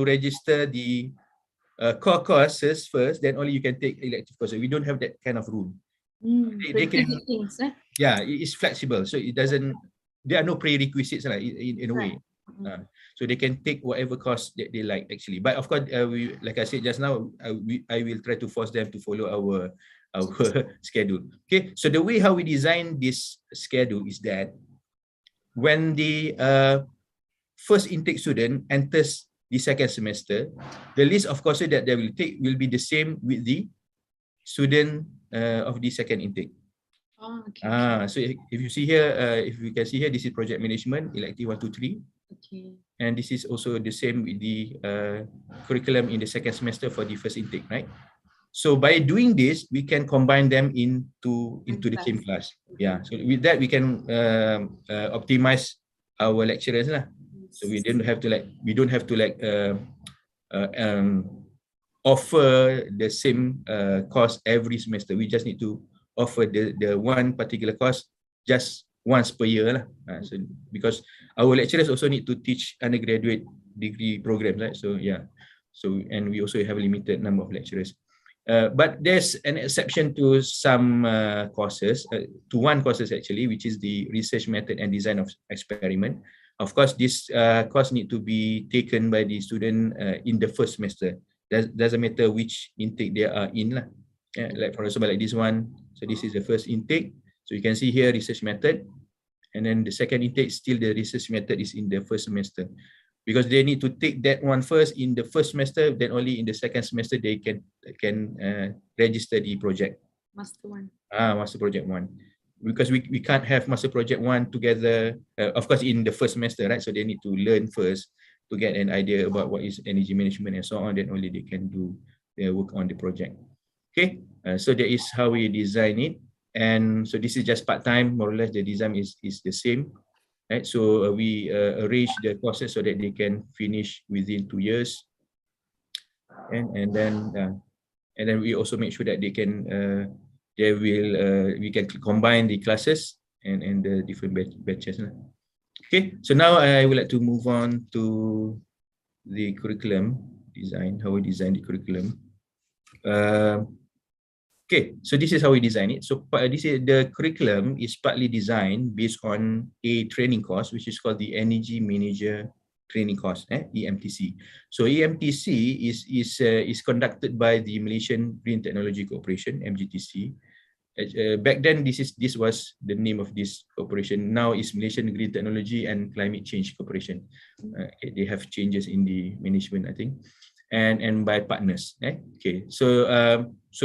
register the core courses first, then only you can take elective courses. We don't have that kind of rule. They can, yeah, it's flexible, so it doesn't, there are no prerequisites in a way. So they can take whatever course that they like actually. But of course, like I said just now, I will try to force them to follow our schedule. Okay, so the way how we design this schedule is that when the first intake student enters the second semester, the list of courses that they will take will be the same with the student of the second intake. So if you see here, if you can see here, this is project management, elective 1, 2, 3. Okay. And this is also the same with the curriculum in the second semester for the first intake, right? So by doing this, we can combine them into the same class. Yeah. So with that, we can optimize our lecturers lah. So we don't have to offer the same course every semester. We just need to offer the one particular course just once per year lah. So because our lecturers also need to teach undergraduate degree programs, right? So yeah. So and we also have a limited number of lecturers. But there's an exception to some courses, to one courses actually, which is the research method and design of experiment. Of course, this course need to be taken by the student in the first semester. Doesn't matter which intake they are in lah. Yeah, like for example, like this one. So this is the first intake. So you can see here research method, and then the second intake still the research method is in the first semester. Because they need to take that one first in the first semester, then only in the second semester they can register the project. Master 1. Master project 1. Because we can't have master project 1 together, of course, in the first semester, right? So they need to learn first to get an idea about what is energy management and so on, then only they can do their work on the project. Okay, so that is how we design it. And so this is just part-time, more or less the design is the same. Right, so we arrange the courses so that they can finish within 2 years, and then we also make sure that they can we can combine the classes and the different batches. Okay, so now I would like to move on to the curriculum design, how we design the curriculum. Okay, so this is how we design it. So this is the curriculum is partly designed based on a training course, which is called the Energy Manager Training Course, EMTC. So EMTC is conducted by the Malaysian Green Technology Corporation, MGTC. Back then, this was the name of this corporation. Now it's Malaysian Green Technology and Climate Change Corporation. They have changes in the management, I think. And by partners. Okay, so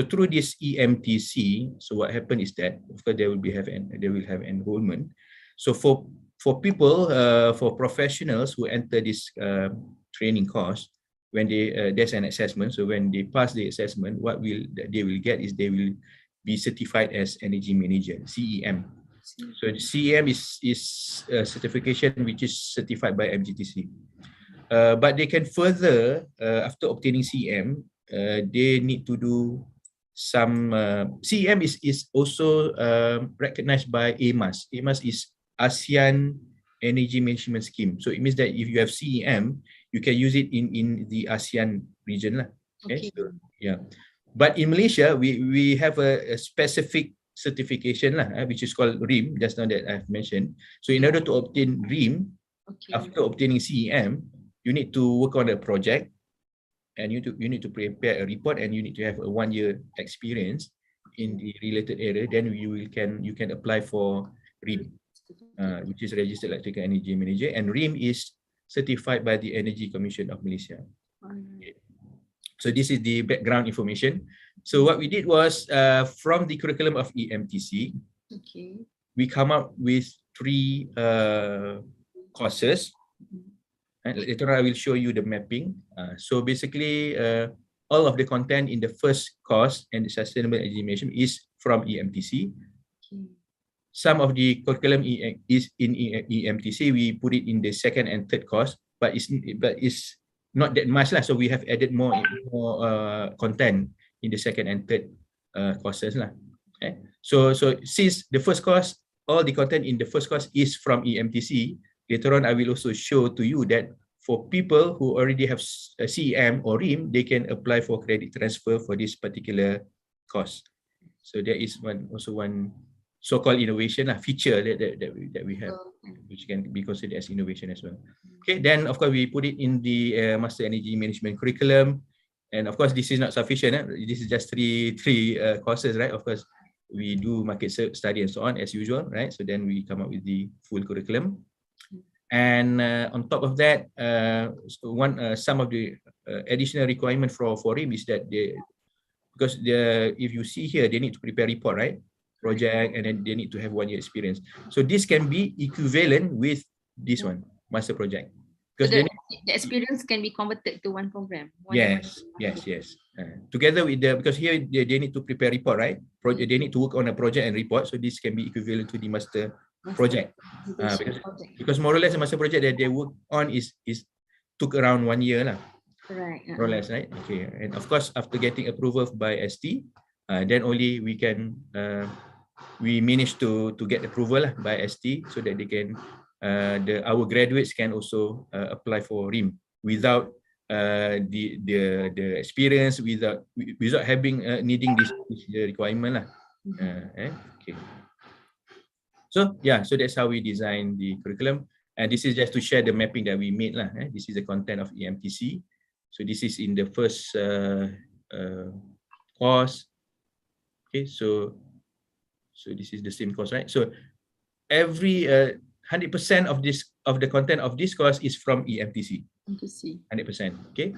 through this EMTC, so what happened is that of course they will have enrollment. So for people, for professionals who enter this training course, when there's an assessment. So when they pass the assessment, what they will get is they will be certified as energy manager, CEM. So the CEM is a certification which is certified by MGTC. But they can further, after obtaining CEM, they need to do some, CEM is also recognized by AMAS. AMAS is ASEAN Energy Management Scheme. So it means that if you have CEM, you can use it in the ASEAN region. Okay. So, yeah. But in Malaysia, we have a specific certification, which is called RIM, just now that I've mentioned. So in order to obtain RIM, after obtaining CEM, you need to work on a project, and you need to prepare a report, and you need to have a 1-year experience in the related area. Then you can apply for RIM, which is Registered Electrical Energy Manager, and RIM is certified by the Energy Commission of Malaysia. So this is the background information. So what we did was, from the curriculum of EMTC, we come up with 3 courses. And later on, I will show you the mapping. So basically, all of the content in the first course and the sustainable energy management is from EMTC. Some of the curriculum is in EMTC. We put it in the second and third course, but it's not that much lah. So we have added more content in the second and third courses lah. Okay. So since the first course, all the content in the first course is from EMTC. Later on, I will also show to you that for people who already have a CEM or RIM, they can apply for credit transfer for this particular course. So there is one so-called innovation feature that we have, which can be considered as innovation as well. Okay, then of course we put it in the Master Energy Management curriculum, and of course this is not sufficient. This is just three courses, right? Of course we do market study and so on as usual, right? So then we come up with the full curriculum. And on top of that, some of the additional requirement for RIM is that if you see here, they need to prepare report, right? Project, and then they need to have 1-year experience. So this can be equivalent with this one, master project. Because so the experience can be converted to one program. Yes. Together with because here they need to prepare report, right? They need to work on a project and report. So this can be equivalent to the master project. Because more or less the master project that they work on took around 1 year lah. Right. More or less, right? Okay. And of course, after getting approval by ST, then only we managed to get approval by ST, so that they can our graduates can also apply for RIM without the experience, without having needing this requirement lah. Okay. So so that's how we design the curriculum, and this is just to share the mapping that we made lah. This is the content of EMTC. So this is in the first course. Okay, so this is the same course, right? So every 100% of the content of this course is from EMTC. 100%. Okay.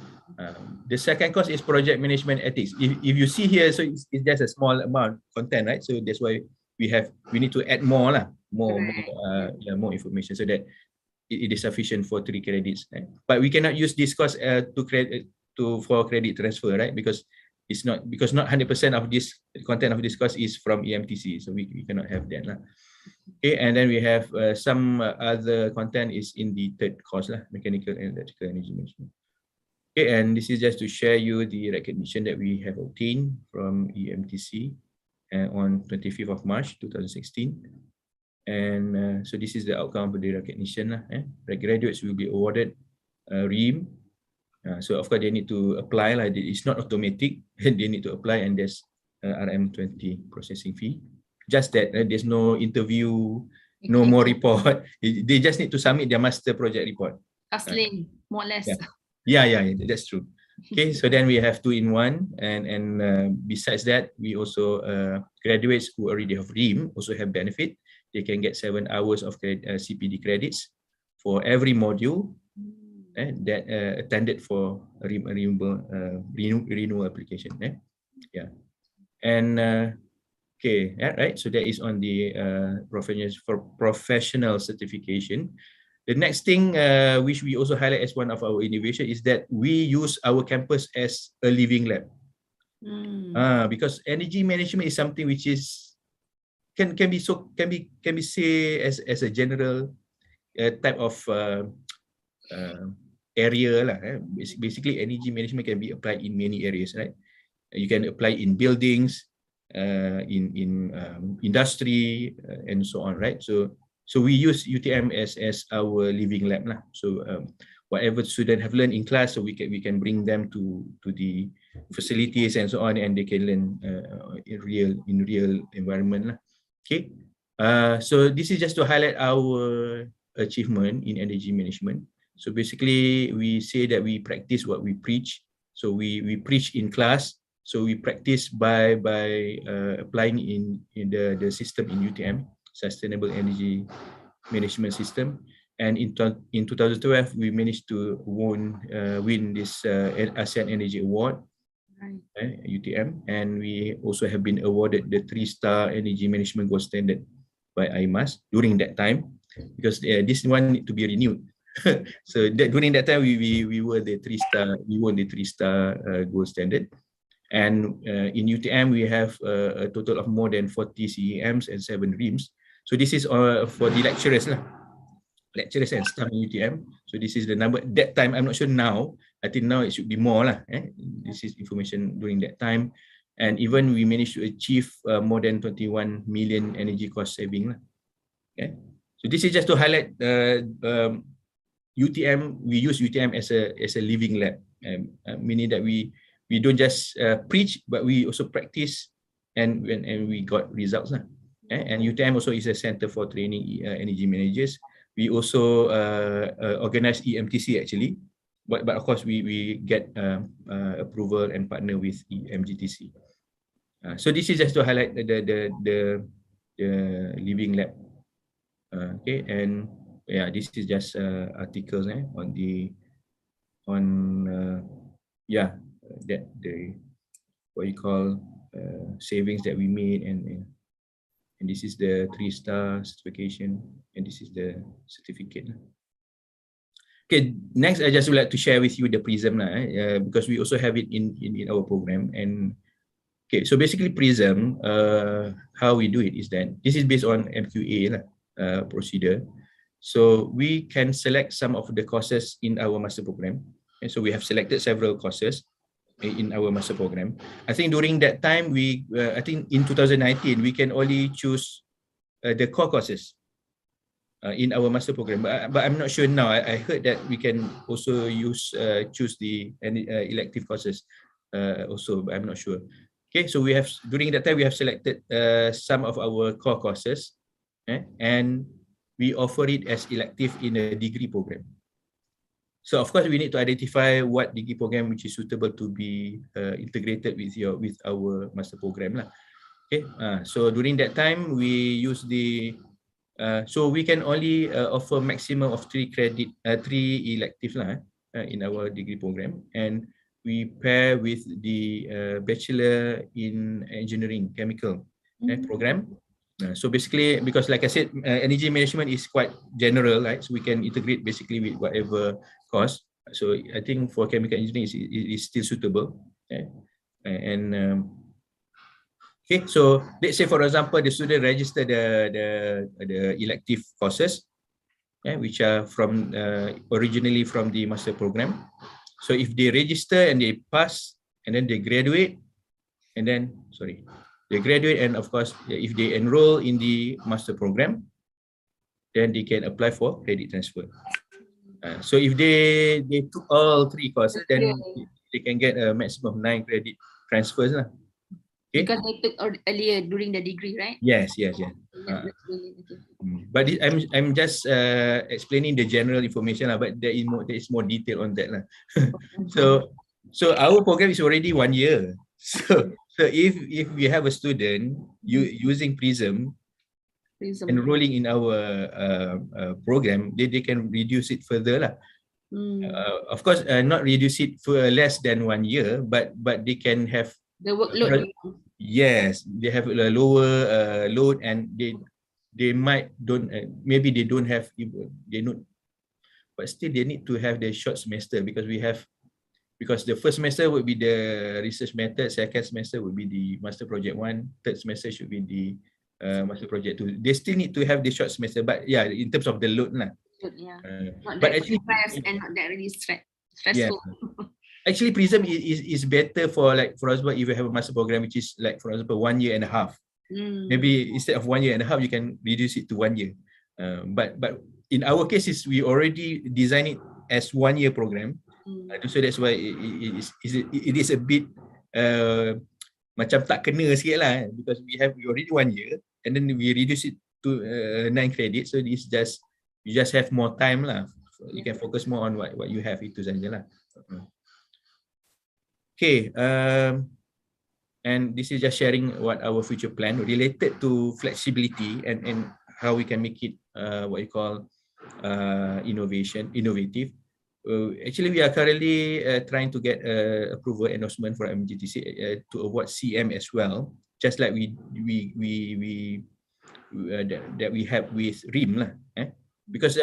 The second course is project management ethics. If you see here, so it's just a small amount content, right? So that's why we need to add more more information, so that it is sufficient for 3 credits. Right? But we cannot use this course for credit transfer, right? Because not 100% of this content of this course is from EMTC, so we cannot have that lah. Okay, and then we have some other content is in the third course lah, mechanical and electrical energy management. Okay, and this is just to share you the recognition that we have obtained from EMTC on 25th of March 2016. And so this is the outcome of the recognition lah. The graduates will be awarded RIM. So of course they need to apply lah. It's not automatic. They need to apply, and there's RM20 processing fee. Just that there's no interview, no more report. They just need to submit their master project report. Hustling, more or less. Yeah, that's true. Okay, so then we have 2-in-1, and besides that, we also graduates who already have REAM also have benefit. They can get 7 hours of CPD credits for every module that attended for a renewal application. Yeah, and okay, right. So that is on the professional certification. The next thing which we also highlight as one of our innovation is that we use our campus as a living lab. Because energy management is something which is can be say as a general type of area lah. Basically, energy management can be applied in many areas, right? You can apply in buildings, in industry, and so on, right? So we use UTM as our living lab lah. So whatever students have learned in class, so we can bring them to the facilities and so on, and they can learn in real environment lah. Okay. So this is just to highlight our achievement in energy management. So basically, we say that we practice what we preach. So we preach in class. So we practice by applying in the system in UTM. Sustainable Energy Management System, and in 2012 we managed to win this ASEAN Energy Award, UTM, and we also have been awarded the 3-star Energy Management Gold Standard by IMAS during that time, because this one need to be renewed. So during that time we were the 3-star, we won the 3-star Gold Standard. And in UTM we have a total of more than 40 CEMs and 7 REAMs. So this is for the lecturers lah, lecturers and staff in UTM. So this is the number that time. I'm not sure now. I think now it should be more lah. This is information during that time, and even we managed to achieve more than 21 million energy cost saving lah. Okay. So this is just to highlight UTM. We use UTM as a living lab, meaning that we don't just preach, but we also practice, and we got results lah. And UTM also is a center for training energy managers. We also organize EMTC actually, but of course we get approval and partner with MGTC. So this is just to highlight the living lab. Okay, and yeah, this is just articles on that the what you call savings that we made, and this is the 3-star certification, and this is the certificate. Okay, next I just would like to share with you the PRISM because we also have it in our program. And okay, so basically PRISM, how we do it is that this is based on MQA procedure. So we can select some of the courses in our master program, and so we have selected several courses in our master program. I think during that time I think in 2019 we can only choose the core courses in our master program, but I'm not sure now. I heard that we can also choose the elective courses also, but I'm not sure. Okay, so we have during that time we have selected some of our core courses, and we offer it as elective in a degree program. So of course we need to identify what degree program which is suitable to be integrated with our master program lah. Okay, so during that time we use the so we can only offer maximum of 3 electives in our degree program, and we pair with the Bachelor in Engineering Chemical program. So basically, because like I said, energy management is quite general, right? So we can integrate basically with whatever course. So I think for chemical engineering it is still suitable. Okay? And okay, so let's say for example the student register the elective courses, which are from originally from the master program. So if they register and they pass, and then they graduate, and then they graduate, and of course, if they enroll in the master program, then they can apply for credit transfer. So if they took all 3 courses, then they can get a maximum of 9 credit transfers lah. Okay. Because they took earlier during the degree, right? Yes. Yeah, that's brilliant. Okay. But I'm just explaining the general information lah, but there is more detail on that lah. So our program is already 1 year. So if we have a student using Prism, enrolling in our program, they can reduce it further lah. Of course, not reduce it for less than 1 year, but they can have the workload. Yes, they have a lower load, and they might maybe they don't have, but still they need to have the short semester, because the first semester would be the research method, second semester would be the master project 1, third semester should be the master project 2. They still need to have the short semester, but yeah, in terms of the load lah. Not But that actually, and not that really stressful. Yeah. Actually, Prism is better for example, if you have a master program which is for example 1.5 years. Maybe instead of 1.5 years, you can reduce it to 1 year. But in our case, we already design it as 1 year program. So that's why it is a bit macam tak kena sikit lah, because we already 1 year, and then we reduce it to 9 credits. So this you just have more time lah. You can focus more on what you have, itu saja lah. Okay, and this is just sharing what our future plan related to flexibility and how we can make it what you call innovative. Actually, we are currently trying to get approval endorsement for MGTC to award CM as well, just like we that we have with RIM lah. Because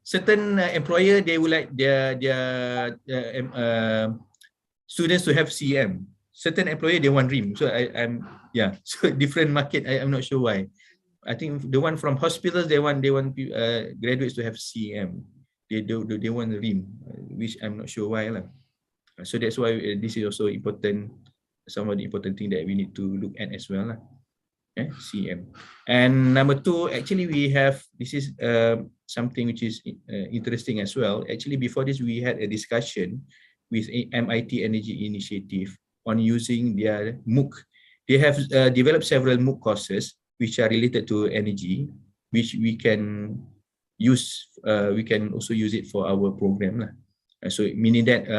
certain employer, they would like their students to have CM. Certain employer, they want RIM. So so different market. I'm not sure why. I think the one from hospitals, they want graduates to have CM. They want RIM, which I'm not sure why lah. So that's why this is also important. Some of the important thing that we need to look at as well lah. CM. And number 2, actually this is something which is interesting as well. Actually, before this, we had a discussion with MIT Energy Initiative on using their MOOC. They have developed several MOOC courses which are related to energy, which we can use. We can also use it for our program lah. So meaning that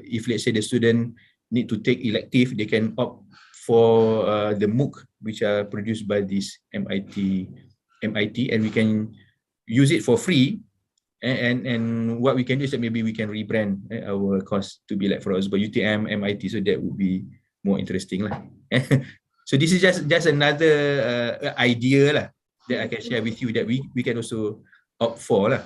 if let's say the student need to take elective, they can opt for the MOOC which are produced by this MIT, and we can use it for free. And what we can do is that maybe we can rebrand our course to be like, for example, UTM, MIT, so that would be more interesting lah. So this is just another idea lah that I can share with you that we can also opt for lah.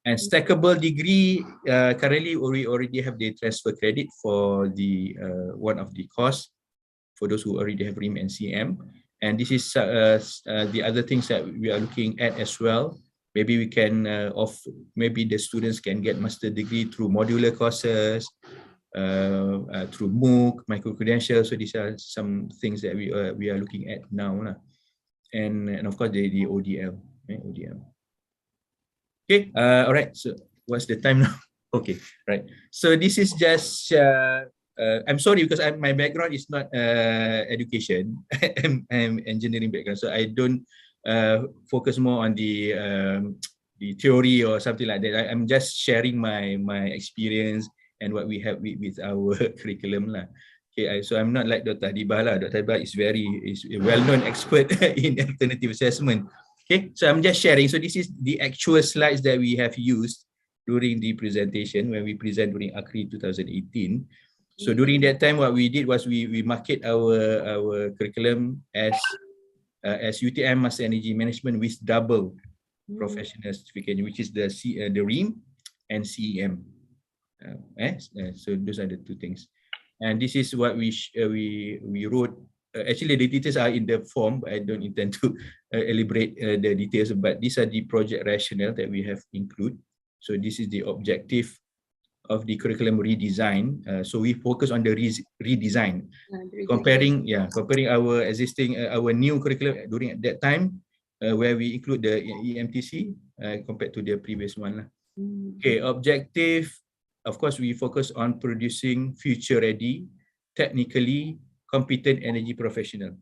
And stackable degree, currently we already have the transfer credit for the one of the course for those who already have RIM and CM. And this is the other things that we are looking at as well. Maybe we can maybe the students can get master degree through modular courses, through MOOC, micro-credentials. So these are some things that we are looking at now. And of course, the ODL. ODL. Okay, all right. So what's the time now? Okay, right. So this is just, I'm sorry because my background is not education. I'm engineering background, so I don't focus more on the theory or something like that. I'm just sharing my experience and what we have with our curriculum lah. Okay, so I'm not like Dr. Adibah lah. Dr. Adibah is a well-known expert in alternative assessment. Okay, so I'm just sharing. So this is the actual slides that we have used during the presentation when we present during Akri 2018. So during that time, what we did was we market our curriculum as UTM Master Energy Management with double professional certificate, which is the RIM and CEM. So those are the two things. And this is what we wrote. Actually, the details are in the form, but I don't intend to elaborate the details. But these are the project rationale that we have included. So this is the objective of the curriculum redesign. So we focus on the redesign, comparing our existing, our new curriculum during that time, where we include the EMTC compared to the previous one. Okay, objective. Of course, we focus on producing future-ready technically competent energy professional,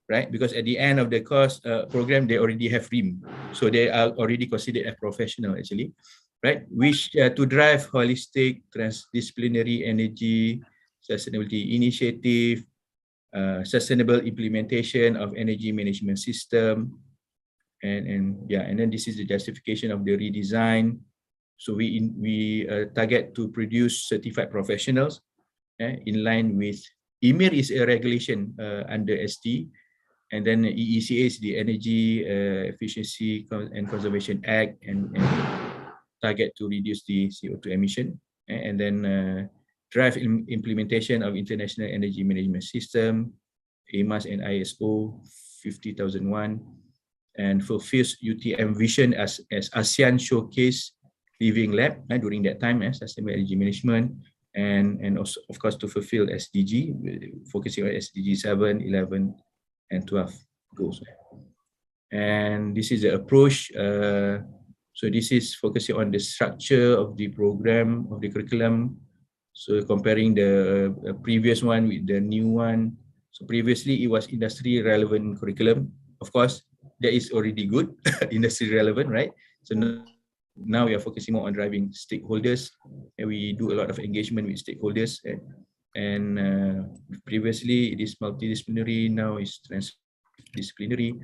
right? Because at the end of the course program, they already have RIM, so they are already considered a professional actually, right? Which to drive holistic transdisciplinary energy sustainability initiative, sustainable implementation of energy management system, and then this is the justification of the redesign. So we target to produce certified professionals in line with EMIR is a regulation under ST, and then EECA is the Energy Efficiency and Conservation Act, and target to reduce the CO2 emission, and then drive implementation of International Energy Management System, AMAS and ISO 50001, and fulfills UTM vision as ASEAN Showcase Living Lab during that time, Sustainable Energy Management, and also, of course, to fulfill SDG, focusing on SDG 7, 11, and 12 goals. And this is the approach. So this is focusing on the structure of the program, of the curriculum. So comparing the previous one with the new one. So previously it was industry relevant curriculum. Of course, that is already good, industry relevant, right? So now we are focusing more on driving stakeholders, and we do a lot of engagement with stakeholders. And previously it is multidisciplinary, now it's transdisciplinary.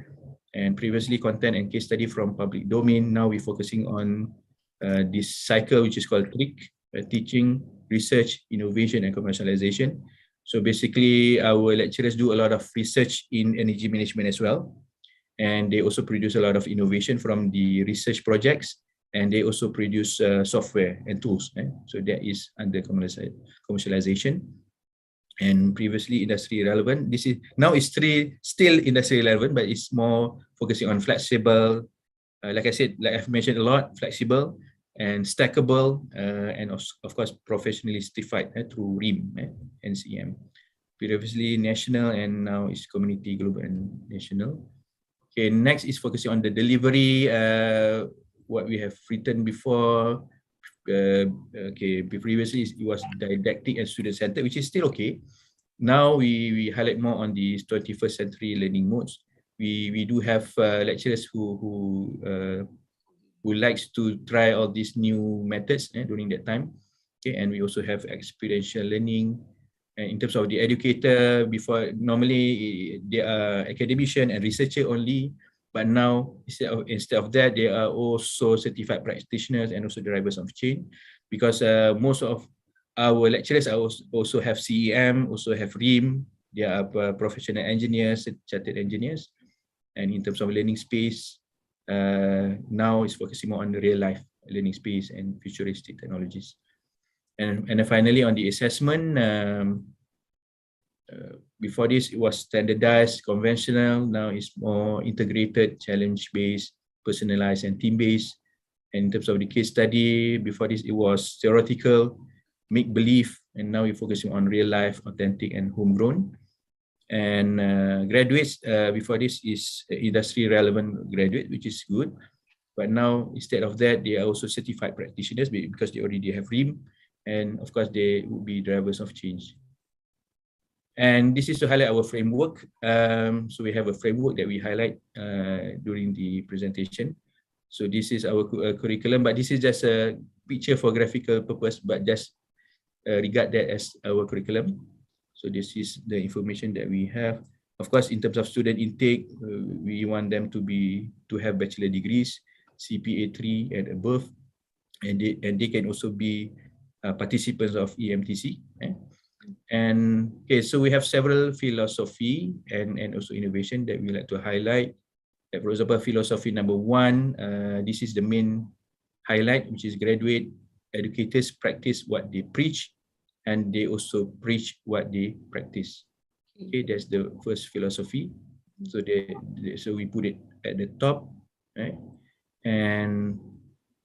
And previously content and case study from public domain. Now we're focusing on this cycle, which is called TRIC, teaching, research, innovation, and commercialization. So basically our lecturers do a lot of research in energy management as well. And they also produce a lot of innovation from the research projects, and they also produce software and tools. So that is under commercialization. And previously industry relevant. This is now it's still industry relevant, but it's more focusing on flexible, like I said, like I've mentioned a lot, flexible and stackable, and of course professionally certified through RIM and CM. Previously national, and now it's community, global, and national. Okay, next is focusing on the delivery, what we have written before. Okay, previously it was didactic and student-centered, which is still okay. Now we highlight more on the 21st century learning modes. We do have lecturers who likes to try all these new methods during that time. Okay, and we also have experiential learning. And in terms of the educator, before normally they are academician and researcher only. But now, instead of that, they are also certified practitioners and also drivers of change, because most of our lecturers also have CEM, also have RIM. They are professional engineers, chartered engineers. And in terms of learning space, now it's focusing more on the real life learning space and futuristic technologies. And then finally, on the assessment, before this, it was standardized, conventional. Now it's more integrated, challenge-based, personalized, and team-based. And in terms of the case study, before this, it was theoretical, make-believe, and now we're focusing on real-life, authentic, and homegrown. And graduates, before this is industry-relevant graduate, which is good. But now, instead of that, they are also certified practitioners because they already have RIM. And of course, they will be drivers of change. And this is to highlight our framework. So we have a framework that we highlight during the presentation. So this is our curriculum, but this is just a picture for graphical purpose, but just regard that as our curriculum. So this is the information that we have. Of course, in terms of student intake, we want them to have bachelor degrees, CPA 3 and above, and they can also be participants of EMTC. And okay, so we have several philosophy and also innovation that we like to highlight. For example, philosophy number 1, this is the main highlight, which is graduate educators practice what they preach, and they also preach what they practice. Okay, that's the first philosophy. So so we put it at the top, right? And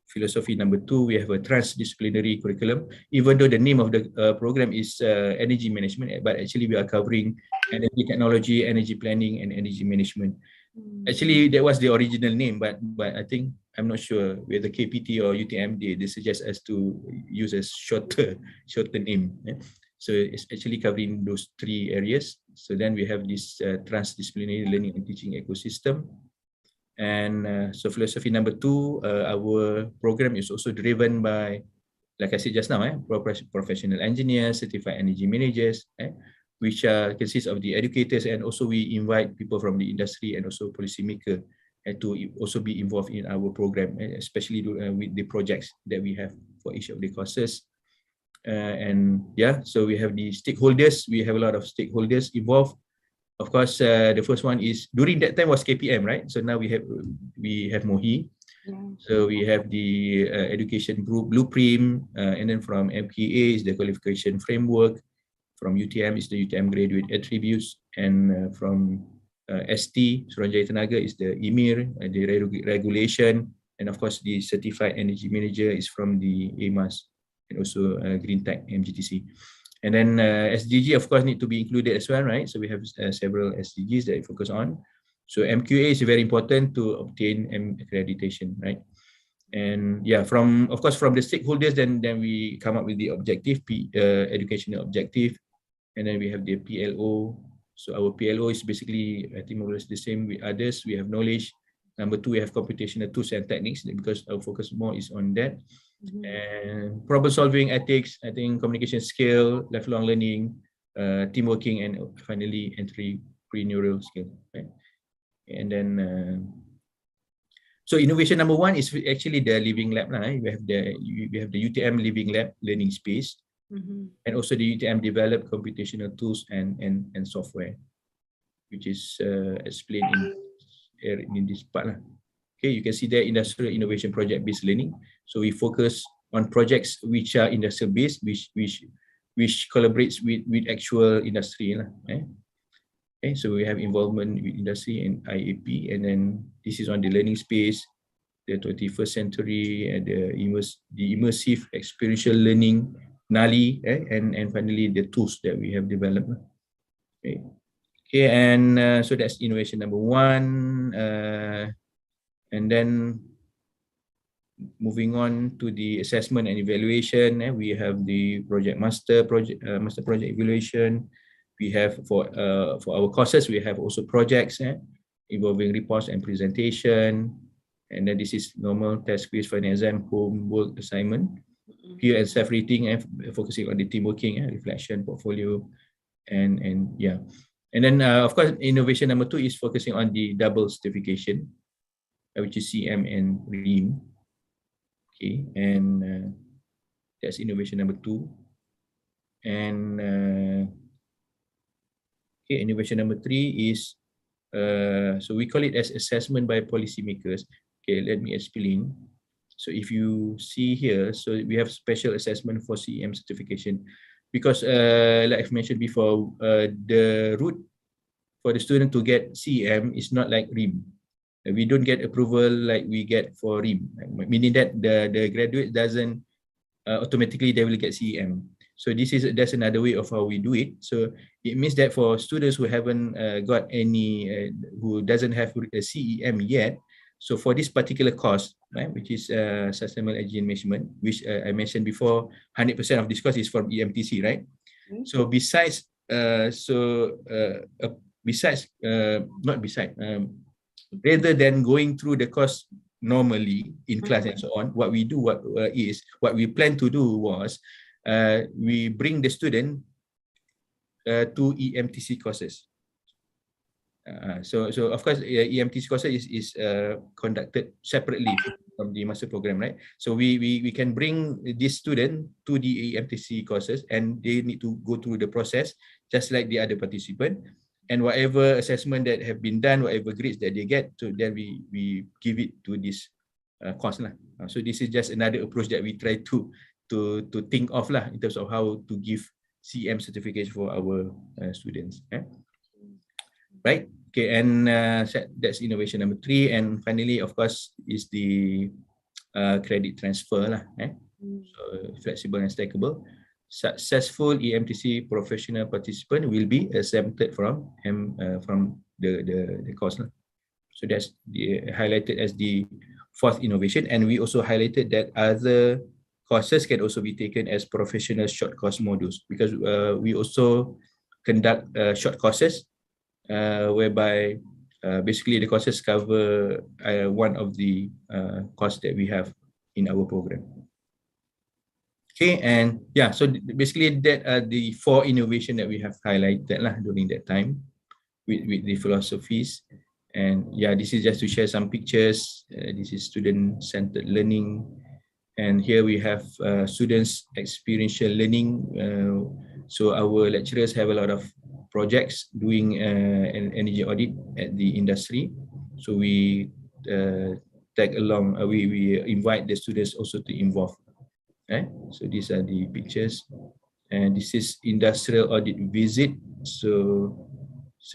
philosophy number 2, we have a transdisciplinary curriculum. Even though the name of the program is energy management, but actually we are covering energy technology, energy planning, and energy management. Actually, that was the original name, but I think, I'm not sure whether KPT or UTM, they suggest us to use a shorter name. So it's actually covering those 3 areas. So then we have this transdisciplinary learning and teaching ecosystem. And so philosophy number 2, our program is also driven by, like I said just now, professional engineers, certified energy managers, which consists of the educators, and also we invite people from the industry and also policymaker to also be involved in our program, especially with the projects that we have for each of the courses. So we have the stakeholders. We have a lot of stakeholders involved. Of course, the first one is, during that time was KPM, right? So now we have MOHI. So we have the education group blueprint, and then from MKA is the qualification framework. From UTM is the UTM graduate attributes, and from ST, Suruhanjaya Tenaga, is the EMIR, the regulation, and of course the certified energy manager is from the AMAS, and also Green Tech MGTC. And then SDG, of course, need to be included as well, right? So we have several SDGs that we focus on. So MQA is very important to obtain accreditation, right? And yeah, of course from the stakeholders, then we come up with the objective, educational objective, and then we have the PLO. So our PLO is basically, I think, more or less the same with others. We have knowledge. Number 2, we have computational tools and techniques, because our focus more is on that. And problem solving, ethics, I think, communication skill, lifelong learning, team working, and finally entrepreneurial skill, right? And then so innovation number 1 is actually the living lab, right? We have the UTM living lab learning space, and also the UTM developed computational tools and software, which is explained in this part. Okay, you can see there, industrial innovation project based learning. So we focus on projects which are industrial based, which collaborates with actual industry, right? Okay, so we have involvement with industry and IAP, and then this is on the learning space, the 21st century, and the immersive experiential learning, NALI, and finally the tools that we have developed. Okay, and so that's innovation number 1. And then moving on to the assessment and evaluation, we have the master project evaluation. We have for our courses, we have also projects involving reports and presentation. And then this is normal test, quiz, final exam, homework, assignment, peer and self-rating, focusing on the team working, reflection, portfolio, and yeah. And then of course, innovation number 2 is focusing on the double certification, which is CM and REAM. Okay, and that's innovation number 2. And okay, innovation number 3 is so we call it as assessment by policymakers. Okay, let me explain. So if you see here, so we have special assessment for CEM certification, because like I've mentioned before, the route for the student to get CEM is not like REAM. We don't get approval like we get for REAM, meaning that the graduate doesn't automatically they will get CEM. So that's another way of how we do it. So it means that for students who haven't got any, who doesn't have a CEM yet, so for this particular course, right, which is sustainable energy management, which I mentioned before, 100% of this course is from EMTC, right? So rather than going through the course normally in class and so on, what we plan to do was we bring the student to EMTC courses. So of course, EMTC courses is conducted separately from the master program, right? So we can bring this student to the EMTC courses, and they need to go through the process just like the other participant. And whatever assessment that have been done, whatever grades that they get, so then we give it to this course lah. So this is just another approach that we try to think of lah, in terms of how to give CM certificates for our students. Right? Okay, and that's innovation number 3. And finally, of course, is the credit transfer lah. So flexible and stackable. Successful EMTC professional participant will be exempted from the course. So that's highlighted as the 4th innovation, and we also highlighted that other courses can also be taken as professional short course modules, because we also conduct short courses whereby basically the courses cover one of the course that we have in our program. Okay, and yeah, so basically that are the 4 innovation that we have highlighted during that time with the philosophies. And yeah, this is just to share some pictures. This is student-centered learning. And here we have students experiential learning. So our lecturers have a lot of projects doing an energy audit at the industry. So we tag along, we invite the students also to involve. So these are the pictures, and this is industrial audit visit. So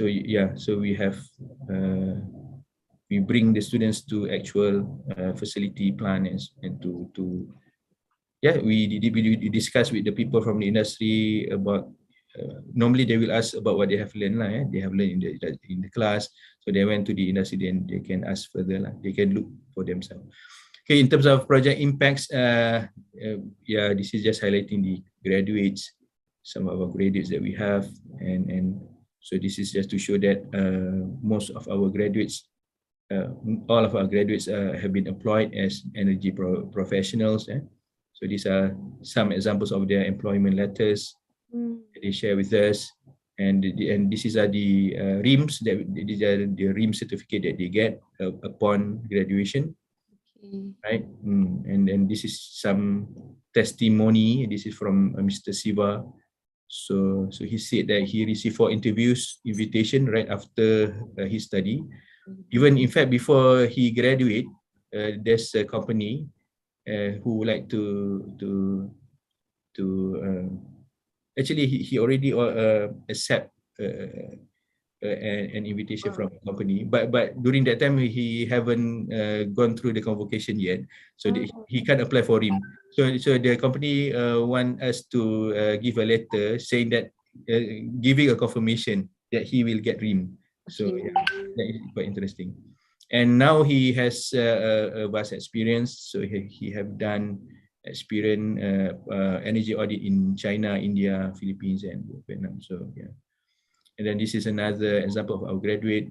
yeah, so we have we bring the students to actual facility plan and to yeah, we discuss with the people from the industry about normally they will ask about what they have learned they have learned in the class. So they went to the industry, then they can ask further they can look for themselves. Okay, in terms of project impacts, yeah, this is just highlighting the graduates, some of our graduates that we have, and so this is just to show that most of our graduates, all of our graduates have been employed as energy professionals. So these are some examples of their employment letters that they share with us, and this is the RIMs these are the RIM certificate that they get upon graduation. Right, and then this is some testimony. This is from Mr. Siva. So he said that he received 4 interviews invitation right after his study. Even in fact before he graduate, there's a company who would like to actually he already accept an invitation from a company, but during that time he haven't gone through the convocation yet, so he can't apply for RIM. So the company want us to give a letter saying that giving a confirmation that he will get RIM. So yeah, that is quite interesting. And now he has a vast experience. So he have done experience energy audit in China, India, Philippines, and Vietnam. So yeah. And then this is another example of our graduate.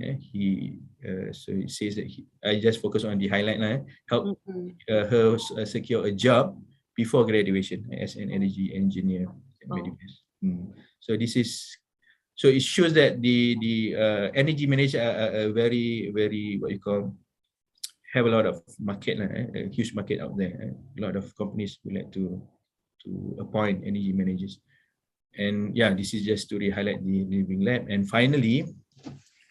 So it says that I just focus on the highlight help her secure a job before graduation as an energy engineer. So this is, so it shows that the energy manager are very what you call, have a lot of market, a huge market out there. A lot of companies would like to appoint energy managers. And yeah, this is just to highlight the living lab. And finally,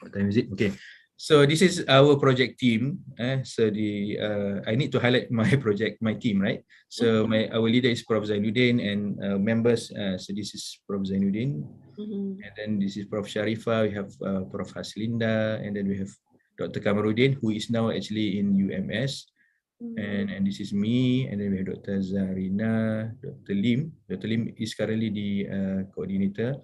what time is it? Okay, so this is our project team. So I need to highlight my team, right? So our leader is Prof. Zainuddin, and members. So this is Prof. Zainuddin, and then this is Prof. Sharifa. We have Prof. Haslinda, and then we have Dr. Kamaruddin, who is now actually in UMS. And this is me, and then we have Dr. Zarina, Dr. Lim. Dr. Lim is currently the coordinator.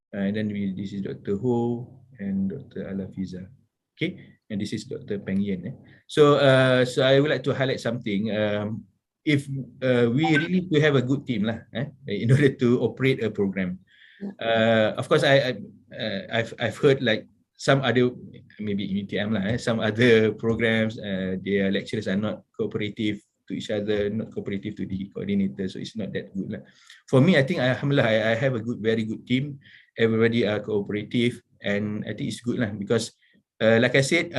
And then this is Dr. Ho and Dr. Alafiza. Okay, and this is Dr. Peng Yen. So I would like to highlight something. If we really to have a good team in order to operate a program. Of course, I've heard like some other, maybe UTM some other programs, their lecturers are not cooperative to each other, not cooperative to the coordinator, so it's not that good. For me, I think alhamdulillah, I have a very good team. Everybody are cooperative, and I think it's good because like I said,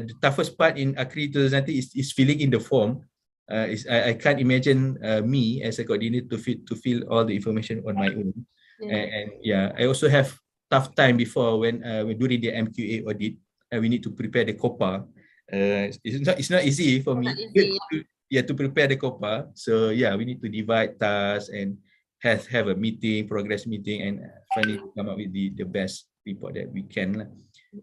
the toughest part in Akri 2019 is filling in the form. I can't imagine me as a coordinator to fill all the information on my own. And yeah, I also have tough time before when during the MQA audit, we need to prepare the COPA. It's not easy for me to prepare the COPA. So yeah, we need to divide tasks and have a meeting, progress meeting, and finally come up with the best report that we can.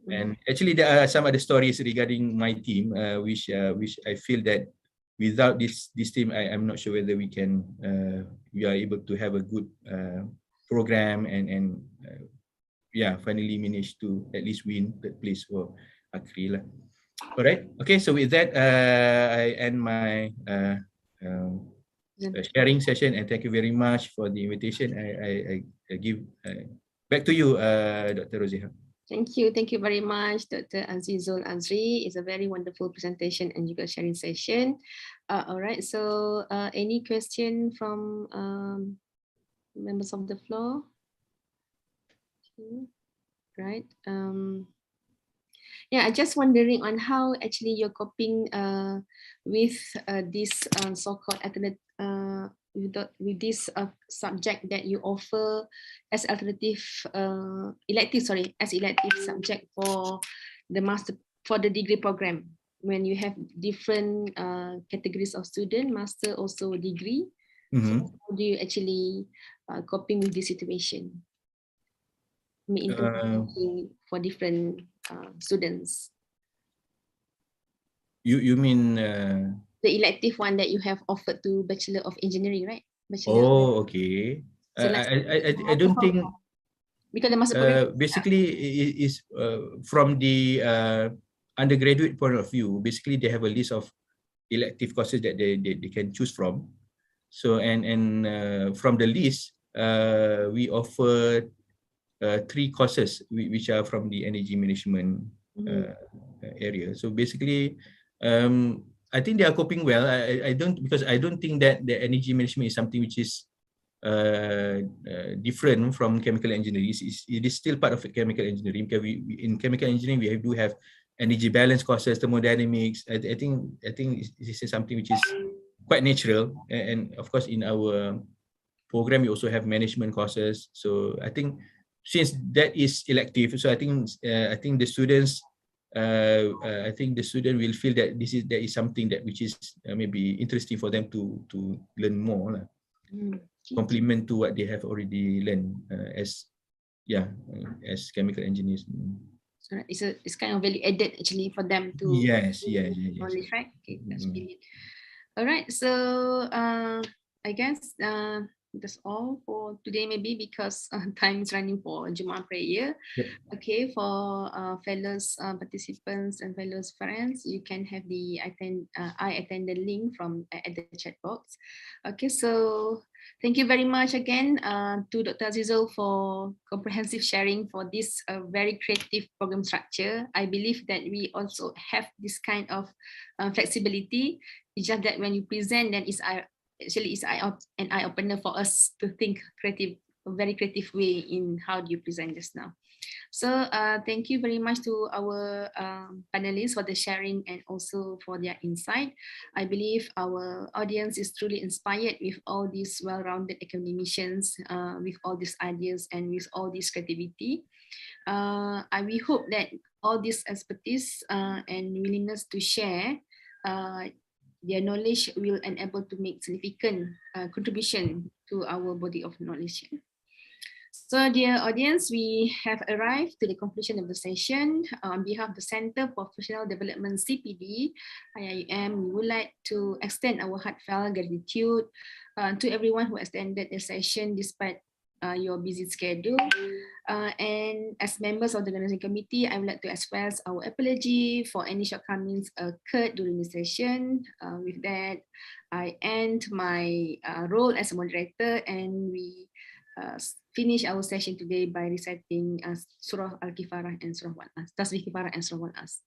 And actually, there are some other stories regarding my team, which I feel that without this team, I'm not sure whether we are able to have a good program and yeah, finally managed to at least win third place for Akri. All right. Okay. So with that, I end my sharing session, and thank you very much for the invitation. I give back to you, Dr. Roziha. Thank you very much, Dr. Azizul Azri. It's a very wonderful presentation and juga sharing session. All right, so any question from members of the floor? Okay. Right. Yeah, I'm just wondering on how actually you're coping with this so-called alternate with this subject that you offer as alternative elective subject for the degree program, when you have different categories of student, master also degree. So how do you actually coping with this situation? I mean, in terms of for different students. You mean the elective one that you have offered to Bachelor of Engineering, right? Oh, okay. So I don't think, because the master program basically is from the undergraduate point of view. Basically, they have a list of elective courses that they can choose from. So and from the list, we offer 3 courses which are from the energy management area. So basically, I think they are coping well. I don't think that the energy management is something which is different from chemical engineering. It is still part of chemical engineering, because in chemical engineering we do have energy balance courses, thermodynamics. I think this is something which is quite natural, and of course in our program we also have management courses. So I think since that is elective, so I think the students will feel that there is something that which is maybe interesting for them to learn more, complement to what they have already learned as chemical engineers. So it's kind of value added actually for them to yes. knowledge, right? Okay, that's brilliant. All right, so I guess that's all for today, maybe, because time is running for Jummah prayer. Yep. Okay, for fellows participants and fellows friends, you can have the I attended link from at the chat box. Okay, so thank you very much again to Dr. Azizul for comprehensive sharing for this very creative program structure. I believe that we also have this kind of flexibility. It's just that when you present, then it's an eye opener for us to think a very creative way in how do you present this now. So thank you very much to our panelists for the sharing and also for their insight. I believe our audience is truly inspired with all these well-rounded academicians, with all these ideas and with all this creativity. We hope that all this expertise and willingness to share their knowledge will enable to make significant contribution to our body of knowledge. So dear audience, we have arrived to the conclusion of the session. On behalf of the Center for Professional Development CPD, IIUM, we would like to extend our heartfelt gratitude to everyone who attended the session despite your busy schedule. And as members of the organizing committee, I would like to express our apology for any shortcomings occurred during the session. With that, I end my role as a moderator, and we finish our session today by reciting Surah Al-Kifarah and Surah Wal-As, Tasbih Kifarah and Surah Wal-As.